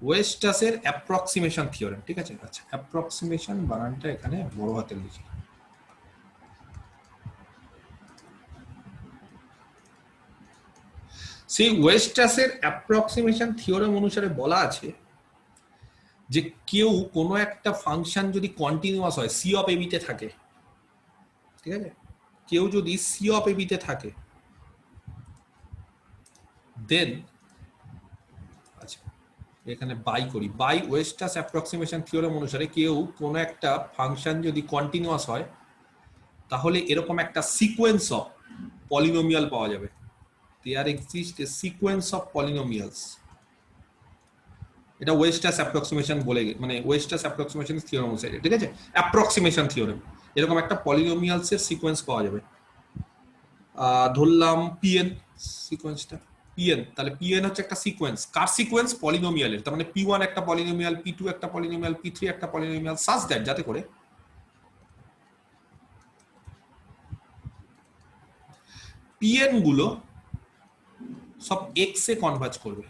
ওয়েস্টাসের অ্যাপ্রক্সিমেশন থিওরেম। ঠিক আছে, আচ্ছা অ্যাপ্রক্সিমেশন বানানটা এখানে বড় হাতে লিখি। সেই ওয়েস্টাসের অ্যাপ্রক্সিমেশন থিওরেম অনুসারে বলা আছে যে কেউ কোনো একটা ফাংশন যদি কন্টিনিউয়াস হয় সি অফ এবি তে থাকে, ঠিক আছে, কেউ যদি সি অফ এবি তে থাকে দেন, আচ্ছা এখানে বাই করি, বাই ওয়েস্টাস অ্যাপ্রক্সিমেশন থিওরেম অনুসারে কেউ কোনো একটা ফাংশন যদি কন্টিনিউয়াস হয় তাহলে এরকম একটা সিকোয়েন্স অফ পলিনোমিয়াল পাওয়া যাবে। There exist a sequence of polynomials. এটা ওয়েস্টাস অ্যাপ্রক্সিমেশন বলে, মানে ওয়েস্টাস অ্যাপ্রক্সিমেশন থিওরেম অনুসারে, ঠিক আছে, অ্যাপ্রক্সিমেশন থিওরেম, এরকম একটা পলিনোমিয়ালস এর সিকোয়েন্স পাওয়া যাবে। ধরলাম পিএন সিকোয়েন্সটা পিএন, তাহলে পিএন হচ্ছে একটা সিকোয়েন্স, কার সিকোয়েন্স? পলিনোমিয়ালের। তার মানে পি1 একটা পলিনোমিয়াল, পি2 একটা পলিনোমিয়াল, পি3 একটা পলিনোমিয়াল, সাচ দ্যাট যাতে করে পিএন গুলো সব এক্স এ কনভার্জ করবে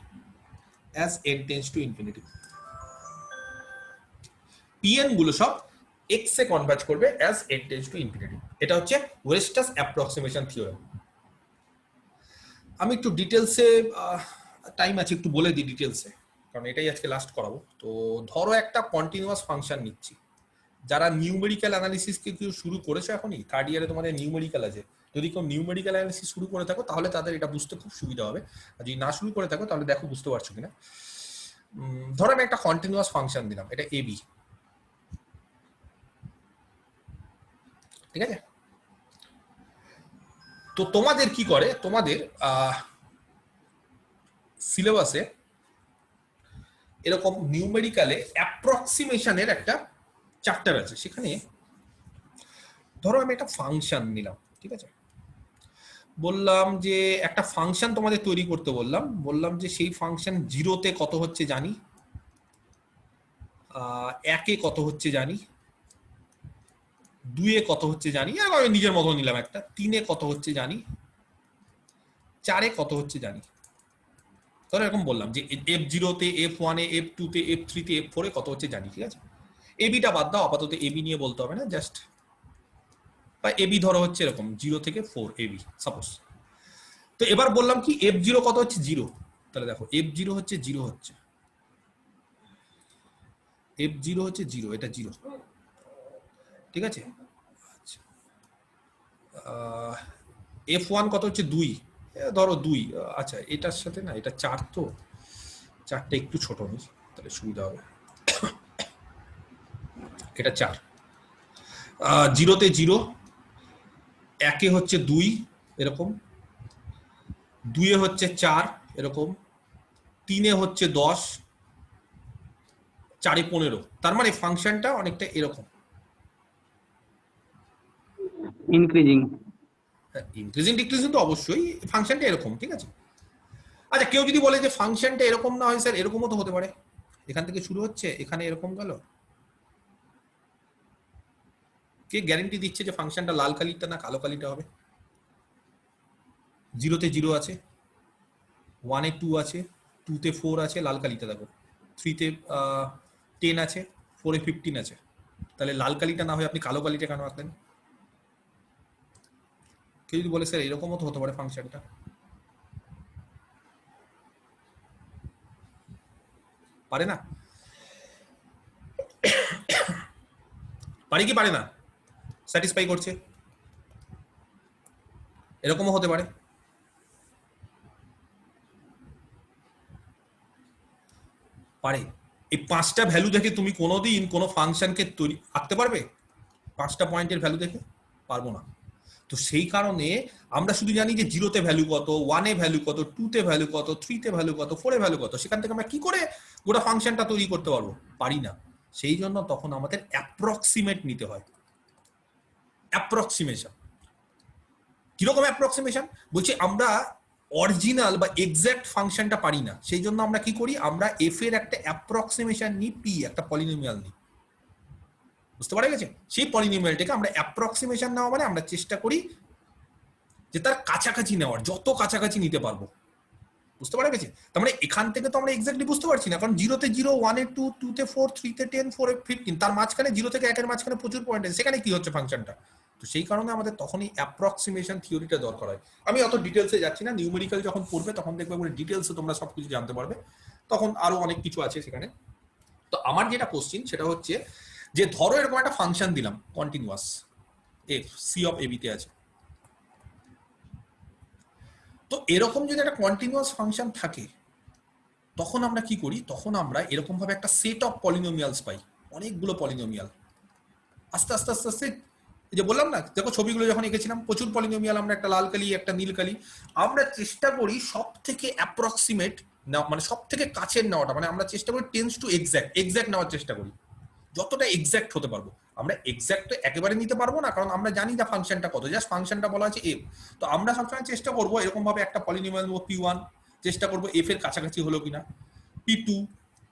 as n tends to infinity। PN গুলো সব এক্স এ কনভার্জ করবে as n tends to infinity। এটা হচ্ছে ওয়েস্টাস অ্যাপ্রক্সিমেশন থিওরেম। আমি একটু ডিটেলসে, টাইম আছে একটু বলে দিই ডিটেলসে, কারণ এটাই আজকে লাস্ট করাবো। তো ধরো একটা কন্টিনিউয়াস ফাংশন নিচ্ছি, যারা নিউমেরিক্যাল অ্যানালিসিস কে কেউ শুরু করেছো এখনই, থার্ড ইয়ারে তোমাদের নিউমেরিক্যাল আছে, যদি কেউ নিউমেরিক্যাল অ্যানালিসিস শুরু করে থাকো তাহলে তাদের এটা বুঝতে খুব সুবিধা হবে, আর যদি না শুরু করে থাকো তাহলে দেখো বুঝতে পারছো কিনা। ধরো আমি একটা কন্টিনিউয়াস ফাংশন দিলাম, এটা এবি, ঠিক আছে। তো তোমাদের কি করে, তোমাদের সিলেবাসে এরকম নিউমেরিক্যালে অ্যাপ্রক্সিমেশনের একটা চ্যাপ্টার আছে, সেখানে ধরো আমি একটা ফাংশন নিলাম, ঠিক আছে, বললাম যে একটা ফাংশন তোমাদের তৈরি করতে বললাম যে সেই ফাংশন জিরোতে কত হচ্ছে জানি, একে কত হচ্ছে জানি, দুয়ে কত হচ্ছে জানি, আমি নিজের মতো নিলাম একটা, তিনে কত হচ্ছে জানি, চারে কত হচ্ছে জানি। ধরো এরকম বললাম যে F0 তে, F1 এ, F2 তে, F3 তে, F4 এ কত হচ্ছে জানি, ঠিক আছে। এবিটা বাদ দাও, আপাতত এবি নিয়ে বলতে হবে না, জাস্ট বা এবি ধরো হচ্ছে এরকম 0 থেকে 4 এবি সাপোজ। তো এবার বললাম কি F0 কত হচ্ছে 0, তাহলে দেখো F0 হচ্ছে 0 হচ্ছে, F0 হচ্ছে 0, এটা 0, ঠিক আছে। আচ্ছা, F1 কত হচ্ছে 2, ধরো 2, আচ্ছা এটার সাথে না এটা 4, তো 4টা একটু ছোট নেই তাহলে সুবিধা হবে, এটা 4, 0তে 0, একে হচ্ছে 2 এরকম, 2 এ হচ্ছে 4 এরকম, 3 এ হচ্ছে 10, 4 এ 15, তার মানে ফাংশনটা অনেকটা এরকম ইনক্রিজিং। ইনক্রিজিং ডিক্রিজিং তো অবশ্যই, ফাংশনটা এরকম, ঠিক আছে। আচ্ছা কেউ যদি বলে যে ফাংশনটা এরকম না হয় স্যার এরকমও তো হতে পারে, এখান থেকে শুরু হচ্ছে এখানে এরকম গেল, কে গ্যারান্টি দিচ্ছে যে ফাংশনটা লাল কালিটা না কালো কালিটা হবে? 0তে 0 আছে, 1 এ 2 আছে, 2 তে 4 আছে, লাল কালিটা দেখো, 3 তে 10 আছে, 4 এ 15 আছে, তাহলে লাল কালিটা না হয় আপনি কালো কালিটা কেন আঁকলেন? কেউ যদি বলে স্যার এরকমও তো হতে পারে ফাংশনটা, পারে না? পারে কি পারে না? স্যাটিসফাই করছে, এরকমও হতে পারে, পারে। এই 5টা ভ্যালু দেখে তুমি কোনোদিন কোনো ফাংশনকে তৈরি আঁকতে পারবে? 5টা পয়েন্টের ভ্যালু দেখে পারবো না। তো সেই কারণে আমরা শুধু জানি যে 0তে ভ্যালু কত, 1 এ ভ্যালু কত, 2তে ভ্যালু কত, 3তে ভ্যালু কত, 4 এ ভ্যালু কত, সেখান থেকে আমরা কি করে গোটা ফাংশনটা তৈরি করতে পারবো? পারি না। সেই জন্য তখন আমাদের অ্যাপ্রক্সিমেট নিতে হয়। অ্যাপ্রক্সিমেশন কিরকম অ্যাপ্রক্সিমেশন বলছি, আমরা অরিজিনাল বা এক্সাক্ট ফাংশনটা পারি না, সেই জন্য আমরা কি করি, আমরা এফ এর একটা অ্যাপ্রক্সিমেশন নিই, পি একটা পলিনোমিয়াল নিই, বুঝতে পারা গেছে? সেই পলিনোমিয়ালটাকে আমরা অ্যাপ্রক্সিমেশন নেওয়া মানে আমরা চেষ্টা করি যে তার কাছাকাছি নেওয়ার, যত কাছাকাছি নিতে পারবো, বুঝতে পারা গেছে? তার মানে এখান থেকে তো আমরা এক্স্যাক্টলি বুঝতে পারছি না, কারণ 0তে 0, 1 এ 2, 2তে 4, 3তে 10, 4 এ 15, তার মাঝখানে 0 থেকে 1 এর মাঝখানে প্রচুর পয়েন্ট আছে, সেখানে কি হচ্ছে ফাংশনটা তো সেই কারণে আমাদের তখনই অ্যাপ্রক্সিমেশন থিওরিটা দরকার হয়। আমি অত ডিটেলসে যাচ্ছি না, নিউমেরিক্যাল যখন পড়বে তখন দেখবে ডিটেলসে তোমরা সবকিছু জানতে পারবে, তখন আরো অনেক কিছু আছে সেখানে। তো আমার যেটা কোশ্চিন সেটা হচ্ছে যে ধরো এরকম একটা ফাংশন দিলাম continuous, F C of AB তে আছে। তো এরকম যদি একটা কন্টিনিউয়াস ফাংশন থাকে তখন আমরা কি করি, তখন আমরা এরকম ভাবে একটা সেট অফ পলিনোমিয়ালস পাই, অনেকগুলো পলিনোমিয়াল। আস্তে আস্তে আস্তে আস্তে এই যে বললাম না, দেখো ছবিগুলো যখন এঁকেছিলাম প্রচুর পলিনোমিয়াল, আমরা একটা লাল কালি একটা নীল কালি, আমরা চেষ্টা করি সব থেকে অ্যাপ্রক্সিমেট মানে সব থেকে কাছের নেওয়াটা, মানে আমরা চেষ্টা করি টেন্স টু এক্সাক্ট নেওয়ার চেষ্টা করি, যতটা এক্সাক্ট হতে পারবো। আমরা এক্সাক্ট একেবারে নিতে পারবো না, কারণ আমরা জানি যে ফাংশনটা কত, জাস্ট ফাংশনটা বলা আছে এফ। তো আমরা সবসময় চেষ্টা করবো এরকম ভাবে একটা পলিনোমিয়াল p1 চেষ্টা করবো এফ এর কাছাকাছি হলো কিনা, p2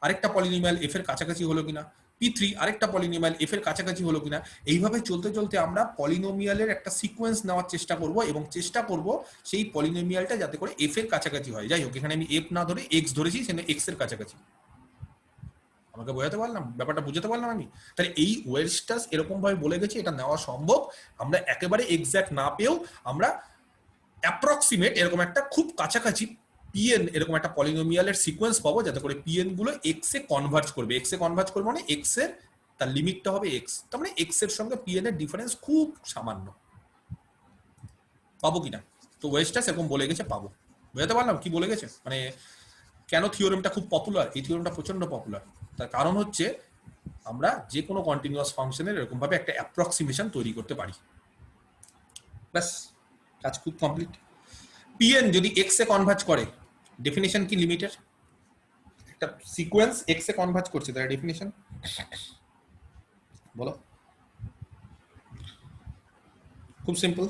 আরেকটা পলিনোমিয়াল এফ এর কাছাকাছি হলো কিনা, p3 আরেকটা পলিনোমিয়াল এফ এর কাছাকাছি হলো কিনা। এইভাবে চলতে চলতে আমরা পলিনোমিয়ালের একটা সিকোয়েন্স নেওয়ার চেষ্টা করব এবং চেষ্টা করব সেই পলিনোমিয়ালটা যাতে করে এফ এর কাছাকাছি হয়। যাই হোক, এখানে আমি এফ না ধরে এক্স ধরেছি, সেখানে এক্স এর কাছাকাছি। আমাকে বোঝাতে পারলাম, ব্যাপারটা বুঝতে পারলাম আমি? তাহলে এই ওয়েলস্টাস এরকম ভাবে বলে গেছে এটা নেওয়া সম্ভব, আমরা একেবারে এক্সাক্ট না পেয়েও আমরা অ্যাপ্রক্সিমেট এরকম একটা খুব কাছাকাছি পিএন এরকম একটা পলিনোমিয়ালের সিকোয়েন্স পাবো, যাতে করে পিএন গুলো এক্স এ কনভার্জ করবে। এক্স এ কনভার্জ করবে মানে এক্স এর তার লিমিটটা হবে এক্স, তার মানে এক্স এর সঙ্গে পিএন এর ডিফারেন্স খুব সামান্য। পাবো কিনা? তো ওয়েলস্টাস এরকম বলে গেছে পাবো। বুঝতে পারলাম কি বলে গেছে, মানে কেন থিওরেমটা খুব পপুলার। এই থিওরেমটা প্রচন্ড পপুলার, তার কারণ হচ্ছে আমরা যে কোনো কন্টিনিউয়াস ফাংশনের এরকম ভাবে একটা অ্যাপ্রক্সিমেশন তৈরি করতে পারি। ব্যাস, কাজ খুব কমপ্লিট। পিএন যদি এক্স এ কনভার্জ করে, ডেফিনিশন কি লিমিটের? একটা সিকোয়েন্স এক্স এ কনভার্জ করছে, তার ডেফিনিশন বলো। খুব সিম্পল,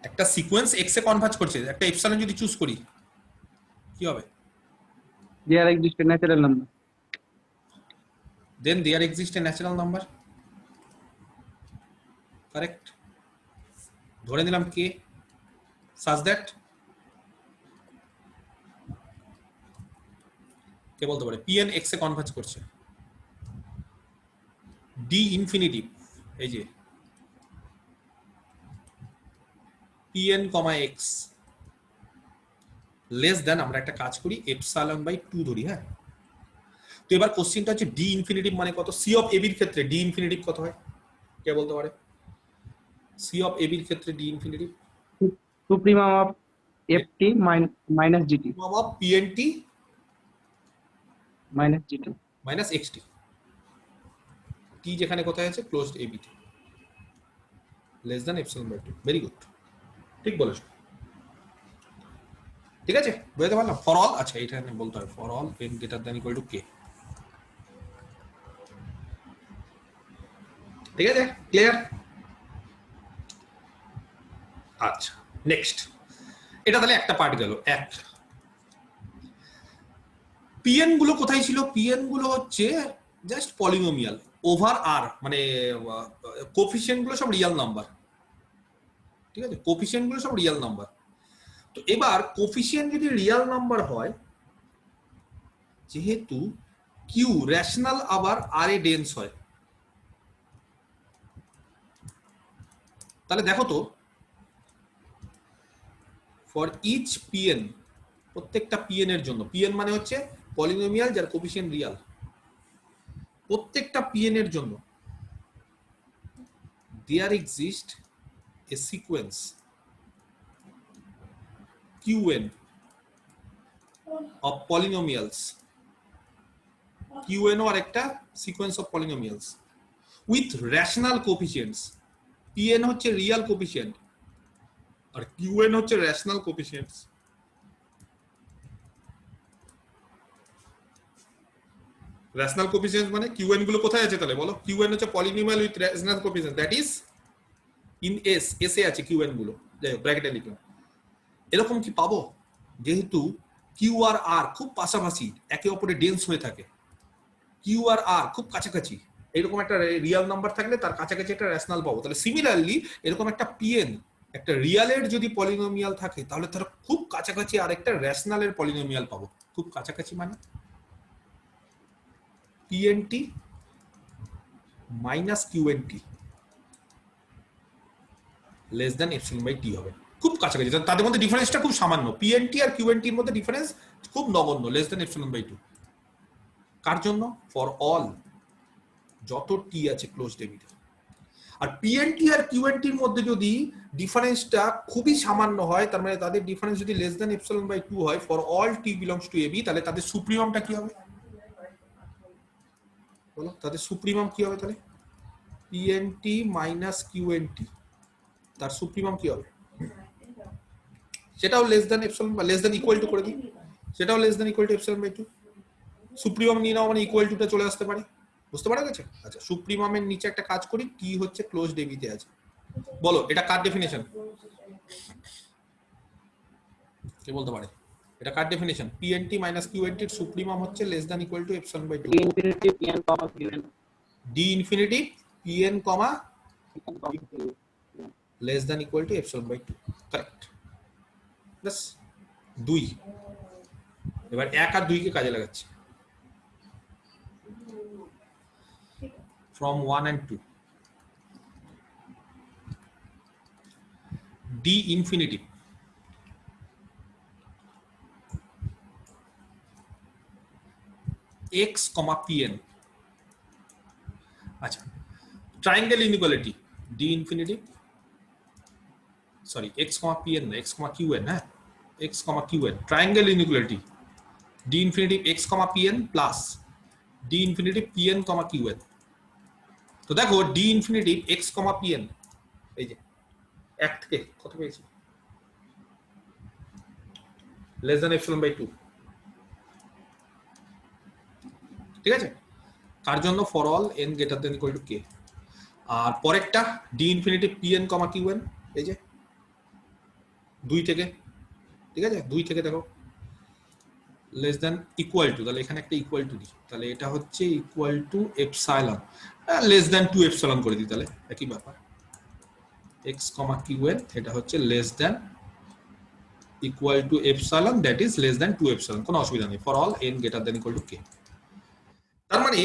একটা সিকোয়েন্স এক্স এ কনভার্জ করছে, একটা এপসাইলন যদি চুজ করি কি হবে? There exist natural number. Then there exists a natural number. Correct. ধরে নিলাম কে such that কে বলতে পারে pn x এ কনভার্জ করছে, d ইনফিনিটিভ এই যে pn, x লেস দেন, আমরা একটা কাজ করি এপসাইলন বাই 2 ধরি। হ্যাঁ, তো এবার কোশ্চেনটা হচ্ছে ডি ইনফিনিটিভ মানে কত? সি অফ এবির ক্ষেত্রে ডি ইনফিনিটিভ কত হয় কে বলতে পারে? সি অফ এবির ক্ষেত্রে D infinity supremum of ft minus GT of PNT minus GT minus XT. T যেখানে কোথায় আছে? Closed ABT less than epsilon by 2। Very good, ঠিক বলেছো। ঠিক আছে, বুঝতে পারলাম। ফর অল, আচ্ছা এটা বলতে হবে for all n greater than equal to k। ঠিক আছে, ক্লিয়ার? আচ্ছা নেক্সট, এটা তাহলে একটা পার্ট গেল। এক, পিএন গুলো কোথায় ছিল? পিএন গুলো হচ্ছে জাস্ট পলিনোমিয়াল ওভার আর, মানে কোফিশিয়েন্ট গুলো সব রিয়েল নাম্বার। ঠিক আছে, কোফিশিয়েন্ট গুলো সব রিয়েল নাম্বার। তো এবার কোফিশিয়েন্ট যদি রিয়েল নাম্বার হয়, যেহেতু কিউ রেশনাল আবার আর এ ডেন্স হয়, তাহলে দেখো তো ফর ইচ পিএন, প্রত্যেকটা পিএন এর জন্য, পিএন মানে হচ্ছে পলিনোমিয়াল যার কোফিশিয়েন্ট রিয়াল, প্রত্যেকটা পিএন এর জন্য there exist a sequence qn of polynomials, qn আর একটা sequence of polynomials with rational coefficients. pn হচ্ছে রিয়াল কোফিশিয়েন্ট আর qn হচ্ছে রেশনাল কোফিশিয়েন্টস। রেশনাল কোফিশিয়েন্টস মানে qn গুলো কোথায় আছে তাহলে বলো? qn হচ্ছে polynomial with rational coefficient, that is in s, s এ আছে qn গুলো। যাই হোক, ব্র্যাকেটে লিখলাম। এরকম কি পাবো? যেহেতু কিউ আর আর খুব পাশাপাশি, একে অপরে ডেন্স হয়ে থাকে, কিউ আর আর খুব কাছাকাছি, এরকম একটা রিয়াল নাম্বার থাকলে তার কাছাকাছি একটা রেশনাল পাবো। তাহলে সিমিলারলি এরকম একটা পিএন, একটা রিয়ালের যদি পলিনোমিয়াল থাকে, তাহলে তার খুব কাছাকাছি আরেকটা রেশনালের পলিনোমিয়াল পাবো। খুব কাছাকাছি মানে PNT minus QNT less than epsilon by T হবে। খুব কাছাকাছি, তাদের মধ্যে ডিফারেন্সটা খুব সামান্য। পিএনটি আর কিউএনটির মধ্যে ডিফারেন্স খুব নগণ্য, লেস দেন এপসিলন বাই 2। কার জন্য? ফর অল, যত টি আছে ক্লোজড এবিতে। আর পিএনটি আর কিউএনটির মধ্যে যদি ডিফারেন্সটা খুবই সামান্য হয়, তার মানে তাদের ডিফারেন্স যদি লেস দেন এপসিলন বাই 2 হয় for all T belongs to A B, তাহলে তাদের সুপ্রিমামটা কি হবে বলো? তাদের সুপ্রিমাম কি হবে তাহলে? পিএনটি মাইনাস কিউএনটি, তার সুপ্রিমাম কি হবে? সেটাও লেস দেন এপসিলন বা লেস দেন ইকুয়াল টু করে দিই, সেটাও less than equal to epsilon by 2। Supremum নিয়ে নাও মানে ইকুয়াল টুটা চলে আসতে পারে, বুঝতে পারা গেছে? আচ্ছা, সুপ্রিমামের নিচে একটা কাজ করি, টি হচ্ছে ক্লোজড এবিতে আছে। বলো এটা কার ডেফিনেশন? কে বলতে পারে এটা কার ডেফিনেশন? পিএনটি মাইনাস কিউএনটি এর সুপ্রিমাম হচ্ছে less than equal to epsilon by 2। D infinity PN comma QN D infinity PN comma less than equal to epsilon by 2, correct. বাস 2। এবার 1 আর 2 কে কাজে লাগাচ্ছি। from 1 and 2, d infinity x comma pn। আচ্ছা, triangle inequality d infinity, sorry x comma pn না, x comma qn, হ্যাঁ x comma qn, triangle inequality d infinity x comma pn plus d infinity pn comma qn। তো দেখো d infinity x কমা pn, এই যে 1 থেকে কত পেয়েছি? Less than epsilon by 2, ঠিক আছে? কার জন্য? For all n greater than equal to k। আর পরেরটা d ইনফিনিটি pn কমা qn, এই যে 2 থেকে, ঠিক আছে? 2 থেকে দেখো লেস দেন ইকুয়াল টু, তাহলে এখানে একটা ইকুয়াল টু দিই, তাহলে এটা হচ্ছে equal to epsilon, less than 2 epsilon করে দিই, তাহলে একই ব্যাপার। x কমা qn এটা হচ্ছে less than equal two epsilon, that is less than 2 epsilon, কোনো অসুবিধা নেই, for all n greater than equal to k। তার মানে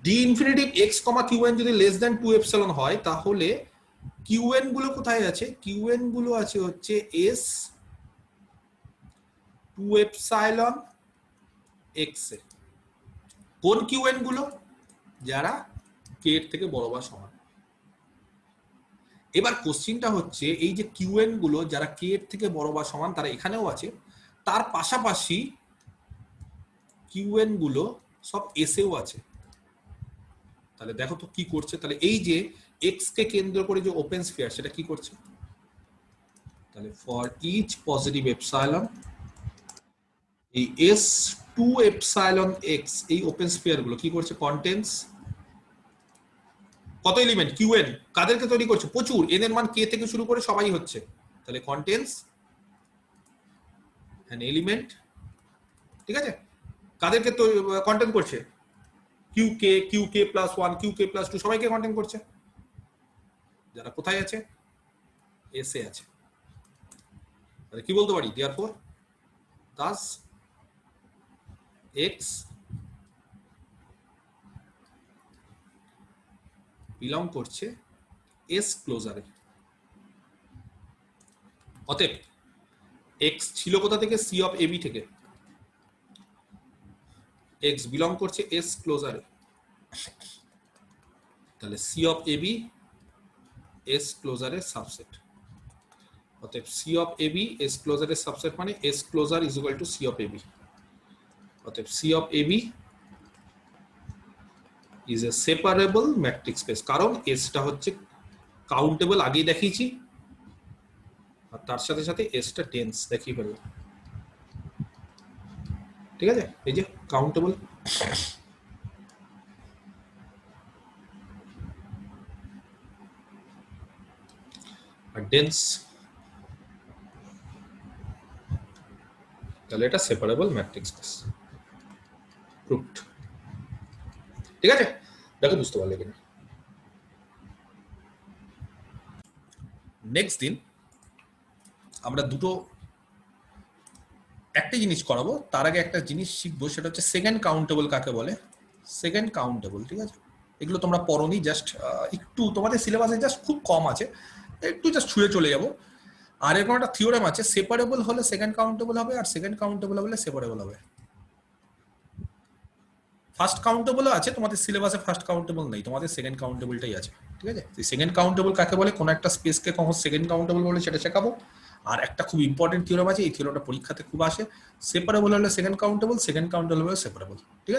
d ইনফিনিটি x কমা qn যদি লেস দেন 2 এপসাইলন হয়, তাহলে qn গুলো কোথায় আছে? qn গুলো আছে হচ্ছে s 2 এপসাইলন x এ। কোন qn গুলো? যারা k এর থেকে বড় বা সমান। এবার কোশ্চিনটা হচ্ছে এই যে qn গুলো যারা k এর থেকে বড় বা সমান, তারা এখানেও আছে, তার পাশাপাশি qn গুলো সব s এও আছে। তাহলে দেখো তো কি করছে, তাহলে এই যে x কে কেন্দ্র করে যে ওপেন স্ফিয়ার, সেটা কি করছে? তাহলে ফর ইচ পজিটিভ এপসাইলন, এই s 2 এপসাইলন x, এই ওপেন স্ফিয়ার গুলো কি করছে? কন্টেন্টস কত এলিমেন্ট? qn। কাদেরকে তৈরি করছে? প্রচুর, n এর মান k থেকে শুরু করে সবাই হচ্ছে, তাহলে কন্টেন্টস অ্যান এলিমেন্ট, ঠিক আছে? কাদেরকে তো কন্টেন্ট করছে? qk, qk plus 1, qk plus 2, সবাইকে কন্টেন্ট করছে। যারা কোথায় আছে? s এ আছে। তাহলে কি বলতে পারি? therefore thus x বিলং করছে s ক্লোজারে। অতএব x ছিল কোথা থেকে? c অফ ab থেকে। x বিলং করছে s ক্লোজারে, তাহলে c অফ ab s ক্লোজারের সাবসেট। অতএব c অফ ab s ক্লোজারের সাবসেট মানে s closure is equal to c of ab। অতএব c of ab is a separable matrix space, কারণ s টা হচ্ছে কাউন্টেবল, আগেই দেখিয়েছি, আর তার সাথে সাথে s টা টেন্স দেখিয়ে ফেলবো, ঠিক আছে? এই যে কাউন্টেবল। আর ডেন্স, তাহলে এটা সেপারেবল ম্যাট্রিক্স স্পেস, প্রুভড। ঠিক আছে? দেখো বুঝতে পারলে কিনা। নেক্সট দিন আমরা একটা জিনিস করাবো, তার আগে একটা জিনিস শিখবো, সেটা হচ্ছে সেকেন্ড কাউন্টেবল কাকে বলে। সেকেন্ড কাউন্টেবল, ঠিক আছে? এগুলো তোমরা পড়োনি, জাস্ট একটু তোমাদের সিলেবাসে জাস্ট খুব কম আছে, একটু জাস্ট ছুঁয়ে চলে যাবো। আর এরকম একটা থিওরেম আছে, সেপারেবল হলে সেকেন্ড কাউন্টেবল হবে আর সেকেন্ড কাউন্টেবল হলে সেপারেবল হবে। ফার্স্ট কাউন্টেবলও আছে, তোমাদের সিলেবাসে ফার্স্ট কাউন্টেবল নেই, তোমাদের সেকেন্ড কাউন্টেবলটাই আছে, ঠিক আছে? সেকেন্ড কাউন্টেবল কাকে বলে, কোন একটা স্পেসকে কখন সেকেন্ড কাউন্টেবল বলে সেটা শেখাবো। আর একটা খুব ইম্পর্টেন্ট থিওরেম আছে, এই থিওরেমটা পরীক্ষাতে খুব আসে, সেপারেবল হলে সেকেন্ড কাউন্টেবল হলে সেপারেবল, ঠিক আছে?